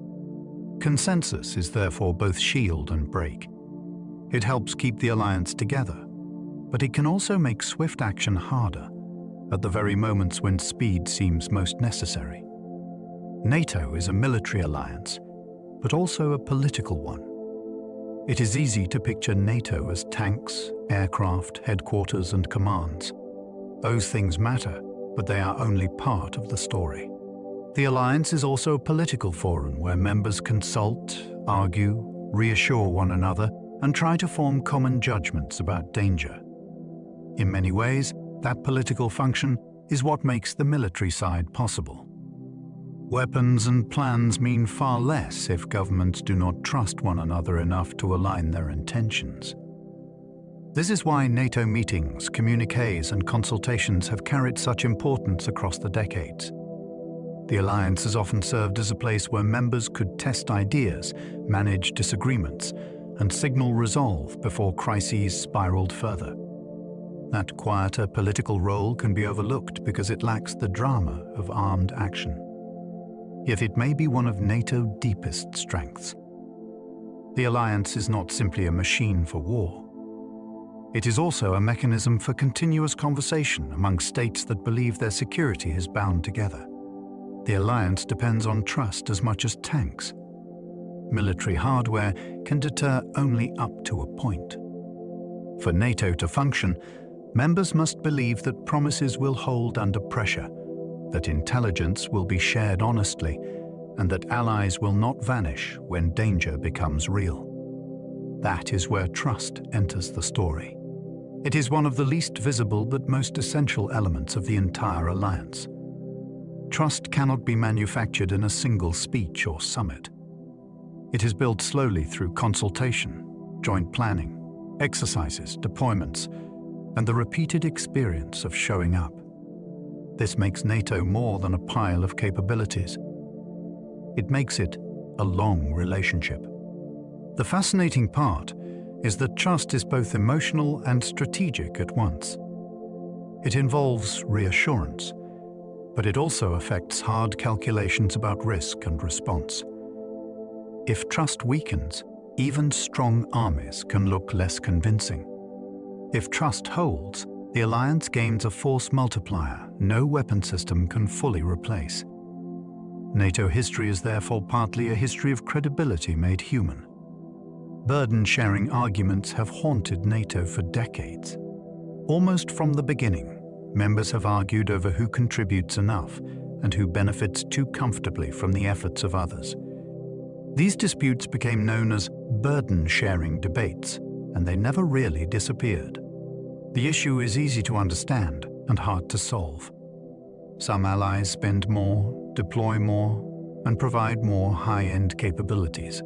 Consensus is therefore both shield and brake. It helps keep the alliance together, but it can also make swift action harder at the very moments when speed seems most necessary. NATO is a military alliance, but also a political one. It is easy to picture NATO as tanks, aircraft, headquarters, and commands. Those things matter, but they are only part of the story. The alliance is also a political forum where members consult, argue, reassure one another, and try to form common judgments about danger. In many ways, that political function is what makes the military side possible. Weapons and plans mean far less if governments do not trust one another enough to align their intentions. This is why NATO meetings, communiques, and consultations have carried such importance across the decades. The alliance has often served as a place where members could test ideas, manage disagreements, and signal resolve before crises spiraled further. That quieter political role can be overlooked because it lacks the drama of armed action. Yet it may be one of NATO's deepest strengths. The alliance is not simply a machine for war. It is also a mechanism for continuous conversation among states that believe their security is bound together. The alliance depends on trust as much as tanks. Military hardware can deter only up to a point. For NATO to function, members must believe that promises will hold under pressure, that intelligence will be shared honestly, and that allies will not vanish when danger becomes real. That is where trust enters the story. It is one of the least visible but most essential elements of the entire alliance. Trust cannot be manufactured in a single speech or summit. It is built slowly through consultation, joint planning, exercises, deployments, and the repeated experience of showing up. This makes NATO more than a pile of capabilities. It makes it a long relationship. The fascinating part is that trust is both emotional and strategic at once. It involves reassurance, but it also affects hard calculations about risk and response. If trust weakens, even strong armies can look less convincing. If trust holds, the alliance gains a force multiplier no weapon system can fully replace. NATO history is therefore partly a history of credibility made human. Burden-sharing arguments have haunted NATO for decades. Almost from the beginning, members have argued over who contributes enough and who benefits too comfortably from the efforts of others. These disputes became known as burden-sharing debates, and they never really disappeared. The issue is easy to understand and hard to solve. Some allies spend more, deploy more, and provide more high-end capabilities.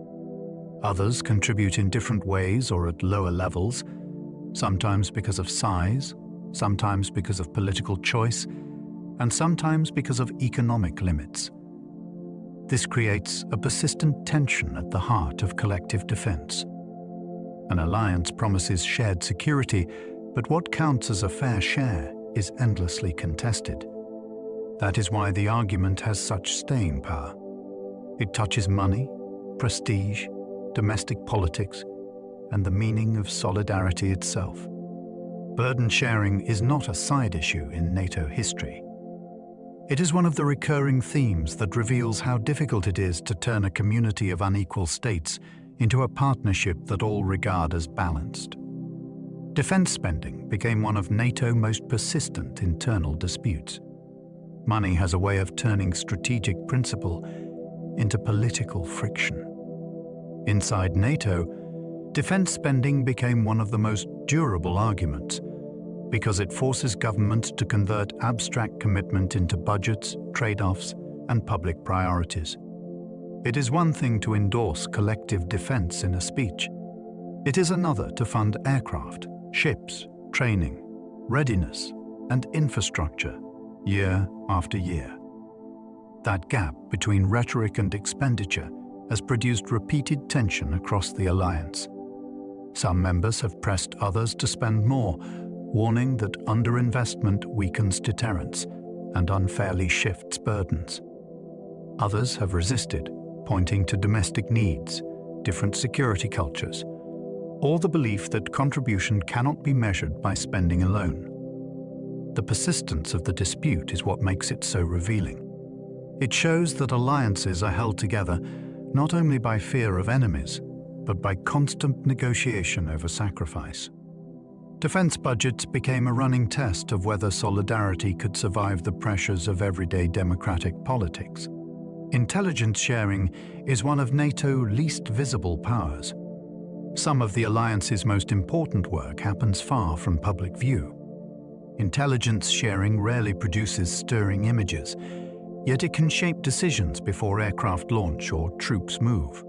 Others contribute in different ways or at lower levels, sometimes because of size, sometimes because of political choice, and sometimes because of economic limits. This creates a persistent tension at the heart of collective defense. An alliance promises shared security, but what counts as a fair share is endlessly contested. That is why the argument has such staying power. It touches money, prestige, domestic politics, and the meaning of solidarity itself. Burden sharing is not a side issue in NATO history. It is one of the recurring themes that reveals how difficult it is to turn a community of unequal states into a partnership that all regard as balanced. Defense spending became one of NATO's most persistent internal disputes. Money has a way of turning strategic principle into political friction. Inside NATO, defense spending became one of the most durable arguments because it forces governments to convert abstract commitment into budgets, trade-offs, and public priorities. It is one thing to endorse collective defense in a speech. It is another to fund aircraft, ships, training, readiness, and infrastructure year after year. That gap between rhetoric and expenditure has produced repeated tension across the alliance. Some members have pressed others to spend more, warning that underinvestment weakens deterrence and unfairly shifts burdens. Others have resisted, pointing to domestic needs, different security cultures, or the belief that contribution cannot be measured by spending alone. The persistence of the dispute is what makes it so revealing. It shows that alliances are held together not only by fear of enemies, but by constant negotiation over sacrifice. Defense budgets became a running test of whether solidarity could survive the pressures of everyday democratic politics. Intelligence sharing is one of NATO's least visible powers. Some of the alliance's most important work happens far from public view. Intelligence sharing rarely produces stirring images, yet it can shape decisions before aircraft launch or troops move.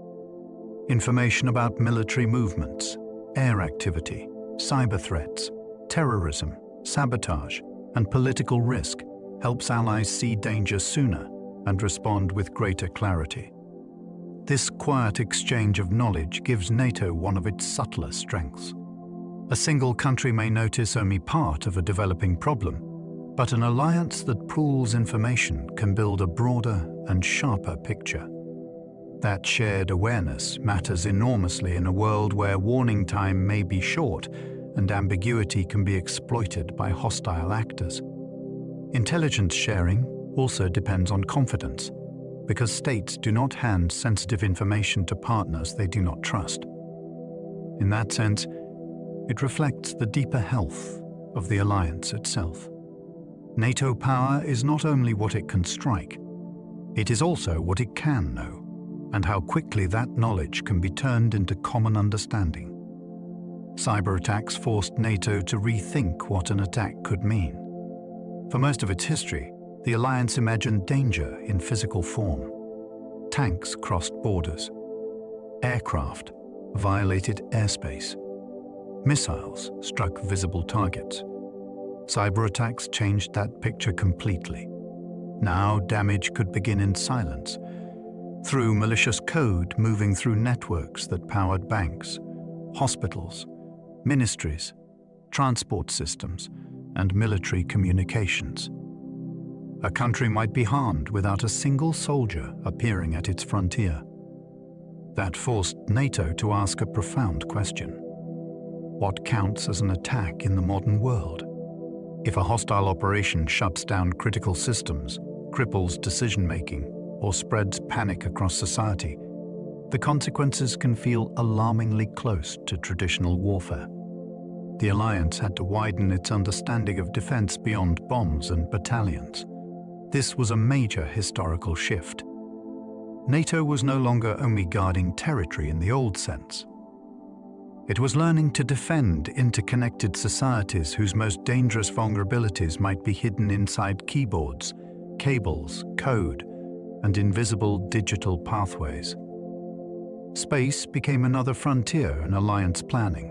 Information about military movements, air activity, cyber threats, terrorism, sabotage, and political risk helps allies see danger sooner and respond with greater clarity. This quiet exchange of knowledge gives NATO one of its subtler strengths. A single country may notice only part of a developing problem, but an alliance that pools information can build a broader and sharper picture. That shared awareness matters enormously in a world where warning time may be short and ambiguity can be exploited by hostile actors. Intelligence sharing also depends on confidence, because states do not hand sensitive information to partners they do not trust. In that sense, it reflects the deeper health of the alliance itself. NATO power is not only what it can strike, it is also what it can know, and how quickly that knowledge can be turned into common understanding. Cyber attacks forced NATO to rethink what an attack could mean. For most of its history, the alliance imagined danger in physical form. Tanks crossed borders. Aircraft violated airspace. Missiles struck visible targets. Cyber attacks changed that picture completely. Now damage could begin in silence, through malicious code moving through networks that powered banks, hospitals, ministries, transport systems, and military communications. A country might be harmed without a single soldier appearing at its frontier. That forced NATO to ask a profound question. What counts as an attack in the modern world? If a hostile operation shuts down critical systems, cripples decision-making, or spreads panic across society, the consequences can feel alarmingly close to traditional warfare. The alliance had to widen its understanding of defense beyond bombs and battalions. This was a major historical shift. NATO was no longer only guarding territory in the old sense. It was learning to defend interconnected societies whose most dangerous vulnerabilities might be hidden inside keyboards, cables, code, and invisible digital pathways. space became another frontier in alliance planning.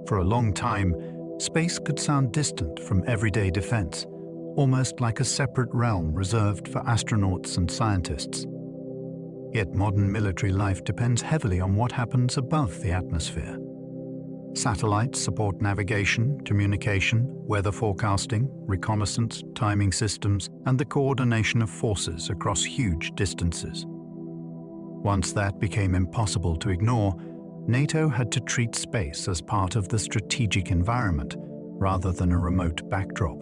For a long time, space could sound distant from everyday defense, almost like a separate realm reserved for astronauts and scientists. Yet modern military life depends heavily on what happens above the atmosphere. Satellites support navigation, communication, weather forecasting, reconnaissance, timing systems, and the coordination of forces across huge distances. Once that became impossible to ignore, NATO had to treat space as part of the strategic environment rather than a remote backdrop.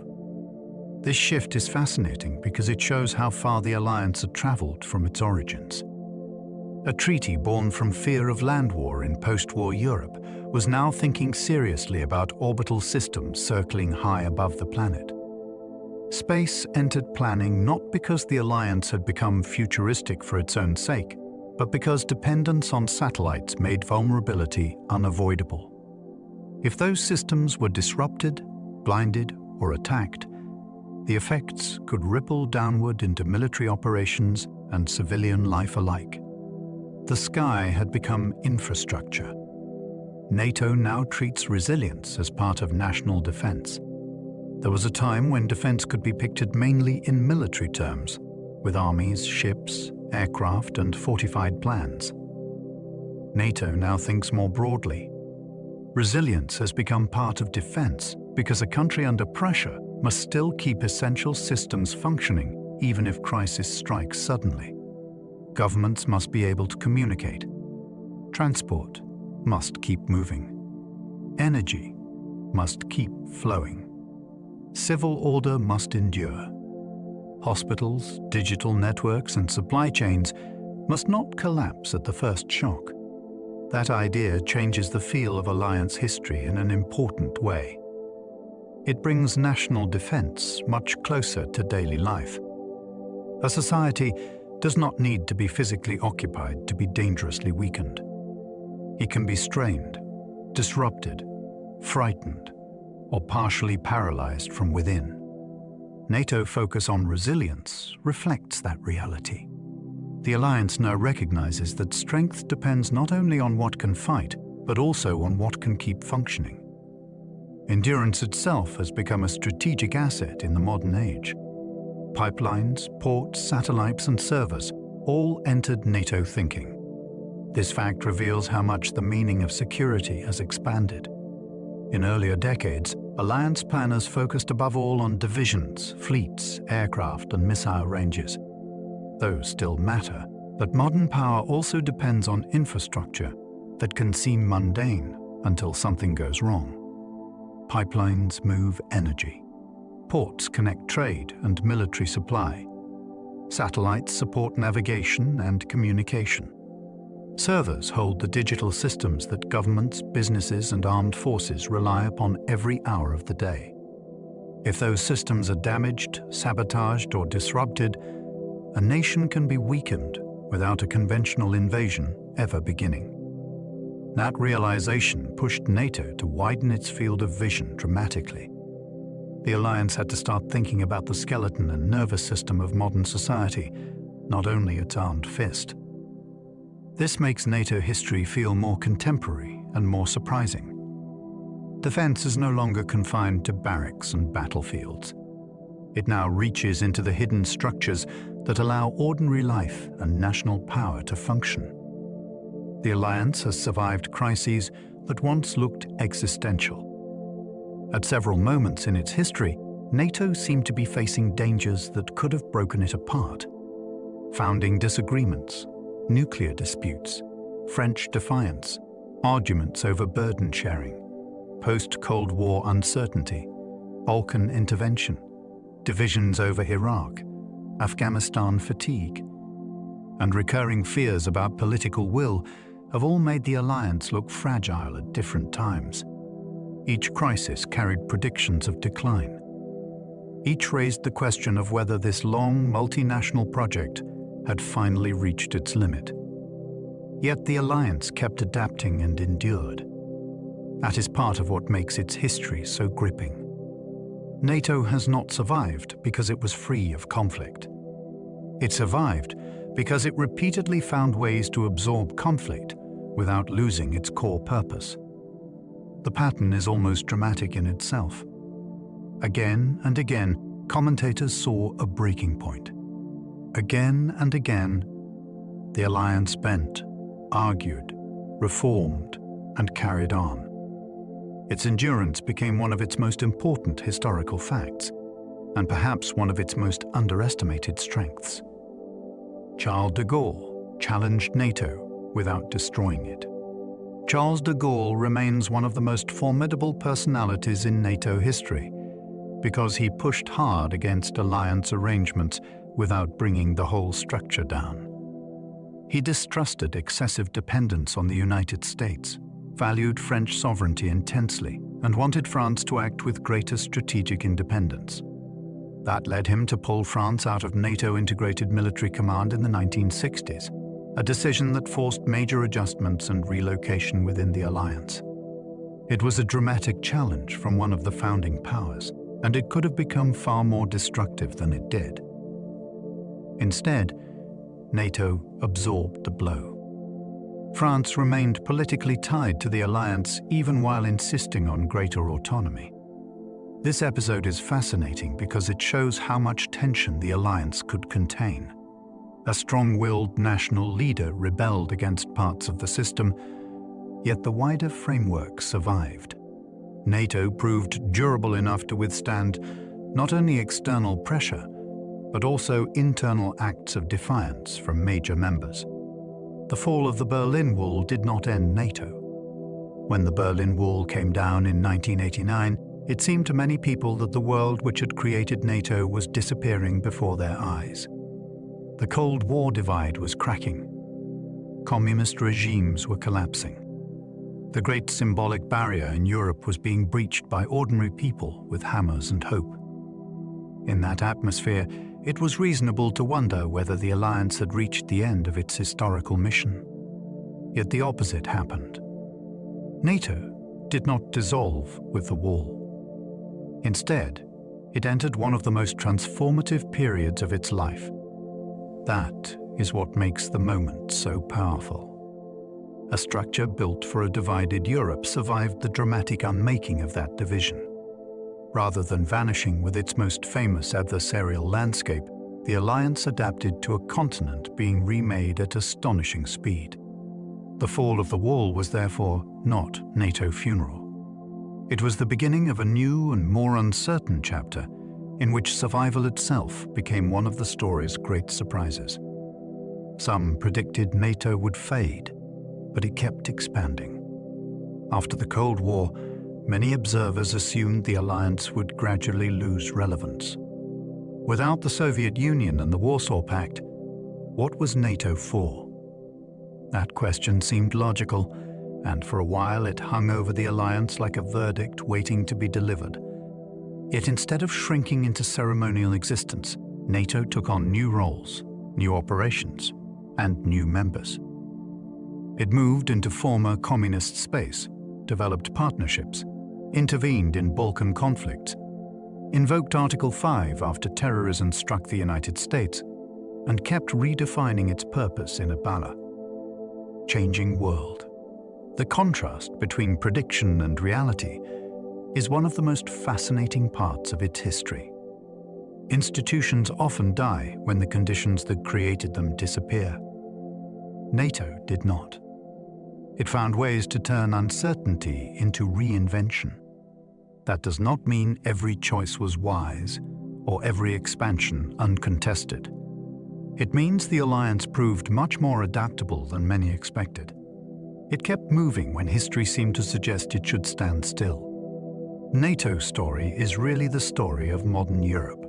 This shift is fascinating because it shows how far the alliance had traveled from its origins. A treaty born from fear of land war in post-war Europe was now thinking seriously about orbital systems circling high above the planet. Space entered planning not because the alliance had become futuristic for its own sake, but because dependence on satellites made vulnerability unavoidable. If those systems were disrupted, blinded, or attacked, the effects could ripple downward into military operations and civilian life alike. The sky had become infrastructure. NATO now treats resilience as part of national defense. There was a time when defense could be pictured mainly in military terms, with armies, ships, aircraft, and fortified plans. NATO now thinks more broadly. Resilience has become part of defense because a country under pressure must still keep essential systems functioning even if crisis strikes suddenly. Governments must be able to communicate. Transport must keep moving. Energy must keep flowing. Civil order must endure. Hospitals, digital networks, and supply chains must not collapse at the first shock. That idea changes the feel of alliance history in an important way. It brings national defense much closer to daily life. A society does not need to be physically occupied to be dangerously weakened. It can be strained, disrupted, frightened, or partially paralyzed from within. NATO's focus on resilience reflects that reality. The alliance now recognizes that strength depends not only on what can fight, but also on what can keep functioning. Endurance itself has become a strategic asset in the modern age. Pipelines, ports, satellites, and servers all entered NATO thinking. This fact reveals how much the meaning of security has expanded. In earlier decades, alliance planners focused above all on divisions, fleets, aircraft, and missile ranges. Those still matter, but modern power also depends on infrastructure that can seem mundane until something goes wrong. Pipelines move energy. Ports connect trade and military supply. Satellites support navigation and communication. Servers hold the digital systems that governments, businesses, and armed forces rely upon every hour of the day. If those systems are damaged, sabotaged, or disrupted, a nation can be weakened without a conventional invasion ever beginning. That realization pushed NATO to widen its field of vision dramatically. The alliance had to start thinking about the skeleton and nervous system of modern society, not only its armed fist. This makes NATO history feel more contemporary and more surprising. Defense is no longer confined to barracks and battlefields. It now reaches into the hidden structures that allow ordinary life and national power to function. The alliance has survived crises that once looked existential. At several moments in its history, NATO seemed to be facing dangers that could have broken it apart. Founding disagreements, nuclear disputes, French defiance, arguments over burden sharing, post-Cold War uncertainty, Balkan intervention, divisions over Iraq, Afghanistan fatigue, and recurring fears about political will have all made the alliance look fragile at different times. Each crisis carried predictions of decline. Each raised the question of whether this long, multinational project had finally reached its limit. Yet the alliance kept adapting and endured. That is part of what makes its history so gripping. NATO has not survived because it was free of conflict. It survived because it repeatedly found ways to absorb conflict without losing its core purpose. The pattern is almost dramatic in itself. Again and again, commentators saw a breaking point. Again and again, the alliance bent, argued, reformed, and carried on. Its endurance became one of its most important historical facts, and perhaps one of its most underestimated strengths. Charles de Gaulle challenged NATO without destroying it. Charles de Gaulle remains one of the most formidable personalities in NATO history because he pushed hard against alliance arrangements without bringing the whole structure down. He distrusted excessive dependence on the United States, valued French sovereignty intensely, and wanted France to act with greater strategic independence. That led him to pull France out of NATO Integrated Military Command in the 1960s, a decision that forced major adjustments and relocation within the alliance. It was a dramatic challenge from one of the founding powers, and it could have become far more destructive than it did. Instead, NATO absorbed the blow. France remained politically tied to the alliance even while insisting on greater autonomy. This episode is fascinating because it shows how much tension the alliance could contain. A strong-willed national leader rebelled against parts of the system, yet the wider framework survived. NATO proved durable enough to withstand not only external pressure, but also internal acts of defiance from major members. The fall of the Berlin Wall did not end NATO. When the Berlin Wall came down in 1989, it seemed to many people that the world which had created NATO was disappearing before their eyes. The Cold War divide was cracking. Communist regimes were collapsing. The great symbolic barrier in Europe was being breached by ordinary people with hammers and hope. In that atmosphere, it was reasonable to wonder whether the alliance had reached the end of its historical mission. Yet the opposite happened. NATO did not dissolve with the wall. Instead, it entered one of the most transformative periods of its life. That is what makes the moment so powerful. A structure built for a divided Europe survived the dramatic unmaking of that division. Rather than vanishing with its most famous adversarial landscape, the alliance adapted to a continent being remade at astonishing speed. The fall of the wall was therefore not NATO funeral. It was the beginning of a new and more uncertain chapter in which survival itself became one of the story's great surprises. Some predicted NATO would fade, but it kept expanding. After the Cold War, many observers assumed the alliance would gradually lose relevance. Without the Soviet Union and the Warsaw Pact, what was NATO for? That question seemed logical, and for a while it hung over the alliance like a verdict waiting to be delivered. Yet instead of shrinking into ceremonial existence, NATO took on new roles, new operations, and new members. It moved into former communist space, developed partnerships, intervened in Balkan conflicts, invoked Article 5 after terrorism struck the United States, and kept redefining its purpose in a changing world. The contrast between prediction and reality is one of the most fascinating parts of its history. Institutions often die when the conditions that created them disappear. NATO did not. It found ways to turn uncertainty into reinvention. That does not mean every choice was wise or every expansion uncontested. It means the alliance proved much more adaptable than many expected. It kept moving when history seemed to suggest it should stand still. NATO's story is really the story of modern Europe.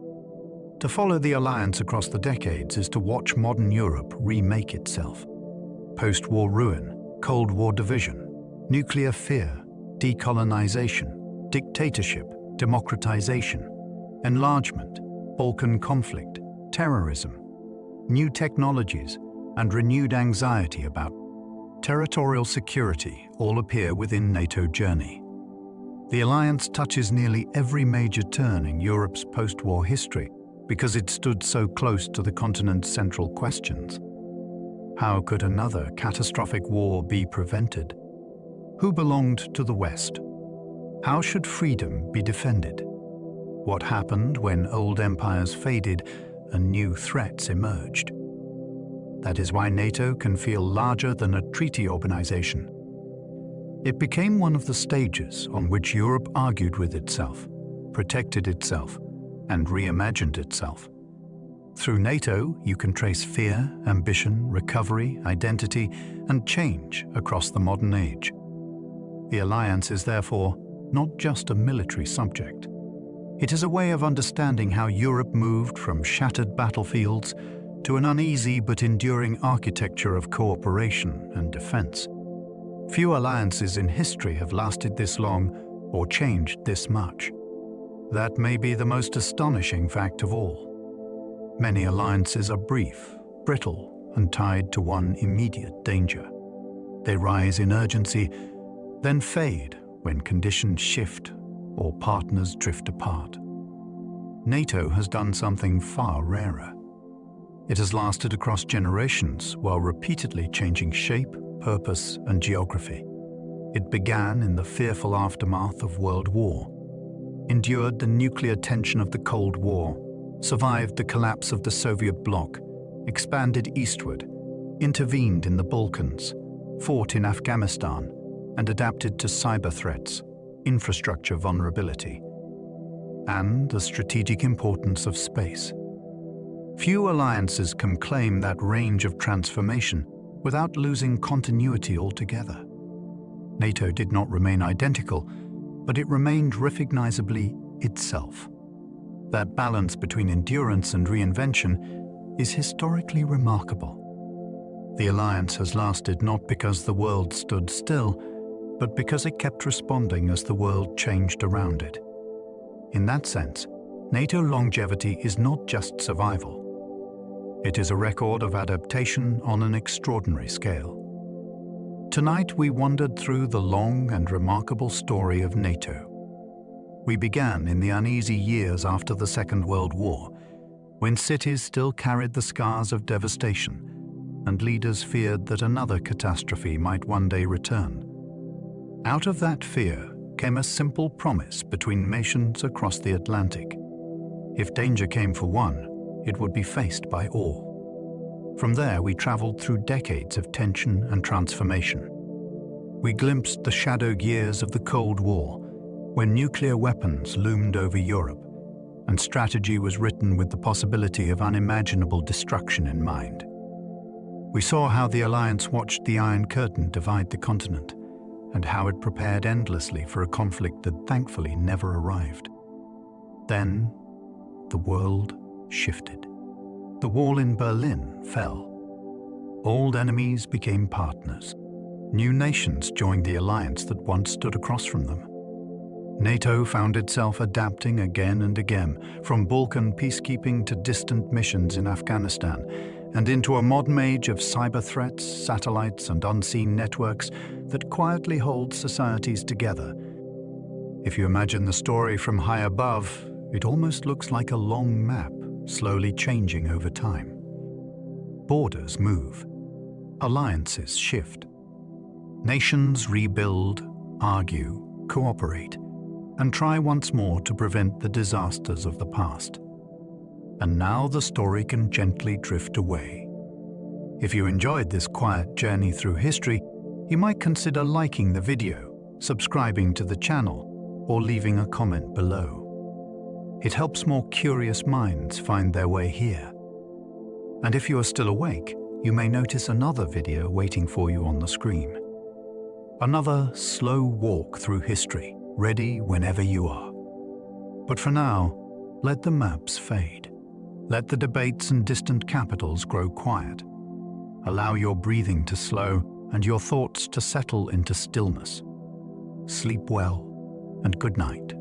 To follow the alliance across the decades is to watch modern Europe remake itself. Post-war ruin, Cold War division, nuclear fear, decolonization, dictatorship, democratization, enlargement, Balkan conflict, terrorism, new technologies, and renewed anxiety about territorial security all appear within NATO journey. The alliance touches nearly every major turn in Europe's post-war history because it stood so close to the continent's central questions. How could another catastrophic war be prevented? Who belonged to the West? How should freedom be defended? What happened when old empires faded and new threats emerged? That is why NATO can feel larger than a treaty organization. It became one of the stages on which Europe argued with itself, protected itself, and reimagined itself. Through NATO, you can trace fear, ambition, recovery, identity, and change across the modern age. The alliance is therefore not just a military subject. It is a way of understanding how Europe moved from shattered battlefields to an uneasy but enduring architecture of cooperation and defense. Few alliances in history have lasted this long or changed this much. That may be the most astonishing fact of all. Many alliances are brief, brittle, and tied to one immediate danger. They rise in urgency, then fade when conditions shift or partners drift apart. NATO has done something far rarer. It has lasted across generations while repeatedly changing shape, purpose, and geography. It began in the fearful aftermath of World War, endured the nuclear tension of the Cold War, survived the collapse of the Soviet bloc, expanded eastward, intervened in the Balkans, fought in Afghanistan, and adapted to cyber threats, infrastructure vulnerability, and the strategic importance of space. Few alliances can claim that range of transformation without losing continuity altogether. NATO did not remain identical, but it remained recognizably itself. That balance between endurance and reinvention is historically remarkable. The alliance has lasted not because the world stood still, but because it kept responding as the world changed around it. In that sense, NATO longevity is not just survival. It is a record of adaptation on an extraordinary scale. Tonight we wandered through the long and remarkable story of NATO. We began in the uneasy years after the Second World War, when cities still carried the scars of devastation, and leaders feared that another catastrophe might one day return. Out of that fear came a simple promise between nations across the Atlantic. If danger came for one, it would be faced by all. From there, we traveled through decades of tension and transformation. We glimpsed the shadowed years of the Cold War, when nuclear weapons loomed over Europe, and strategy was written with the possibility of unimaginable destruction in mind. We saw how the alliance watched the Iron Curtain divide the continent, and how it prepared endlessly for a conflict that thankfully never arrived. Then, the world shifted. The wall in Berlin fell. Old enemies became partners. New nations joined the alliance that once stood across from them. NATO found itself adapting again and again, from Balkan peacekeeping to distant missions in Afghanistan, and into a modern age of cyber threats, satellites, and unseen networks that quietly hold societies together. If you imagine the story from high above, it almost looks like a long map, slowly changing over time. Borders move. Alliances shift. Nations rebuild, argue, cooperate, and try once more to prevent the disasters of the past. And now the story can gently drift away. If you enjoyed this quiet journey through history, you might consider liking the video, subscribing to the channel, or leaving a comment below. It helps more curious minds find their way here. And if you are still awake, you may notice another video waiting for you on the screen. Another slow walk through history, ready whenever you are. But for now, let the maps fade. Let the debates and distant capitals grow quiet. Allow your breathing to slow and your thoughts to settle into stillness. Sleep well, and good night.